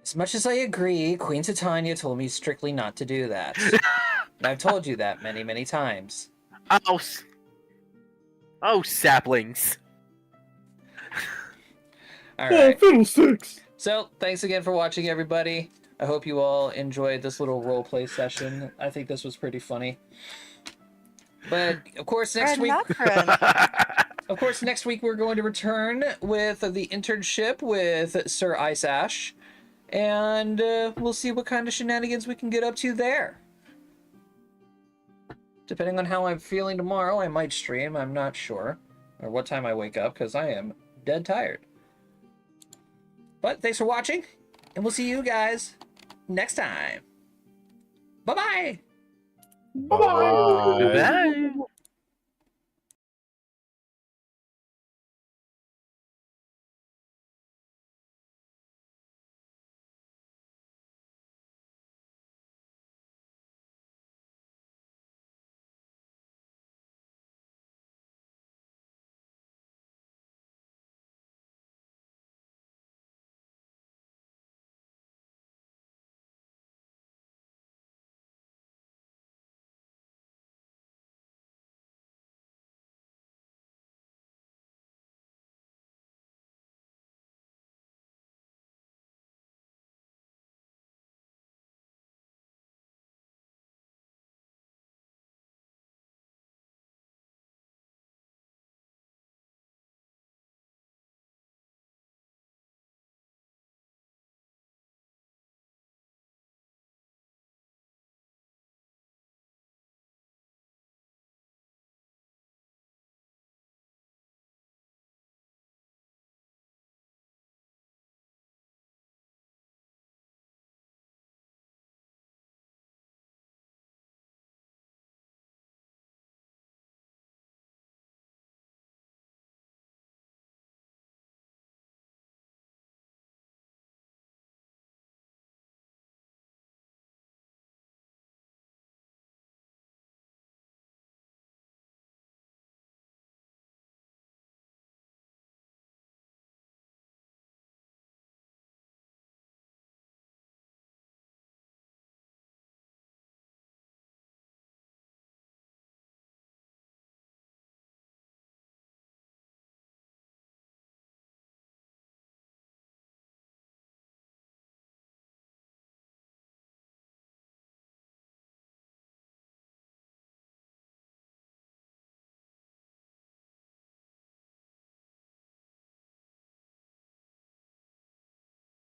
As much as I agree, Queen Titania told me strictly not to do that. I've told you that many, many times. Oh, saplings. All right. Fiddlesticks! So, thanks again for watching, everybody. I hope you all enjoyed this little roleplay session. I think this was pretty funny. But, of course, next Friend, week... not friend. Of course, next week we're going to return with the internship with Sir Ice Ash. And we'll see what kind of shenanigans we can get up to there. Depending on how I'm feeling tomorrow, I might stream. I'm not sure. Or what time I wake up, because I am dead tired. But thanks for watching, and we'll see you guys next time. Bye-bye! Bye-bye! Goodbye.